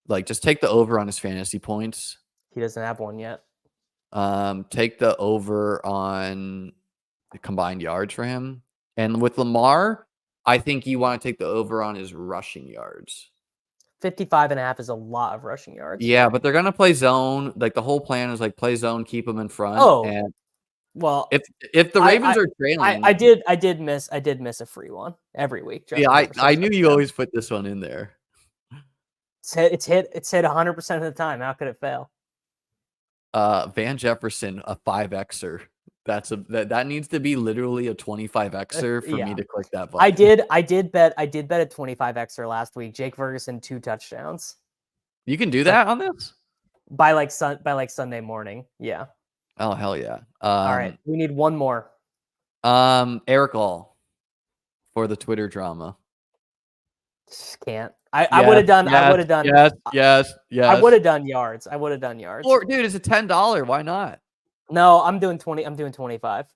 Like, just take the over on his fantasy points. He doesn't have one yet. Take the over on the combined yards for him. And with Lamar, I think you want to take the over on his rushing yards. 55.5 is a lot of rushing yards. Yeah, but they're going to play zone. Like, the whole plan is like play zone, keep them in front. Oh, and well, if the Ravens are trailing, I did miss a free one every week. Yeah, I knew you always put this one in there. It's hit 100% of the time. How could it fail? Van Jefferson, a 5xer. That needs to be literally a 25xer for me to click that button. I did bet a 25xer last week. Jake Ferguson 2 touchdowns. You can do that on this by Sunday morning. Yeah. Oh hell yeah! All right, we need one more. Eric All for the Twitter drama. Can't. I would have done. Yes, I would have done. Yes. I would have done yards. Or dude, it's a $10. Why not? No, I'm doing 20. I'm doing 25.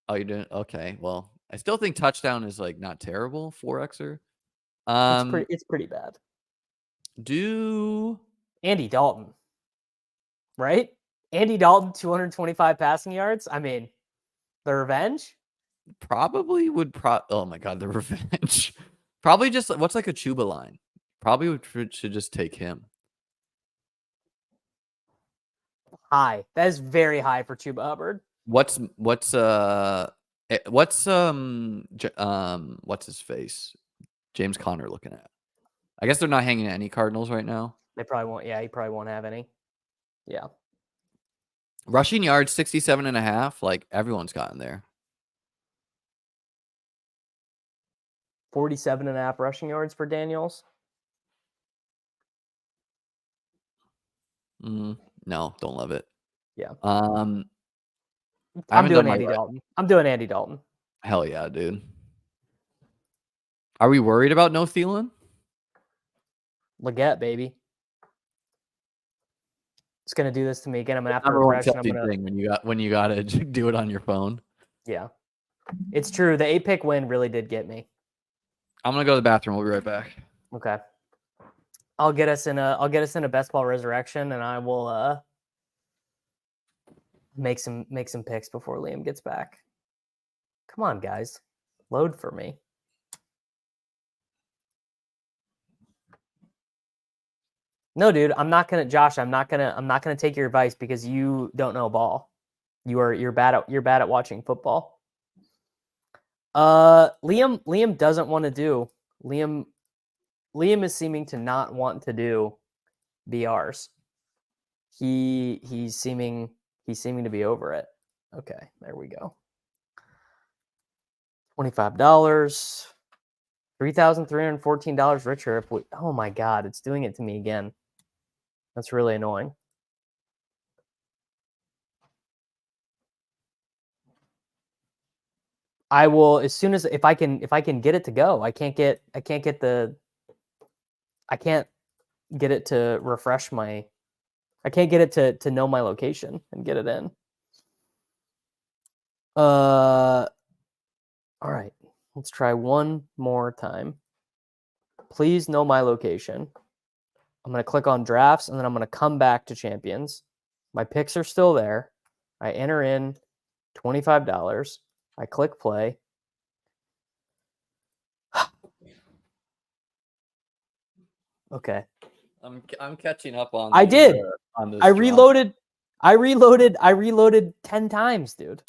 Oh, you're doing okay. Well, I still think touchdown is like not terrible. 4xer. It's pretty bad. Do Andy Dalton, right? Andy Dalton, 225 passing yards. I mean, the revenge? Probably would oh my God, the revenge. Probably just what's like a Chuba line. Probably should just take him. High. That is very high for Chuba Hubbard. What's his face? James Conner looking at? I guess they're not hanging any Cardinals right now. They probably won't. Yeah, he probably won't have any. Yeah. Rushing yards 67.5. Like everyone's gotten there. 47.5 rushing yards for Daniels. No, don't love it. Yeah. I'm doing Andy Dalton. I'm doing Andy Dalton. Hell yeah, dude. Are we worried about no Thielen? Leggett, baby. It's gonna do this to me again. I'm gonna have to refresh. Thing when you gotta do it on your phone. Yeah, it's true. The 8-pick win really did get me. I'm gonna go to the bathroom. We'll be right back. Okay. I'll get us in a best ball resurrection, and I will make some picks before Liam gets back. Come on, guys, load for me. No, dude, I'm not gonna take your advice because you don't know ball. You're bad at watching football. Liam doesn't want to do. Liam is seeming to not want to do BRs. He's seeming to be over it. Okay, there we go. $25, $3,314 richer if we. Oh my God, it's doing it to me again. That's really annoying. I will as soon as if I can get it to go. I can't get it to refresh my. I can't get it to know my location and get it in. All right, let's try one more time. Please know my location. I'm going to click on drafts, and then I'm going to come back to champions. My picks are still there. I enter in $25. I click play. Okay. I'm catching up on. I did. On this I reloaded 10 times, dude.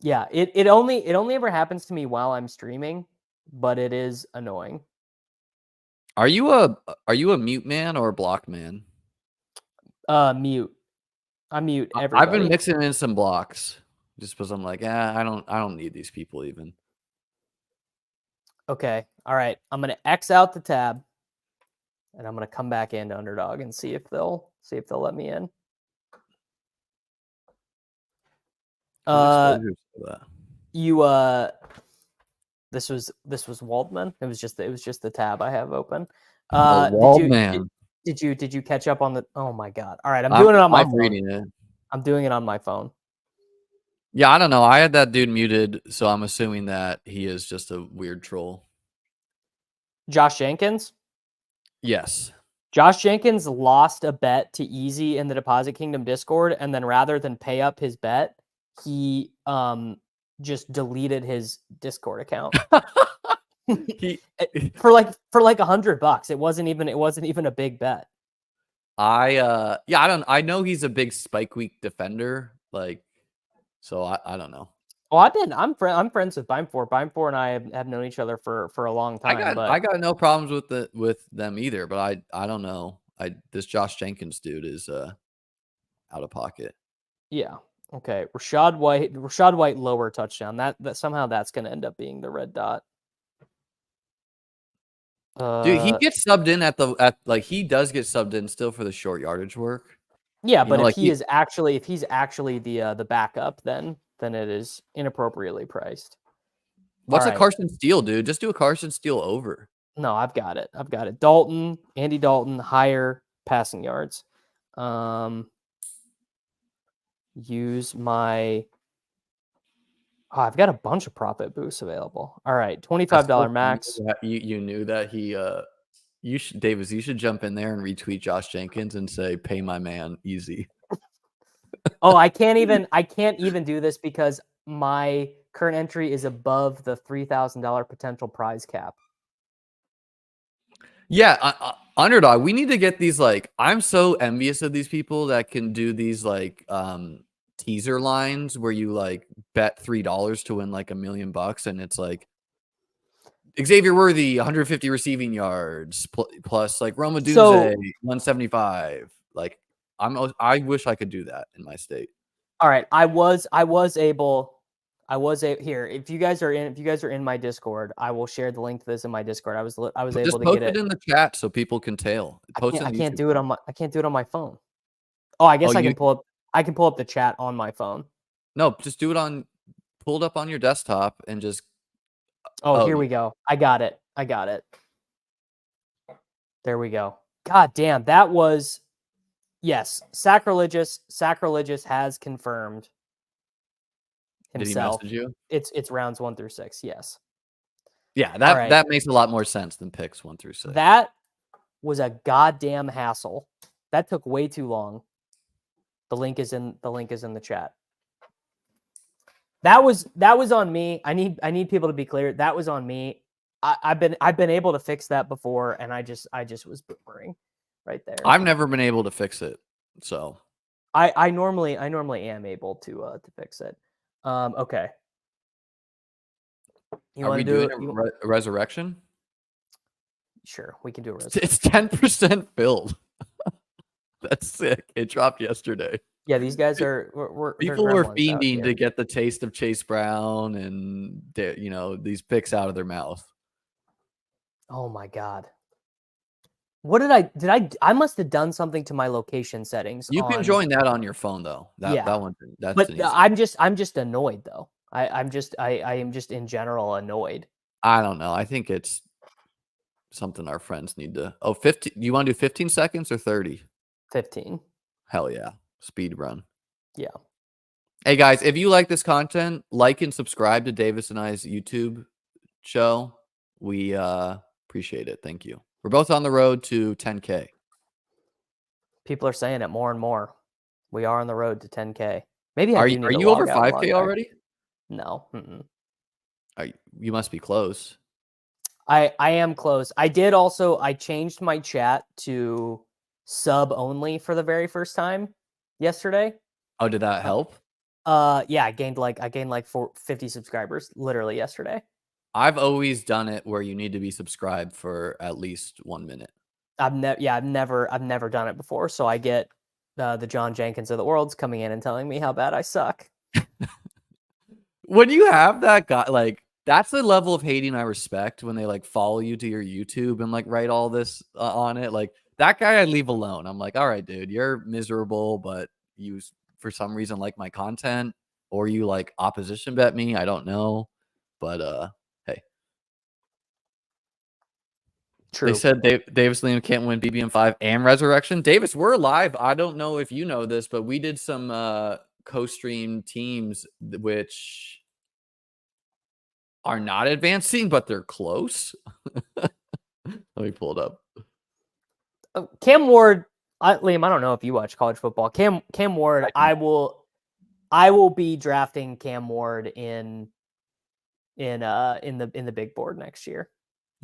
Yeah, it only ever happens to me while I'm streaming, but it is annoying. Are you a mute man or a block man? Mute. I mute I've been everybody. mixing in some blocks just because I'm like, I don't need these people even. Okay. All right. I'm gonna X out the tab, and I'm gonna come back into Underdog and see if they'll let me in. Whose exposure to that? You this was Waldman. It was just the tab I have open. Oh, Waldman. Did you catch up on the? Oh my god! All right, I'm doing it on my phone. Reading it. I'm doing it on my phone. Yeah, I don't know. I had that dude muted, so I'm assuming that he is just a weird troll. Josh Jenkins. Yes. Josh Jenkins lost a bet to Easy in the Deposit Kingdom Discord, and then rather than pay up his bet, he just deleted his Discord account. for like $100. It wasn't even a big bet. I know he's a big Spike Week defender, like, so I don't know. Well, I'm friends with Bime4. Bime4 and I have known each other for a long time. I got no problems with them either, but I don't know. This Josh Jenkins dude is out of pocket. Yeah. Okay. Rashad White lower touchdown. That somehow that's going to end up being the red dot. Dude, he gets subbed in he does get subbed in still for the short yardage work. Yeah, but if he's actually the backup, then it is inappropriately priced. What's a Carson Steele, dude? Just do a Carson Steele over. No, I've got it. Andy Dalton, higher passing yards. Use my. Oh, I've got a bunch of profit boosts available. All right, $25 max. You knew that he. Davis, you should jump in there and retweet Josh Jenkins and say, "Pay my man, easy." Oh, I can't even do this because my current entry is above the $3,000 potential prize cap. Yeah, Underdog. We need to get these. Like, I'm so envious of these people that can do these like teaser lines where you like bet $3 to win like $1 million, and it's like Xavier Worthy 150 receiving yards plus like Roma Dunze 175. Like, I wish I could do that in my state. All right, I was able here. If you guys are in my Discord, I will share the link to this in my Discord. I was able to get it in the chat so people can tell. I can't do it on my phone. Oh, I guess I can pull up the chat on my phone. No, just do it pull it up on your desktop and just. Oh, here we go. I got it. There we go. God damn, that was. Yes, sacrilegious has confirmed himself. Did he message you? It's rounds 1 through 6. Yes. Yeah, that makes a lot more sense than picks 1 through 6. That was a goddamn hassle. That took way too long. The link is in the chat. That was on me. I need people to be clear. That was on me. I've been able to fix that before, and I just was boomering right there. I've never been able to fix it, so I normally am able to fix it. Okay. Are we doing a resurrection? Sure, we can do a resurrection. It's 10% filled. That's sick. It dropped yesterday. Yeah, these guys are. People were fiending to get the taste of Chase Brown and these picks out of their mouth. Oh my god! What did I must have done something to my location settings. You can join that on your phone though. That one. But I'm just annoyed though. I am just in general annoyed. I don't know. I think it's something our friends need to. 15. You want to do 15 seconds or 30? 15. Hell yeah. Speed run. Yeah. Hey guys, if you like this content, like and subscribe to Davis and I's YouTube show. We appreciate it. Thank you. We're both on the road to 10K. People are saying it more and more. We are on the road to 10K. Maybe are you over 5K already? No. You must be close. I am close. I changed my chat to sub only for the very first time yesterday. Oh, did that help? Yeah, I gained like 50 subscribers literally yesterday. I've always done it where you need to be subscribed for at least 1 minute. I've never done it before. So I get the John Jenkins of the world's coming in and telling me how bad I suck. When you have that guy, like, that's the level of hating I respect when they like follow you to your YouTube and like write all this on it. Like that guy, I leave alone. I'm like, all right, dude, you're miserable, but you for some reason like my content, or you like opposition bet me. I don't know, but hey, True. they said Davis Liam can't win BBM5 and Resurrection. Davis, we're live. I don't know if you know this, but we did some co-stream teams which are not advancing, but they're close. Let me pull it up. Cam Ward, Liam, I don't know if you watch college football. Cam Ward, I will be drafting Cam Ward in the big board next year.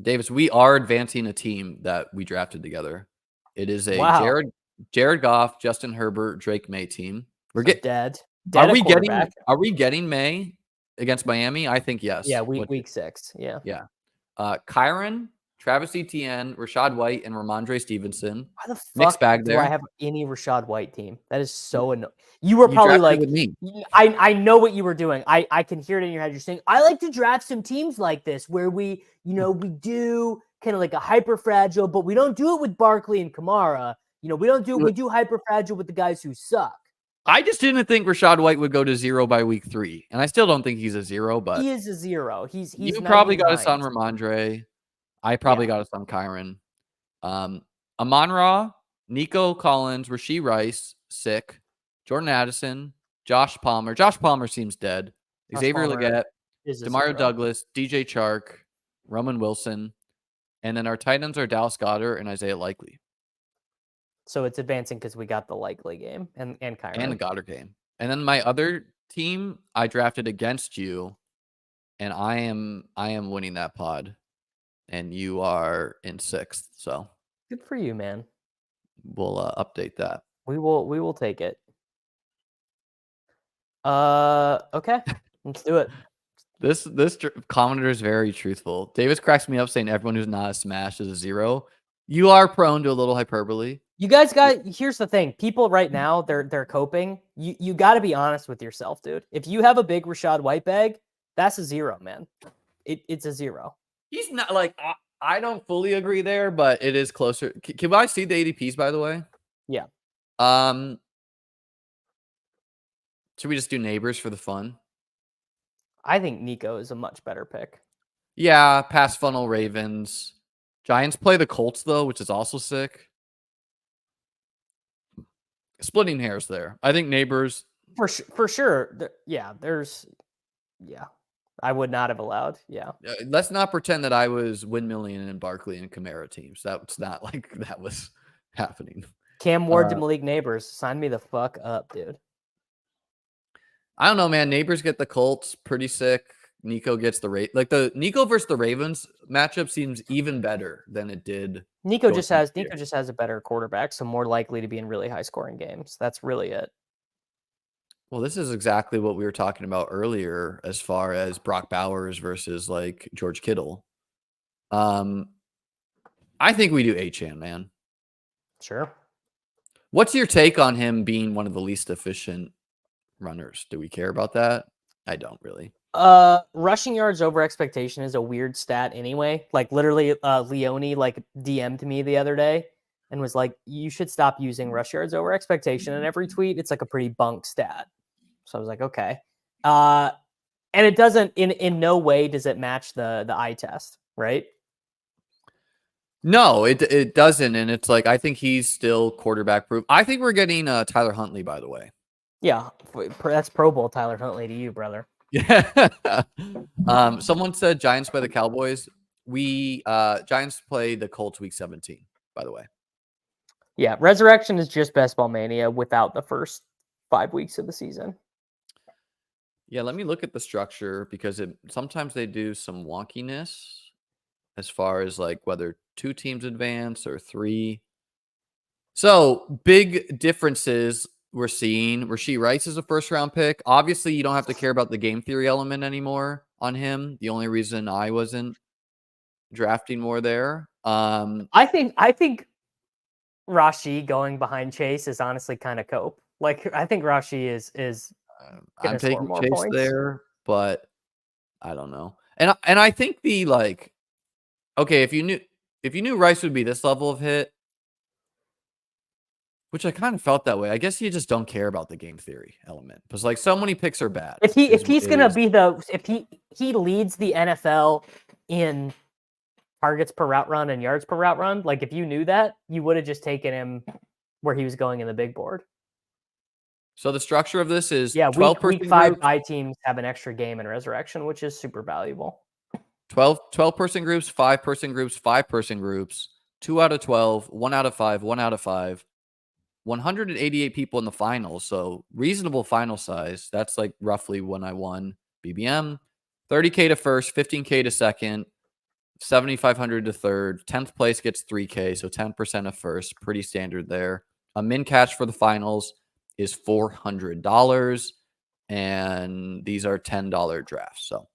Davis, we are advancing a team that we drafted together. It is a Wow. Jared Goff, Justin Herbert, Drake May team. We're getting dead. Are we getting May against Miami? I think yes. Yeah, week 6. Yeah. Yeah. Kyron, Travis Etienne, Rashad White, and Ramondre Stevenson. Why the Mixed fuck bag do there. I have any Rashad White team? That is so annoying. You were probably like, with me. I know what you were doing. I can hear it in your head. You're saying, I like to draft some teams like this where we do kind of like a hyper fragile, but we don't do it with Barkley and Kamara. We do hyper fragile with the guys who suck. I just didn't think Rashad White would go to 0 by week 3, and I still don't think he's a 0. But he is a 0. He's you probably got us 99. on Ramondre. I probably got us on Kyron. Amon-Ra, Nico Collins, Rashee Rice, sick. Jordan Addison, Josh Palmer. Josh Palmer seems dead. Xavier Legette, Demario Douglas, DJ Chark, Roman Wilson, and then our tight ends are Dallas Goedert and Isaiah Likely. So it's advancing because we got the Likely game and Kyron. And the Goddard game. And then my other team, I drafted against you, and I am winning that pod. And you are in 6th. So good for you, man. We'll update that. We will take it. Okay. Let's do it. This commenter is very truthful. Davis cracks me up saying everyone who's not a smash is a 0. You are prone to a little hyperbole. You guys here's the thing. People right now, they're coping. You got to be honest with yourself, dude. If you have a big Rashad White bag, that's a 0, man. It's a 0. He's not like I don't fully agree there, but it is closer. Can I see the ADPs, by the way? Yeah. Should we just do neighbors for the fun? I think Nico is a much better pick. Yeah, pass funnel Ravens. Giants play the Colts, though, which is also sick. Splitting hairs there. I think neighbors. For sure. I would not have allowed. Yeah. Let's not pretend that I was windmilling in Barkley and Kamara teams. That's not like that was happening. Cam Ward to Malik Neighbors. Sign me the fuck up, dude. I don't know, man. Neighbors get the Colts. Pretty sick. Nico gets the Nico versus the Ravens matchup seems even better than it did. Nico just has a better quarterback, so more likely to be in really high scoring games. That's really it. Well, this is exactly what we were talking about earlier as far as Brock Bowers versus like George Kittle. I think we do Achane, man. Sure. What's your take on him being one of the least efficient runners? Do we care about that? I don't really. Rushing yards over expectation is a weird stat anyway. Like literally, Leone like DM'd me the other day and was like, "You should stop using rush yards over expectation." And every tweet, it's like a pretty bunk stat. So I was like, okay. And it doesn't in no way does it match the eye test, right? No, it doesn't. And it's like I think he's still quarterback proof. I think we're getting Tyler Huntley, by the way. Yeah, that's Pro Bowl Tyler Huntley to you, brother. Yeah. Someone said Giants play the Cowboys. We Giants play the Colts week 17, by the way. Yeah, Resurrection is just Best Ball Mania without the first 5 weeks of the season. Yeah, let me look at the structure because sometimes they do some wonkiness as far as like whether 2 teams advance or 3. So big differences we're seeing. Rashee Rice is a first-round pick. Obviously, you don't have to care about the game theory element anymore on him. The only reason I wasn't drafting more there. I think Rashee going behind Chase is honestly kind of cope. Like I think Rashee is I'm gonna score taking more Chase points there, but I don't know. And I think the like, okay, if you knew Rice would be this level of hit, which I kind of felt that way. I guess you just don't care about the game theory element because like so many picks are bad. If he's gonna be if he leads the NFL in targets per route run and yards per route run, like if you knew that, you would have just taken him where he was going in the big board. So the structure of this is Yeah, 12 week 5 bye teams have an extra game in Resurrection, which is super valuable. 12 person groups, 5 person groups, 5 person groups, 2 out of 12, 1 out of 5, 1 out of 5. 188 people in the finals, so reasonable final size. That's like roughly when I won BBM. 30K to first, 15K to second, 7,500 to third. 10th place gets 3K, so 10% of first. Pretty standard there. A min catch for the finals is $400, and these are $10 drafts. So,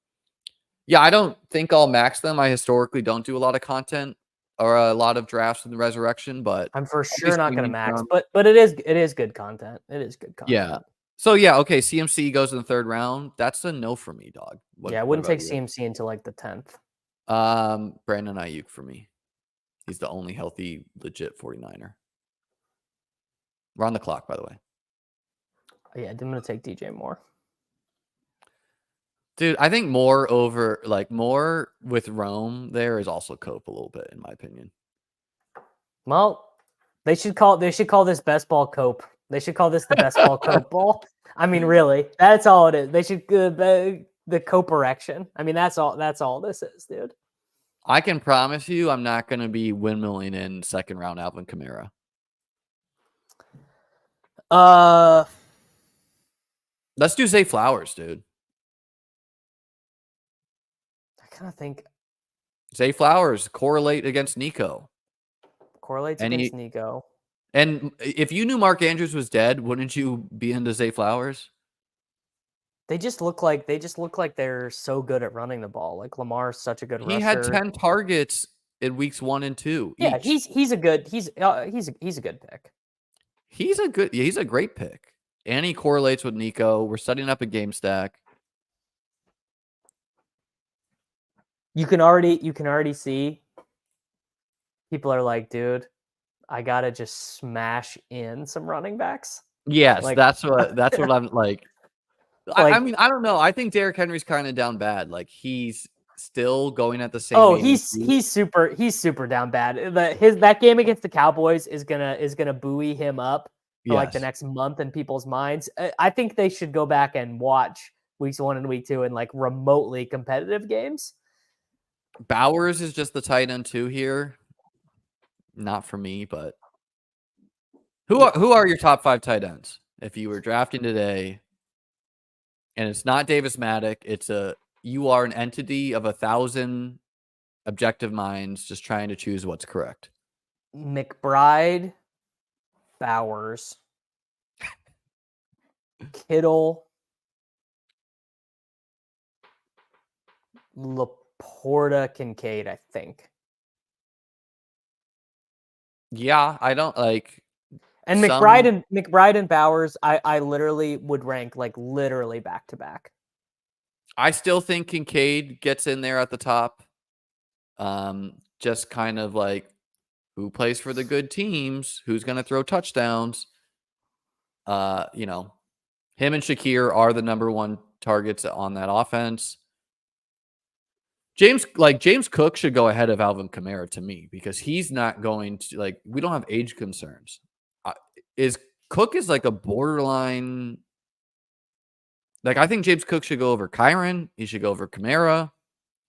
yeah, I don't think I'll max them. I historically don't do a lot of content or a lot of drafts in the Resurrection, but I'm for sure not going to max, some. but it is good content. It is good content. Yeah. So yeah, okay. CMC goes in the 3rd round. That's a no for me, dog. Yeah, I wouldn't take CMC until like the 10th. Brandon Aiyuk for me. He's the only healthy, legit 49er. We're on the clock, by the way. Yeah, I'm gonna take DJ Moore. Dude, I think more with Rome there is also cope a little bit, in my opinion. Well, they should call this best ball cope. They should call this the best ball cope ball. I mean, really, that's all it is. They should the cope erection. I mean, that's all this is, dude. I can promise you, I'm not going to be windmilling in 2nd round Alvin Kamara. Let's do Zay Flowers, dude. I kind of think Zay Flowers correlate against Nico. Against Nico. And if you knew Mark Andrews was dead, wouldn't you be into Zay Flowers? They just look like they're so good at running the ball. Like Lamar's such a good rusher. He had 10 targets in weeks 1 and 2. Yeah, each. he's a good pick. He's a great pick. And he correlates with Nico. We're setting up a game stack. You can already see people are like, dude, I gotta just smash in some running backs. Yes, like, that's what I'm like. I mean, I don't know. I think Derrick Henry's kind of down bad. Like he's still going at the same. Oh, he's super down bad. That game against the Cowboys is gonna buoy him up for like the next month in people's minds. I think they should go back and watch weeks 1 and week 2 in like remotely competitive games. Bowers is just the tight end 2 here. Not for me, but who are your top 5 tight ends if you were drafting today? And it's not Davis Mattek. You are an entity of 1,000 objective minds just trying to choose what's correct. McBride, Bowers, Kittle, Laporta, Kincaid, I think. Yeah, I don't like. And McBride and Bowers, I literally would rank like literally back to back. I still think Kincaid gets in there at the top. Just kind of like who plays for the good teams, who's going to throw touchdowns. You know, him and Shakir are the number 1 targets on that offense. James Cook should go ahead of Alvin Kamara to me because he's not going to we don't have age concerns. Cook is like a borderline. Like I think James Cook should go over Kyron. He should go over Kamara.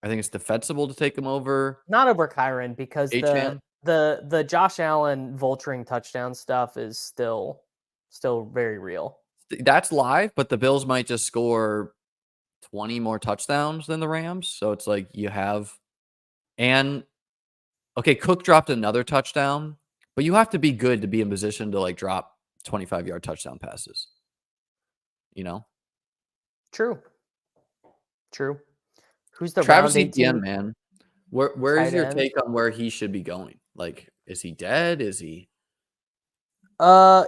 I think it's defensible to take him over. Not over Kyron because the Josh Allen vulturing touchdown stuff is still very real. That's live, but the Bills might just score 20 more touchdowns than the Rams. So it's like you have Cook dropped another touchdown, but you have to be good to be in position to like drop 25-yard touchdown passes. You know? True. Who's the Travis round 18 Etienne, man. Where is tight your end? take on where he should be going? Like, is he dead? Is he?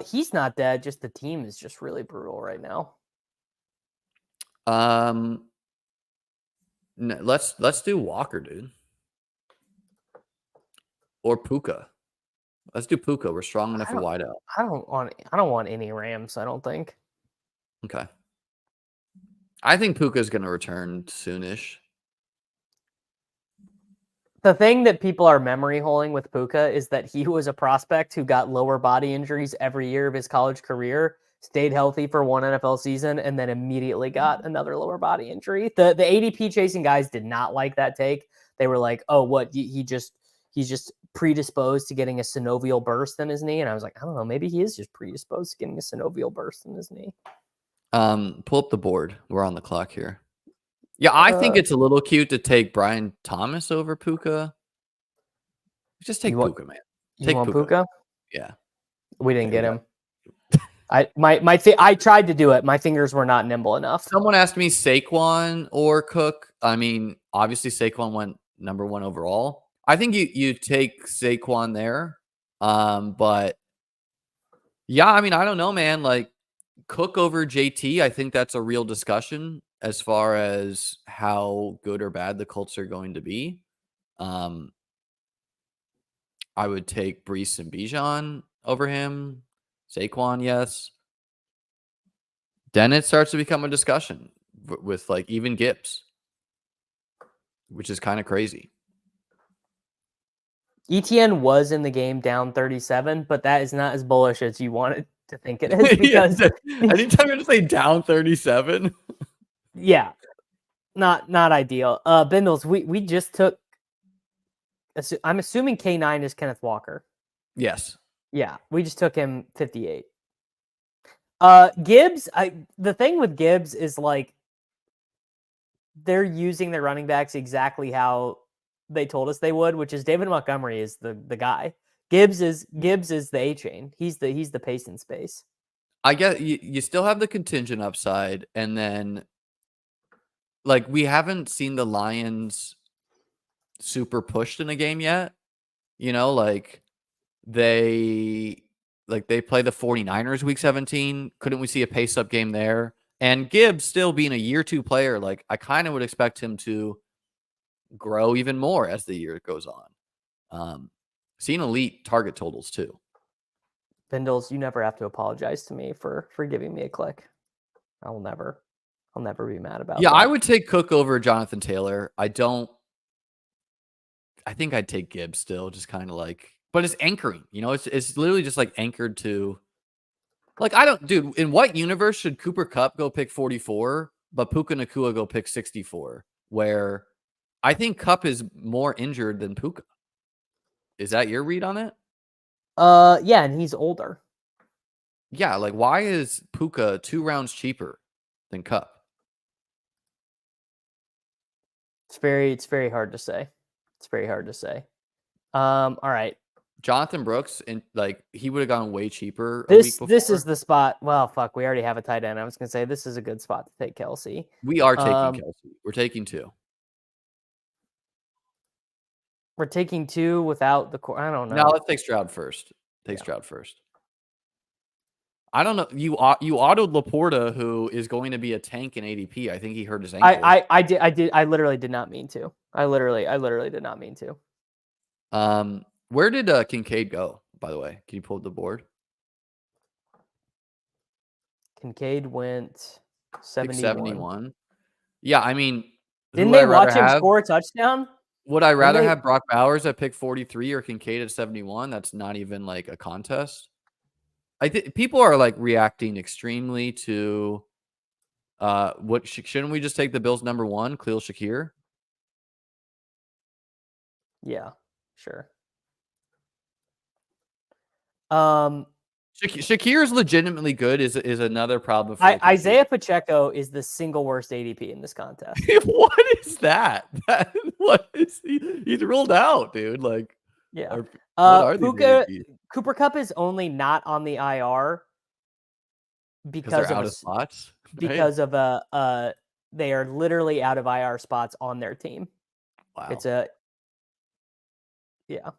He's not dead. Just the team is just really brutal right now. Let's do Walker, dude, or Puka. Let's do Puka. We're strong enough for wide out. I don't want any Rams. I don't think. Okay. I think Puka's going to return soonish. The thing that people are memory holding with Puka is that he was a prospect who got lower body injuries every year of his college career, stayed healthy for one NFL season, and then immediately got another lower body injury. The ADP chasing guys did not like that take. They were like, "Oh, what? He's just predisposed to getting a synovial burst in his knee." And I was like, I don't know, maybe he is just predisposed to getting a synovial burst in his knee. Pull up the board. We're on the clock here. Yeah, I think it's a little cute to take Brian Thomas over Puka. Just take Puka, man. Take Puka? Yeah. We didn't get him. I tried to do it. My fingers were not nimble enough. Someone asked me Saquon or Cook. I mean, obviously Saquon went number 1 overall. I think you take Saquon there. But yeah, I mean, I don't know, man. Like Cook over JT, I think that's a real discussion as far as how good or bad the Colts are going to be. I would take Brees and Bijan over him. Saquon, yes. Then it starts to become a discussion with like even Gibbs, which is kind of crazy. ETN was in the game down 37, but that is not as bullish as you wanted to think it is, because anytime you're to say down 37. Yeah. Not ideal. Bindles, we just took, I'm assuming K9 is Kenneth Walker. Yes. Yeah, we just took him 58. Gibbs, the thing with Gibbs is like they're using their running backs exactly how they told us they would, which is David Montgomery is the guy. Gibbs is the A chain. He's the pace in space. I guess you still have the contingent upside, and then like we haven't seen the Lions super pushed in a game yet. You know, like they play the 49ers week 17. Couldn't we see a pace up game there? And Gibbs still being a year 2 player, like I kind of would expect him to grow even more as the year goes on. Seeing elite target totals too. Bindles, you never have to apologize to me for giving me a click. I'll never be mad about Yeah, that. I would take Cook over Jonathan Taylor. I think I'd take Gibbs still, just kind of like, but it's anchoring, you know, it's literally just like anchored to, like, dude, in what universe should Cooper Kupp go pick 44, but Puka Nacua go pick 64, where I think Kupp is more injured than Puka. Is that your read on it? Yeah, and he's older. Yeah, like why is Puka 2 rounds cheaper than Kupp? It's very hard to say. It's very hard to say. All right. Jonathan Brooks, and like he would have gone way cheaper. This is the spot. Well, fuck, we already have a tight end. I was gonna say this is a good spot to take Kelsey. We are taking Kelsey. We're taking 2. We're taking 2 without the core. I don't know. No, let's take Stroud first. Stroud first. I don't know. You autoed Laporta, who is going to be a tank in ADP. I think he hurt his ankle. I did. I literally did not mean to. I literally did not mean to. Where did Kincaid go, by the way? Can you pull up the board? Kincaid went 71. Yeah, I mean, didn't they watch him score a touchdown? Would I rather have Brock Bowers at pick 43 or Kincaid at 71? That's not even like a contest. I think people are like reacting extremely to what shouldn't we just take the Bills number 1, Khalil Shakir? Yeah, sure. Shakir is legitimately good. Is another problem. For Isaiah Pacheco is the single worst ADP in this contest. What is that? What is he's ruled out, dude? Like, yeah. what are these Cooper Kupp is only not on the IR because they're of out of spots. Right? because of they are literally out of IR spots on their team. Wow. It's yeah.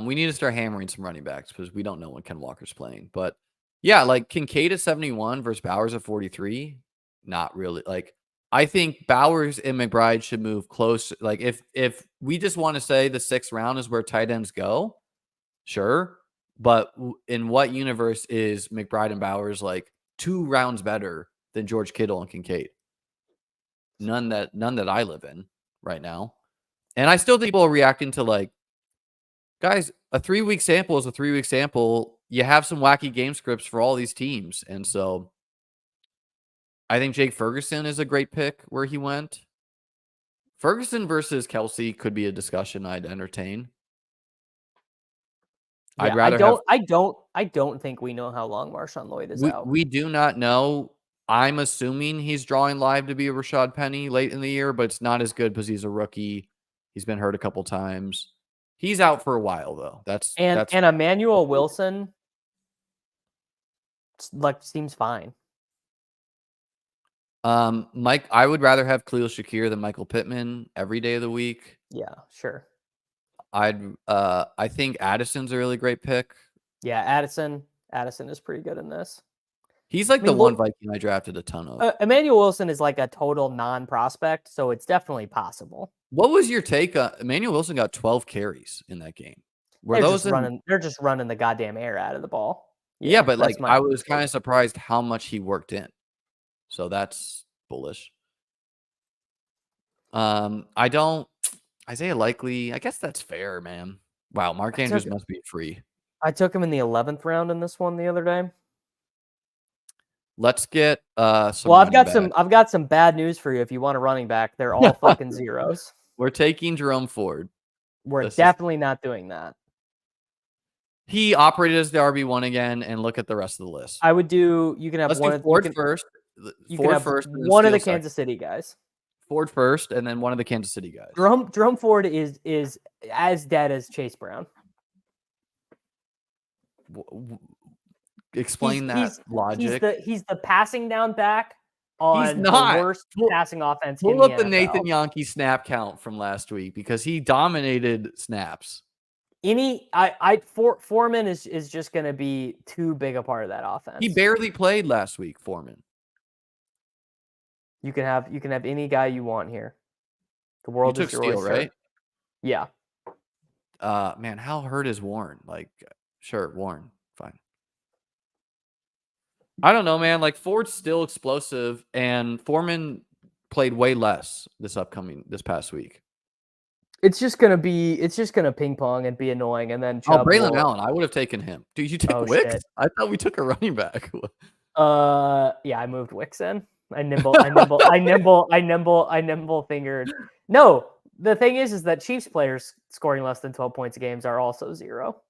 We need to start hammering some running backs because we don't know when Ken Walker's playing. But yeah, like Kincaid at 71 versus Bowers at 43. Not really. Like, I think Bowers and McBride should move close. Like, if we just want to say the 6th round is where tight ends go, sure. But in what universe is McBride and Bowers like 2 rounds better than George Kittle and Kincaid? None that I live in right now. And I still think people are reacting to like, guys, a 3-week sample is a 3-week sample. You have some wacky game scripts for all these teams. And so I think Jake Ferguson is a great pick where he went. Ferguson versus Kelsey could be a discussion I'd entertain. Yeah, I'd rather I don't think we know how long Marshawn Lloyd is out. We do not know. I'm assuming he's drawing live to be a Rashad Penny late in the year, but it's not as good because he's a rookie. He's been hurt a couple times. He's out for a while though. That's and Emmanuel Wilson seems fine. Mike, I would rather have Khalil Shakir than Michael Pittman every day of the week. Yeah, sure. I think Addison's a really great pick. Yeah, Addison is pretty good in this. He's like the one Viking I drafted a ton of. Emmanuel Wilson is like a total non-prospect, so it's definitely possible. What was your take? Emmanuel Wilson got 12 carries in that game. They're just running the goddamn air out of the ball. Yeah, but like I was kind of surprised how much he worked in. So that's bullish. Isaiah Likely, I guess that's fair, man. Wow, Mark Andrews must be free. I took him in the 11th round in this one the other day. Let's get some. Well, I've got some bad news for you. If you want a running back, they're all fucking zeros. We're taking Jerome Ford. We're definitely not doing that. He operated as the RB1 again, and look at the rest of the list. I would do. You can have Ford first. You can have one of the Kansas City guys. Ford first, and then one of the Kansas City guys. Jerome Ford is as dead as Chase Brown. Explain that logic. He's the passing down back on the worst passing offense. Pull up the Nathan Yonke snap count from last week because he dominated snaps. Foreman is just going to be too big a part of that offense. He barely played last week, Foreman. You can have any guy you want here. The world is yours, Steele, right? Yeah. Man, how hurt is Warren? Like, sure, Warren, fine. I don't know, man. Like Ford's still explosive, and Foreman played way less this past week. It's just gonna ping pong and be annoying, and then Braylon Allen, I would have taken him. Dude, you took Wicks? Shit. I thought we took a running back. Yeah, I moved Wicks in. I nimble fingered. No, the thing is that Chiefs players scoring less than 12 points a game are also zero.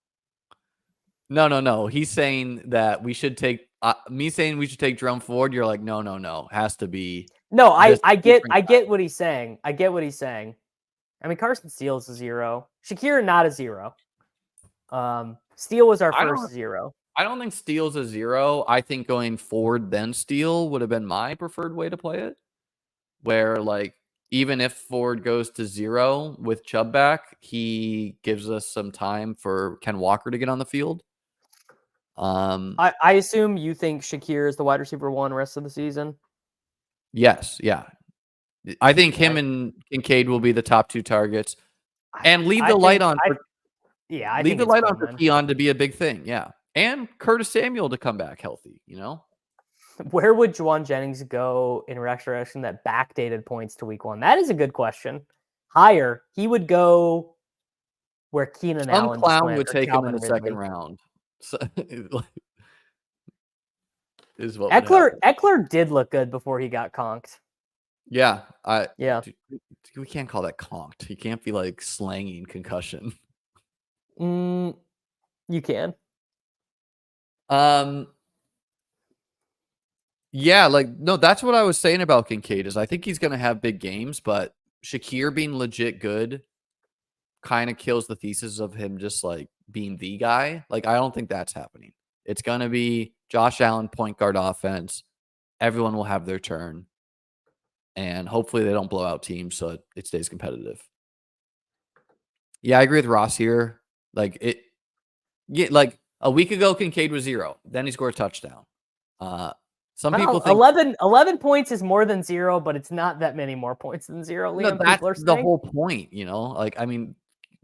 No. He's saying that we should take. Me saying we should take Jerome Ford. You're like, no. Has to be. No, I get what he's saying. I get what he's saying. I mean, Carson Steele is a zero. Shakir not a zero. Steele was our first zero. I don't think Steele's a zero. I think going Ford then Steele would have been my preferred way to play it. Where like even if Ford goes to zero with Chubb back, he gives us some time for Ken Walker to get on the field. I assume you think Shakir is the wide receiver 1 rest of the season. Yes, yeah. I think him and Kincaid will be the top 2 targets, and leave the light on. Leave the light on for Keon to be a big thing. Yeah, and Curtis Samuel to come back healthy. You know, where would Juwan Jennings go in resurrection that backdated points to week 1? That is a good question. Higher, he would go where Keenan Allen. Some clown would take him in the second round. So, is what Eckler did look good before he got conked. Yeah, dude, we can't call that conked. He can't be like slanging concussion. You can. Yeah, like no, that's what I was saying about Kincaid is I think he's gonna have big games, but Shakir being legit good kind of kills the thesis of him just like being the guy. Like I don't think that's happening. It's gonna be Josh Allen, point guard offense. Everyone will have their turn. And hopefully they don't blow out teams so it stays competitive. Yeah, I agree with Ross here. Like a week ago, Kincaid was 0. Then he scored a touchdown. Some people think 11 points is more than 0, but it's not that many more points than 0, Liam. that's People are the saying. whole point, Like, I mean,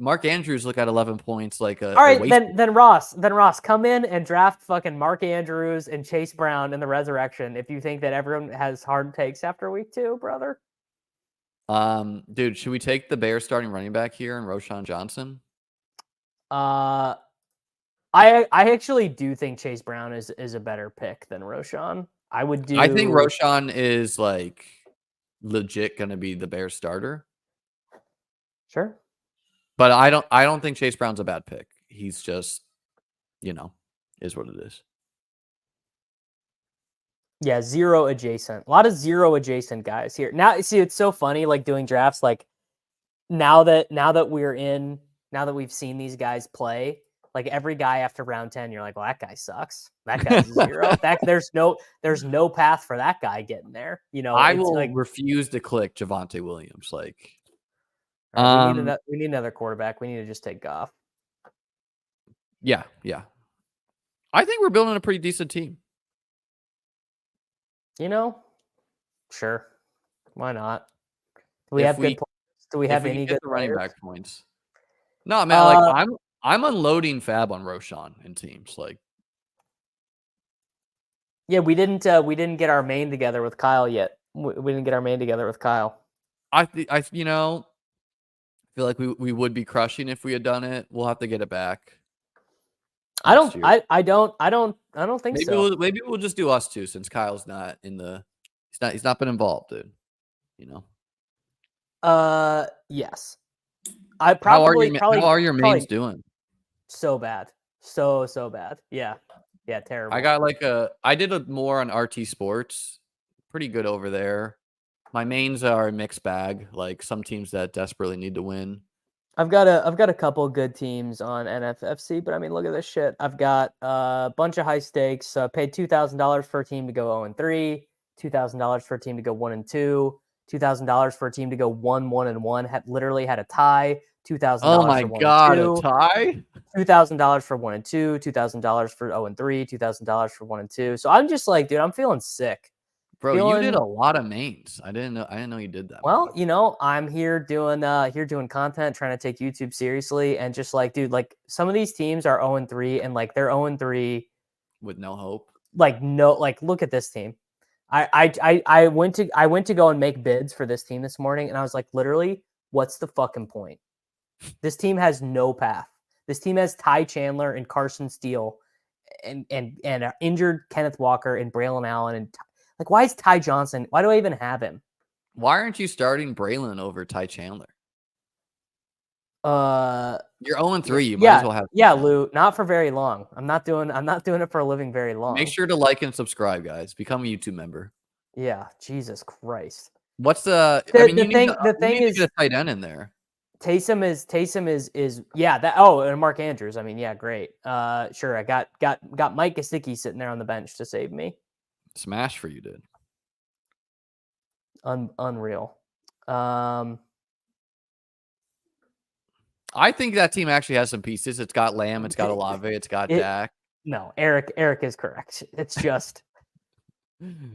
Mark Andrews look at 11 points like a All right, waste. then Ross, come in and draft fucking Mark Andrews and Chase Brown in the resurrection if you think that everyone has hard takes after week 2, brother. Dude, should we take the Bears starting running back here and Roschon Johnson? I actually do think Chase Brown is a better pick than Roschon. I think Roschon is like legit going to be the Bears starter. Sure. But I don't think Chase Brown's a bad pick. He's just, is what it is. Yeah, 0 adjacent. A lot of 0 adjacent guys here. Now, see, it's so funny, like doing drafts. Like now that we've seen these guys play, like every guy after round 10, you're like, well, that guy sucks. That guy's a 0. There's no path for that guy getting there. I will refuse to click Javonte Williams. Like, right, we need another quarterback. We need to just take Goff. Yeah. I think we're building a pretty decent team. Sure. Why not? Do we have good players? Do we have any good running back points? No, man. Like I'm unloading Fab on Roschon in teams. Like, yeah, we didn't get our main together with Kyle yet. We didn't get our main together with Kyle. I feel like we would be crushing if we had done it. We'll have to get it back. I don't think so. Maybe we'll just do us two since Kyle's not in the. He's not been involved, dude. Yes. How are your mains doing? So bad. So bad. Yeah, terrible. I did more on RT Sports. Pretty good over there. My mains are a mixed bag. Like some teams that desperately need to win. I've got a couple good teams on NFFC, but I mean, look at this shit. I've got a bunch of high stakes. Paid $2,000 for a team to go 0-3, $2,000 for a team to go 1-2, $2,000 for a team to go 1-1-1. Literally had a tie. $2,000. Oh my god, a tie! $2,000 for 1-2, $2,000 for 0-3, $2,000 for 1-2. So I'm just like, dude, I'm feeling sick. Bro, you did a lot of mains. I didn't know you did that. Well, I'm here doing content, trying to take YouTube seriously, and just like, dude, like some of these teams are 0-3, and like they're 0-3 with no hope. Like look at this team. I went to go and make bids for this team this morning, and I was like, literally, what's the fucking point? This team has no path. This team has Ty Chandler and Carson Steele, and injured Kenneth Walker and Braylon Allen and. Like, why is Ty Johnson? Why do I even have him? Why aren't you starting Braylon over Ty Chandler? You're 0-3. You might as well have. Yeah, Lou. Not for very long. I'm not doing it for a living very long. Make sure to like and subscribe, guys. Become a YouTube member. Yeah, Jesus Christ. What's the thing is get a tight end in there. Taysom is yeah, that and Mark Andrews. I mean, yeah, great. Sure. I got Mike Gesicki sitting there on the bench to save me. Smash for you, dude. Unreal. I think that team actually has some pieces. It's got Lamb, it's got Olave, it's got Dak. No, Eric is correct. It's just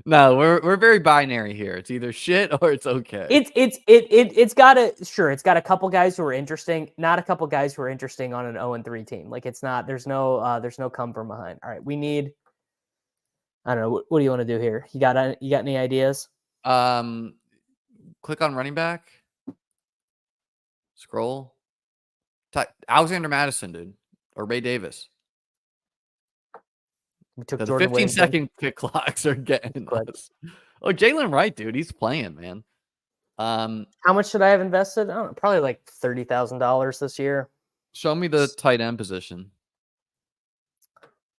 no, we're very binary here. It's either shit or it's okay. It's got a couple guys who are interesting, not a couple guys who are interesting on an 0-3 team. Like it's not. There's no come from behind. All right, we need. I don't know. What do you want to do here? You got any ideas? Click on running back. Scroll. Alexander Madison, dude, or Ray Davis. We took the 15-second pick clocks are getting us. Oh, Jalen Wright, dude, he's playing, man. How much should I have invested? I don't know, probably like $30,000 this year. Show me the tight end position.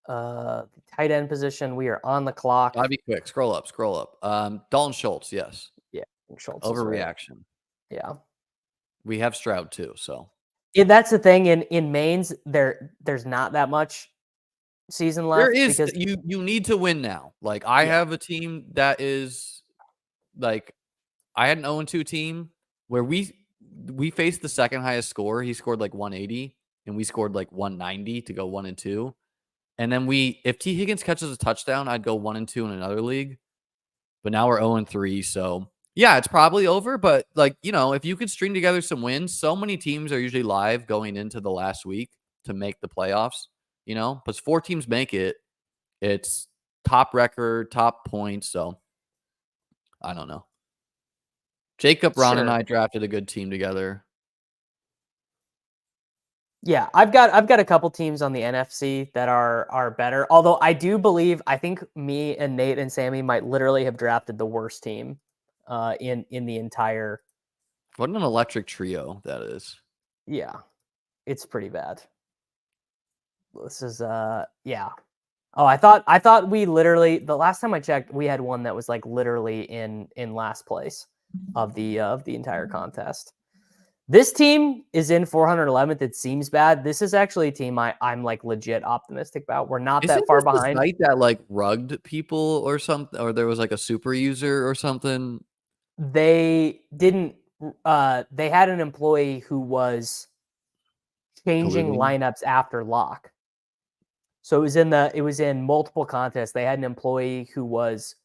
Tight end position. We are on the clock. Gotta be quick. Scroll up. Dalton Schultz. Yes. Yeah. Schultz. Overreaction. Right. Yeah. We have Stroud too. So that's the thing in mains. There's not that much. season There left is because you need to win now. Like I have a team that is like I had an 0-2 team where we faced the second highest score. He scored like 180 and we scored like 190 to go 1-2. And then if T Higgins catches a touchdown, I'd go 1-2 in another league. But now we're 0-3, so yeah, it's probably over. But like, if you could string together some wins, so many teams are usually live going into the last week to make the playoffs. But 4 teams make it. It's top record, top points. So I don't know. Jacob, Ron, and sure. I drafted a good team together. Yeah, I've got a couple teams on the NFC that are better. Although I think me and Nate and Sammy might literally have drafted the worst team in the entire. What an electric trio that is. Yeah, it's pretty bad. This is yeah. Oh, I thought we literally, the last time I checked, we had one that was like literally in last place of the entire contest. This team is in 411th. It seems bad. This is actually a team I'm like legit optimistic about. We're not that Isn't far this the behind. site that like rugged people or something, or there was like a super user or something? They didn't. They had an employee who was changing Colluding? lineups after lock. So it was in multiple contests. They had an employee who was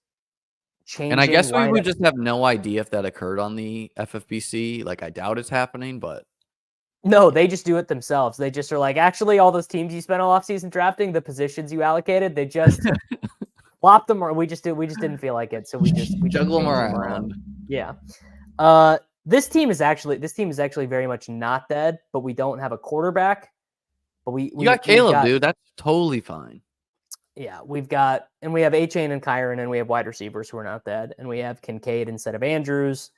changing And I guess we would lineups. just have no idea if that occurred on the FFPC. Like, I doubt it's happening, but No, they just do it themselves. They just are like, actually, all those teams you spent all offseason drafting, the positions you allocated, they just flopped them, or we just didn't feel like it, so we just juggle them changed them around. around. Yeah. This team is actually very much not dead, but we don't have a quarterback. But You got Caleb, dude. That's totally fine. Yeah, we have A-Chain and Kyron, and we have wide receivers who are not dead, and we have Kincaid instead of Andrews.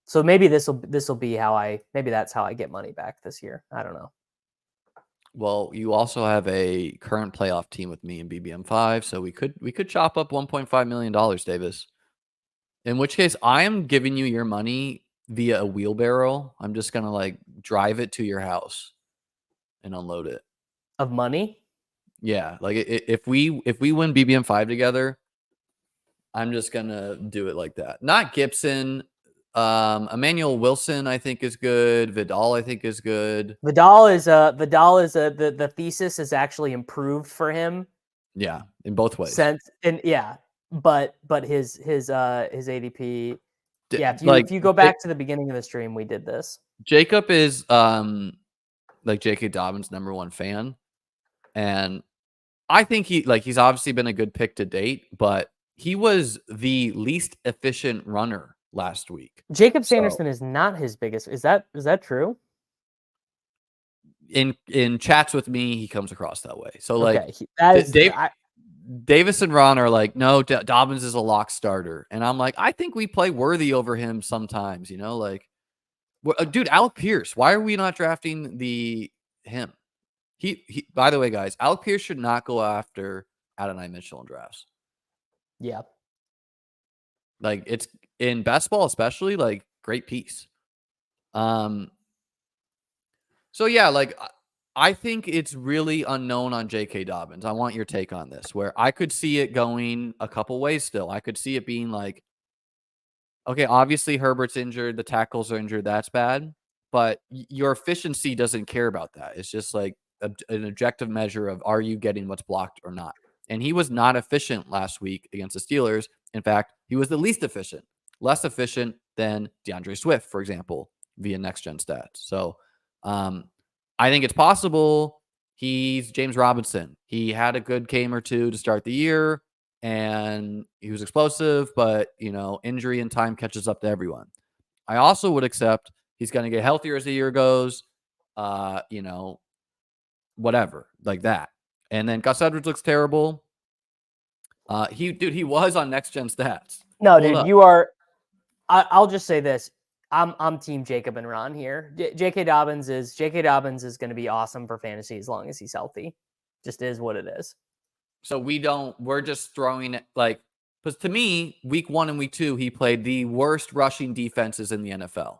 So maybe this will be maybe that's how I get money back this year. I don't know. Well, you also have a current playoff team with me and BBM5, so we could chop up $1.5 million, Davis. In which case, I am giving you your money via a wheelbarrow. I'm just gonna like drive it to your house and unload it. Of money? Yeah, like if we win BBM5 together, I'm just gonna do it like that. Not Gibson. Emmanuel Wilson, I think, is good. Vidal, I think, is good. The thesis is actually improved for him. Yeah, in both ways. But his ADP. Yeah, if you go back to the beginning of the stream, we did this. Jacob is like J.K. Dobbins' #1 fan, and I think he's obviously been a good pick to date, but he was the least efficient runner last week. Jacob Sanderson is not his biggest. Is that true? In chats with me, he comes across that way. So like, Davis and Ron are like, no, Dobbins is a lock starter, and I'm like, I think we play worthy over him sometimes. Like, dude, Alec Pierce. Why are we not drafting him? He. By the way, guys, Alec Pierce should not go after Adonai Mitchell in drafts. Yeah. Like, it's in best ball, especially, like, great piece. So yeah, like, I think it's really unknown on J.K. Dobbins. I want your take on this, where I could see it going a couple ways still. I could see it being like, okay, obviously Herbert's injured, the tackles are injured, that's bad, but your efficiency doesn't care about that. It's just like an objective measure of, are you getting what's blocked or not? And he was not efficient last week against the Steelers. In fact, he was the least efficient, less efficient than DeAndre Swift, for example, via next gen stats. So I think it's possible he's James Robinson. He had a good game or two to start the year, and he was explosive, but, injury and time catches up to everyone. I also would accept he's going to get healthier as the year goes, whatever, like that. And then Gus Edwards looks terrible. He was on next gen stats. No, dude, you are. I'll just say this. I'm team Jacob and Ron here. J.K. Dobbins is going to be awesome for fantasy as long as he's healthy. Just is what it is. So we're just throwing it like, because to me, week 1 and week 2, he played the worst rushing defenses in the NFL.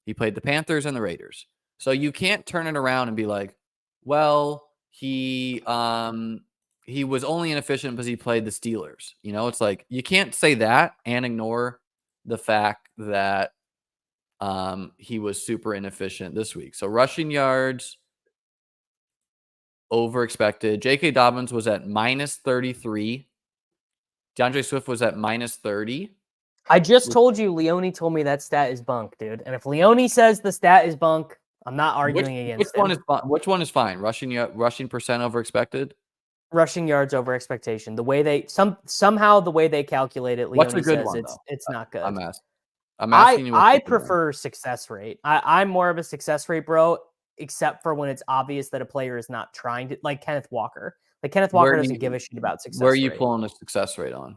He played the Panthers and the Raiders. So you can't turn it around and be like, well, he was only inefficient because he played the Steelers. You know, it's like you can't say that and ignore the fact that he was super inefficient this week. So rushing yards over expected. J.K. Dobbins was at minus 33. DeAndre Swift was at minus 30. I just told you Leone told me that stat is bunk, dude. And if Leone says the stat is bunk, I'm not arguing against him. Which one is fine? Rushing percent over expected? Rushing yards over expectation. The way they somehow the way they calculate it, What's Leone a good says one, it's not good. I'm asking you. I prefer success rate. I'm more of a success rate bro, except for when it's obvious that a player is not trying to, like Kenneth Walker. Like Kenneth Walker doesn't give a shit about success rate. Where are you pulling the success rate on?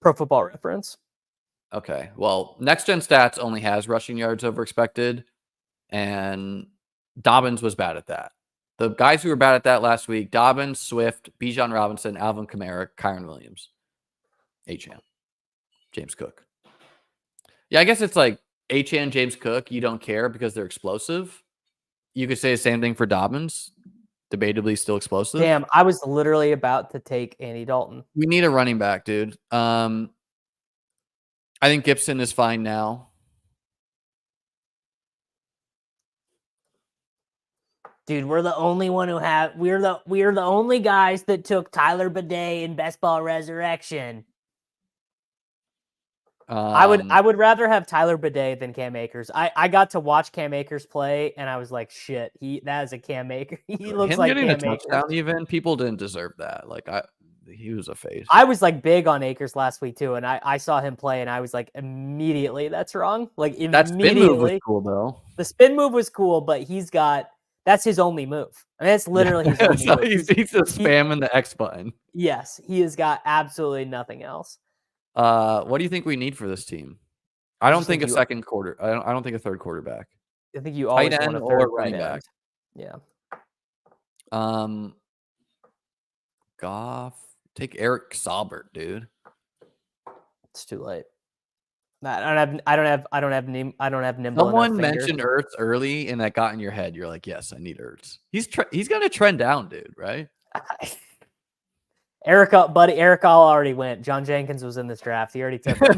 Pro Football Reference. Okay. Well, Next Gen Stats only has rushing yards over expected, and Dobbins was bad at that. The guys who were bad at that last week: Dobbins, Swift, Bijan Robinson, Alvin Kamara, Kyron Williams, Achane, James Cook. Yeah, I guess it's like Achane, James Cook. You don't care because they're explosive. You could say the same thing for Dobbins. Debatably still explosive. Damn, I was literally about to take Andy Dalton. We need a running back, dude. I think Gibson is fine now. Dude, we're the only one who have we're the only guys that took Tyler Bidet in Best Ball Resurrection. I would rather have Tyler Bidet than Cam Akers. I got to watch Cam Akers play and I was like, shit, that is a Cam Akers. He looks like getting Cam a touchdown. Akers. Even people didn't deserve that. Like he was a face. I was like big on Akers last week too, and I saw him play and I was like, immediately that's wrong. Like immediately. That spin move was cool though. The spin move was cool, but that's his only move. I mean, that's literally his only move. He's just spamming the X button. Yes, he has got absolutely nothing else. What do you think we need for this team? I don't think a second quarter. I don't think a third quarterback. I think you always want a third running back. Yeah. Goff. Take Eric Saubert, dude. It's too late. I don't have nimble. Someone mentioned Ertz early, and that got in your head. You're like, yes, I need Ertz. He's gonna trend down, dude. Right? Eric All already went. John Jenkins was in this draft. He already took it.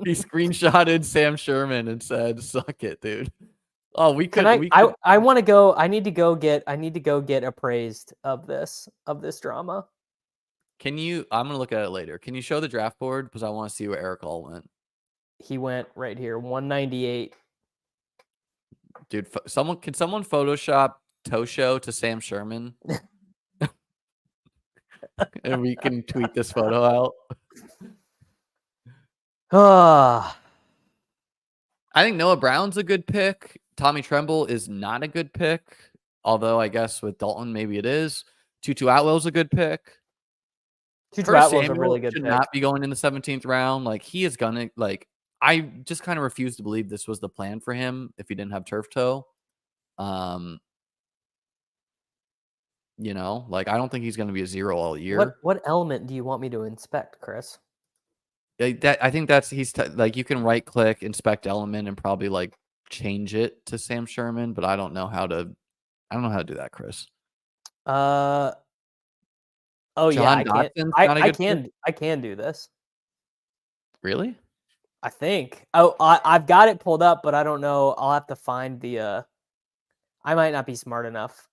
He screenshotted Sam Sherman and said, "Suck it, dude." Oh, I want to go. I need to go get appraised of this drama. I'm gonna look at it later. Can you show the draft board because I want to see where Eric All went? He went right here, 198. Dude, can someone Photoshop Tosho to Sam Sherman? And we can tweet this photo out. I think Noah Brown's a good pick. Tommy Tremble is not a good pick, although I guess with Dalton maybe it is. Tutu Atwell's a good pick. Tutu Atwell's a really good pick. Should not be going in the 17th round. Like he is gonna I just kind of refuse to believe this was the plan for him if he didn't have turf toe. You know, like I don't think he's going to be a 0 all year. What element do you want me to inspect, Chris? I think you can right click, inspect element, and probably like change it to Sam Sherman, but I don't know how to do that, Chris. Oh John yeah, I can do this. Really? I think. Oh, I've got it pulled up, but I don't know. I'll have to find the. I might not be smart enough.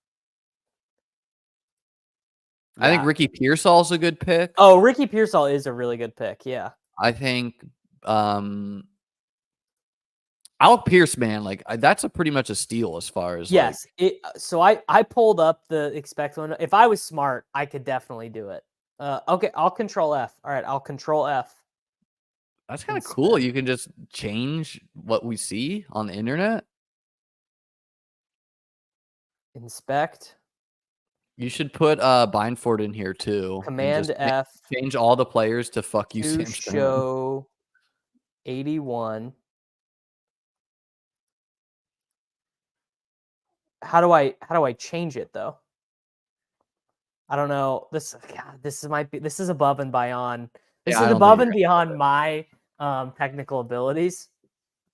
I think Ricky Pearsall's a good pick. Oh, Ricky Pearsall is a really good pick. Yeah. I think Alec Pierce, man, like that's pretty much a steal as far as yes. So I pulled up the expect one. If I was smart, I could definitely do it. Okay, I'll Control F. All right, I'll Control F. That's kind of cool. You can just change what we see on the internet. Inspect. You should put Bindford in here too. Command F. Change all the players to fuck you. To show 81. How do I change it though? I don't know. This is above and beyond. This is above and beyond my technical abilities.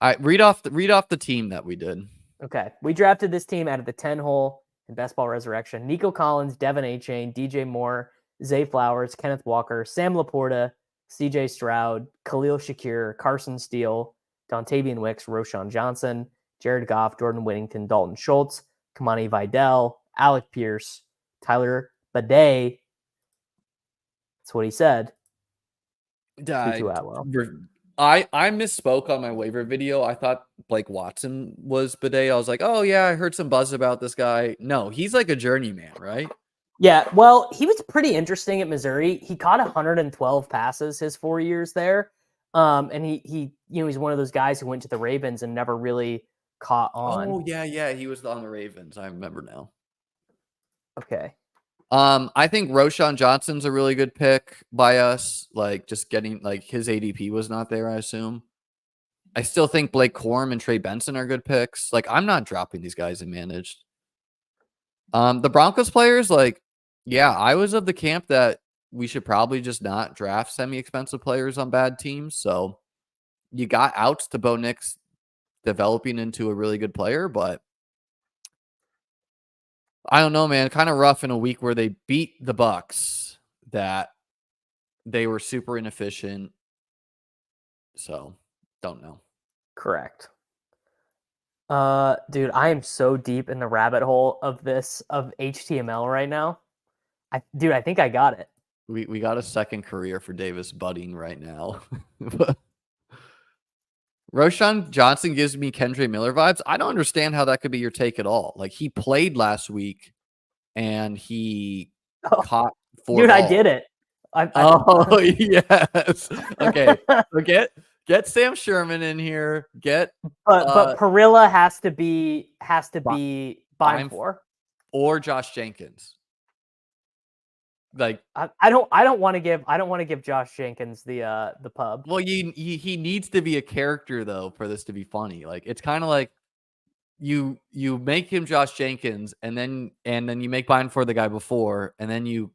All right, read off the team that we did. Okay, we drafted this team out of the 10 hole. and Best Ball Resurrection. Nico Collins, Devin A-Chain, DJ Moore, Zay Flowers, Kenneth Walker, Sam Laporta, CJ Stroud, Khalil Shakir, Carson Steele, Dontavian Wicks, Roshan Johnson, Jared Goff, Jordan Whittington, Dalton Schultz, Kamani Vidal, Alec Pierce, Tyler Bidet. That's what he said. Tutu Atwell. I misspoke on my waiver video. I thought Blake Watson was Bidet. I was like, oh yeah, I heard some buzz about this guy. No, he's like a journeyman, right? Yeah, well, he was pretty interesting at Missouri. He caught 112 passes his 4 years there. And he he's one of those guys who went to the Ravens and never really caught on. Oh, yeah, he was on the Ravens. I remember now. Okay. I think Roshan Johnson's a really good pick by us. Like, just getting, like, his ADP was not there, I assume. I still think Blake Corum and Trey Benson are good picks. Like, I'm not dropping these guys in managed. The Broncos players, like, yeah, I was of the camp that we should probably just not draft semi-expensive players on bad teams. So you got outs to Bo Nix developing into a really good player, but I don't know, man. Kind of rough in a week where they beat the Bucks, that they were super inefficient. So don't know. Correct. Dude, I am so deep in the rabbit hole of HTML right now. I think I got it. We got a second career for Davis budding right now. Roshan Johnson gives me Kendre Miller vibes. I don't understand how that could be your take at all. Like, he played last week and he caught 4 Dude, balls. I did it. Oh, yes. Okay. So get Sam Sherman in here. But Parilla has to be buying for, or Josh Jenkins. Like, I don't want to give Josh Jenkins the pub. Well, he needs to be a character though for this to be funny. Like, it's kind of like you make him Josh Jenkins and then you make buying for the guy before, and then you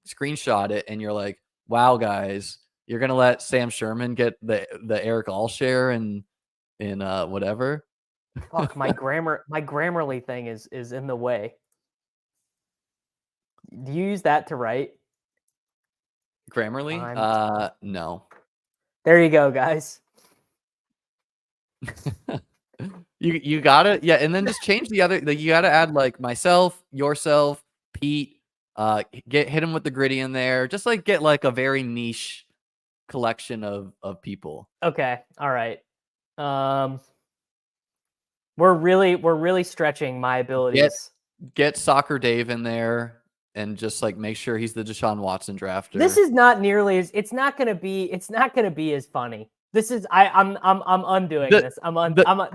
screenshot it and you're like, wow, guys, you're gonna let Sam Sherman get the Eric Allshare and in whatever. Fuck, my Grammarly thing is in the way. Do you use that to write? Grammarly? No. There you go, guys. You gotta, yeah, and then just change the other. You gotta add like myself, yourself, Pete. Hit him with the gritty in there. Just like get like a very niche collection of people. Okay, all right. We're really stretching my abilities. Get Soccer Dave in there. And just like make sure he's the Deshaun Watson drafter. This is not nearly as it's not gonna be as funny. This is I'm undoing this.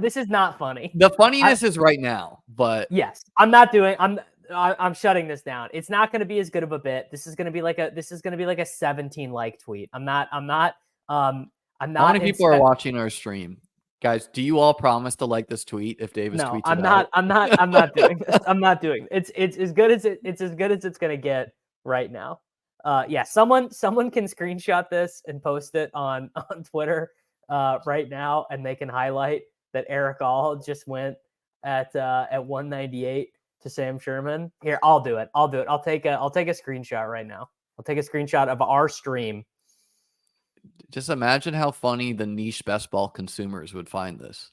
This is not funny. The funniness is right now, but yes, I'm shutting this down. It's not gonna be as good of a bit. This is gonna be like a 17 like tweet. I'm not. How many people are watching our stream? Guys, do you all promise to like this tweet if Davis tweets it out? I'm not doing this. I'm not doing it. It's as good as it's gonna get right now. Yeah, someone can screenshot this and post it on Twitter right now, and they can highlight that Eric All just went at 198 to Sam Sherman. Here, I'll do it. I'll take a screenshot right now. I'll take a screenshot of our stream. Just imagine how funny the niche best ball consumers would find this.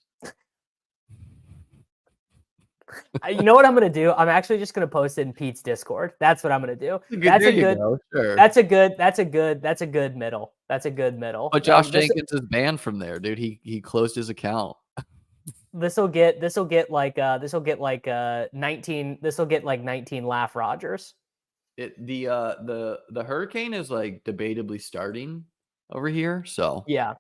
You know what I'm going to do? I'm actually just going to post it in Pete's Discord. That's what I'm going to do. That's a good middle. That's a good middle. But Josh Jenkins is banned from there, dude. He closed his account. This will get like 19 laugh Rogers. The hurricane is like debatably starting over here, so yeah.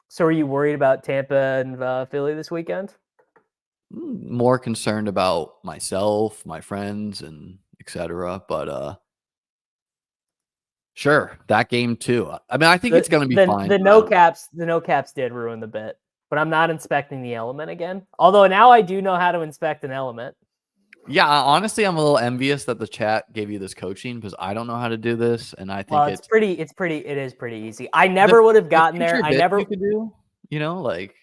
So are you worried about Tampa and Philly this weekend? More concerned about myself, my friends, and etc. But sure, that game too. I mean, I think it's going to be fine. The no caps did ruin the bit, but I'm not inspecting the element again. Although now I do know how to inspect an element. Yeah, honestly, I'm a little envious that the chat gave you this coaching because I don't know how to do this, and I think it is pretty easy. I never would have gotten there. I never could do, like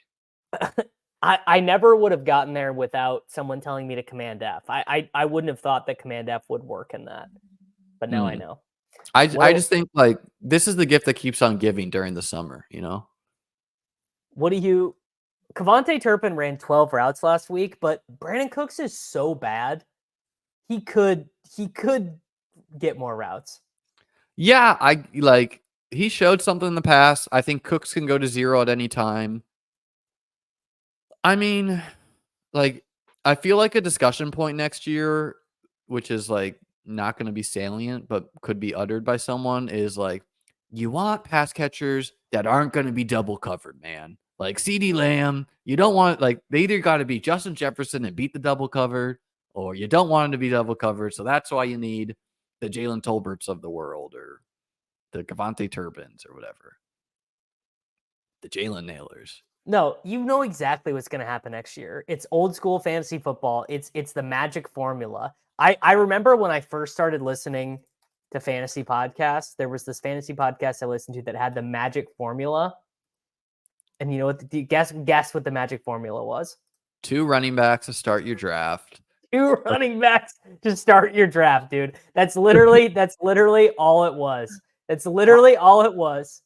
I never would have gotten there without someone telling me to Command F. I wouldn't have thought that Command F would work in that, but now I know. I just think like this is the gift that keeps on giving during the summer, you know? What do you? Cavante Turpin ran 12 routes last week, but Brandon Cooks is so bad. He could get more routes. Yeah, he showed something in the past. I think Cooks can go to 0 at any time. I mean, like, I feel like a discussion point next year, which is like not going to be salient, but could be uttered by someone, is like, you want pass catchers that aren't going to be double covered, man. Like CeeDee Lamb, you don't want, like, they either got to be Justin Jefferson and beat the double covered, or you don't want him to be double covered. So that's why you need the Jalen Tolberts of the world, or the Cavante Turbins, or whatever. The Jalen Nailers. No, you know exactly what's going to happen next year. It's old school fantasy football. It's the magic formula. I remember when I first started listening to fantasy podcasts, there was this fantasy podcast I listened to that had the magic formula. And you know what? Guess what the magic formula was? 2 running backs to start your draft. 2 running backs to start your draft, dude. That's literally all it was. That's literally all it was.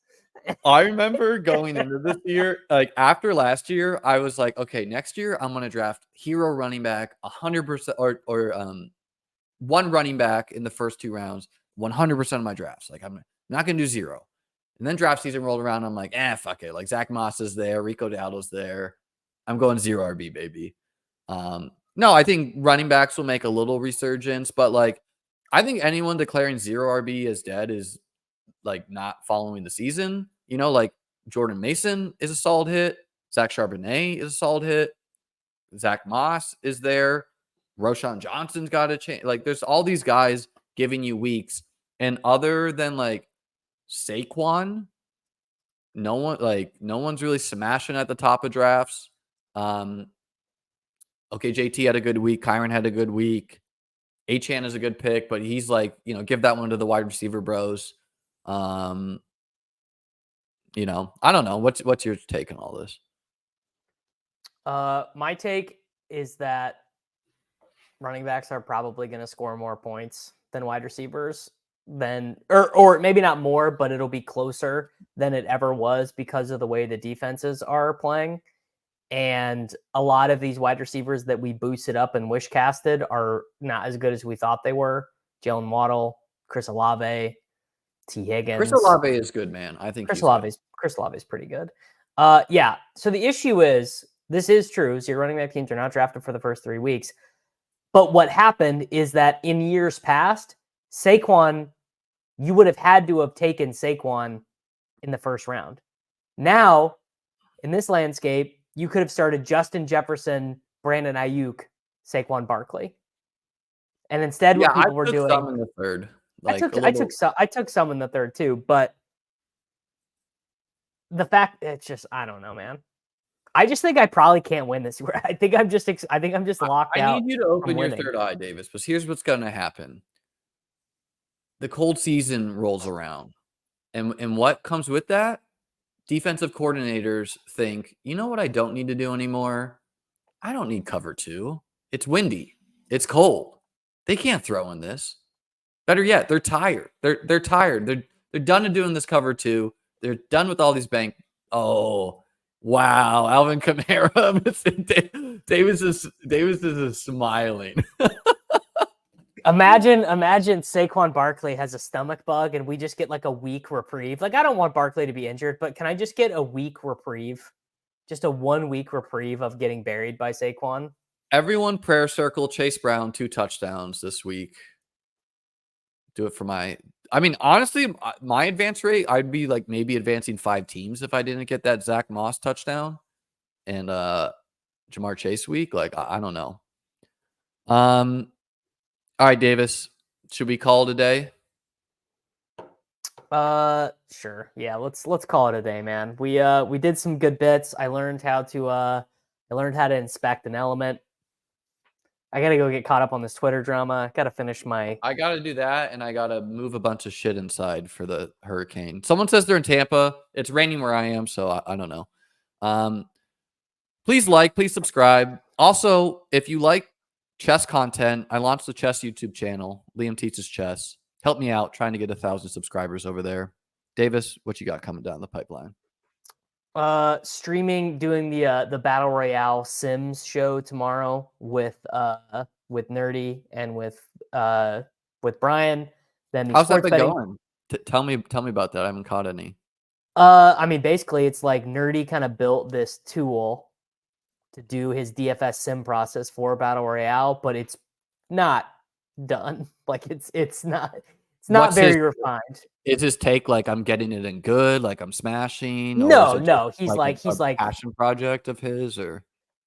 I remember going into this year, like after last year, I was like, okay, next year I'm gonna draft hero running back 100%, or 1 running back in the first 2 rounds, 100% of my drafts. Like I'm not gonna do 0. And then draft season rolled around. I'm like, fuck it. Like Zach Moss is there, Rico Dowdle's there. I'm going 0 RB, baby. No, I think running backs will make a little resurgence, but like I think anyone declaring 0 RB as dead is like not following the season. You know, like Jordan Mason is a solid hit. Zach Charbonnet is a solid hit. Zach Moss is there. Roshan Johnson's got a change. Like there's all these guys giving you weeks. And other than like Saquon, no one's really smashing at the top of drafts. Okay, JT had a good week. Kyron had a good week. Achan is a good pick, but he's like, give that one to the wide receiver bros. I don't know. What's your take on all this? My take is that running backs are probably going to score more points than wide receivers, or maybe not more, but it'll be closer than it ever was because of the way the defenses are playing. And a lot of these wide receivers that we boosted up and wish casted are not as good as we thought they were. Jalen Waddle, Chris Olave, T. Higgins. Chris Olave is good, man. I think Chris Olave is pretty good. Yeah. So the issue is, this is true. So your running back teams are not drafted for the first 3 weeks. But what happened is that in years past, Saquon, you would have had to have taken Saquon in the first round. Now, in this landscape, you could have started Justin Jefferson, Brandon Aiyuk, Saquon Barkley. And instead, what people were doing, some in the third. I took some in the third too, but the fact it's just, I don't know, man. I just think I probably can't win this year. I think I'm just locked out. I need you to open your third eye, Davis, but here's what's going to happen. The cold season rolls around, and what comes with that? Defensive coordinators think, you know what I don't need to do anymore? I don't need cover 2. It's windy. It's cold. They can't throw in this. Better yet, they're tired. They're tired. They're done to doing this cover 2. They're done with all these bank. Oh, wow. Alvin Kamara. Davis is smiling. Imagine Saquon Barkley has a stomach bug and we just get like a week reprieve. Like, I don't want Barkley to be injured, but can I just get a week reprieve? Just a 1 week reprieve of getting buried by Saquon? Everyone prayer circle Chase Brown 2 touchdowns this week. Do it for honestly, my advance rate, I'd be like maybe advancing 5 teams if I didn't get that Zach Moss touchdown and Jamar Chase week. Like, I don't know. All right, Davis, should we call it a day? Sure. Yeah, let's call it a day, man. We did some good bits. I learned how to inspect an element. I got to go get caught up on this Twitter drama. Got to finish my... I got to do that, and I got to move a bunch of shit inside for the hurricane. Someone says they're in Tampa. It's raining where I am, so I don't know. Please like, please subscribe. Also, if you like chess content, I launched the chess YouTube channel, Liam Teaches Chess. Help me out trying to get 1,000 subscribers over there. Davis, what you got coming down the pipeline? Streaming, doing the Battle Royale Sims show tomorrow with Nerdy and with Brian. Then the How's that sports been betting. going? Tell me about that. I haven't caught any. I mean, basically, it's like Nerdy kind of built this tool to do his DFS sim process for Battle Royale, but it's not done. Like it's not What's very his, refined. Is his take like I'm getting it in good, like I'm smashing? No. He's a like passion project of his, or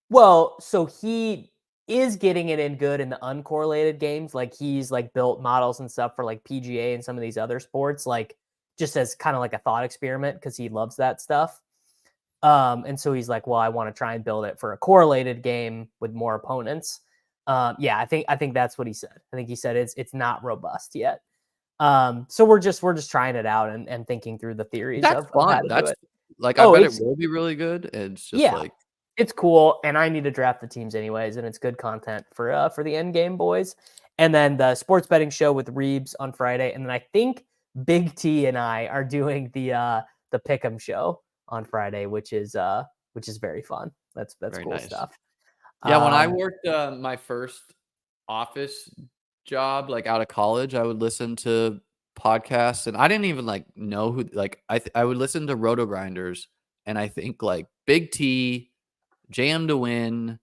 well, so he is getting it in good in the uncorrelated games. Like he's like built models and stuff for like PGA and some of these other sports, like just as kind of like a thought experiment because he loves that stuff. And so he's like, well, I want to try and build it for a correlated game with more opponents. Yeah, I think that's what he said. I think he said it's not robust yet. So we're just trying it out and thinking through the theories of how to do it. Like, I bet it will be really good. It's just like, it's cool, and I need to draft the teams anyways, and it's good content for the end game boys. And then the sports betting show with Reebs on Friday, and then I think Big T and I are doing the Pick'em show on Friday, which is very fun. That's very cool nice stuff. Yeah, when I worked my first office job, like out of college, I would listen to podcasts, and I didn't even like know who. Like I would listen to rotogrinders, and I think like Big T, Jam to Win,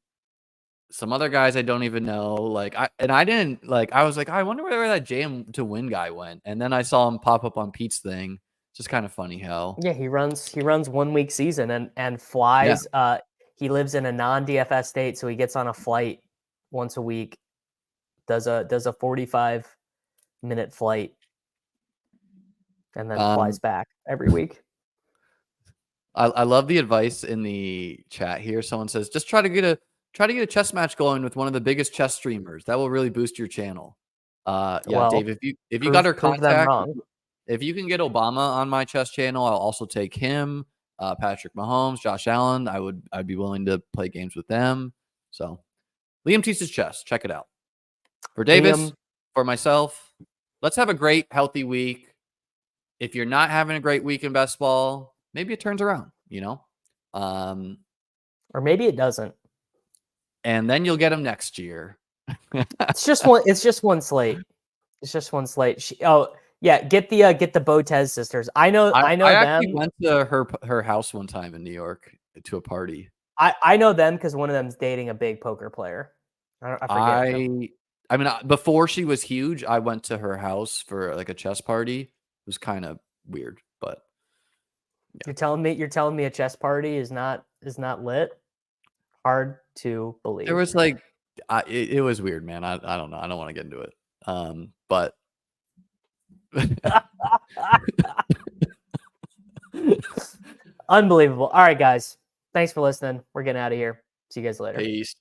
some other guys I don't even know. Like I didn't like. I was like, I wonder where that Jam to Win guy went, and then I saw him pop up on Pete's thing. Just kind of funny how. Yeah, he runs 1 week season and flies. He lives in a non-DFS state, so he gets on a flight once a week. Does a 45-minute flight, and then flies back every week. I love the advice in the chat here. Someone says, just try to get a chess match going with one of the biggest chess streamers. That will really boost your channel. Yeah, well, Dave, if you got her contact, if you can get Obama on my chess channel, I'll also take him. Patrick Mahomes, Josh Allen. I'd be willing to play games with them. So Liam Teaches Chess. Check it out. For Davis, for myself, let's have a great, healthy week. If you're not having a great week in best ball, maybe it turns around, you know? Or maybe it doesn't. And then you'll get them next year. It's just one slate. It's just one slate. Yeah, get the Botez sisters. I know I them. Actually went to her house one time in New York to a party. I know them because one of them's dating a big poker player. I mean, before she was huge, I went to her house for like a chess party. It was kind of weird, but yeah. You're telling me a chess party is not lit? Hard to believe. There was like, it was weird, man. I don't know. I don't want to get into it. But unbelievable. All right, guys. Thanks for listening. We're getting out of here. See you guys later. Peace.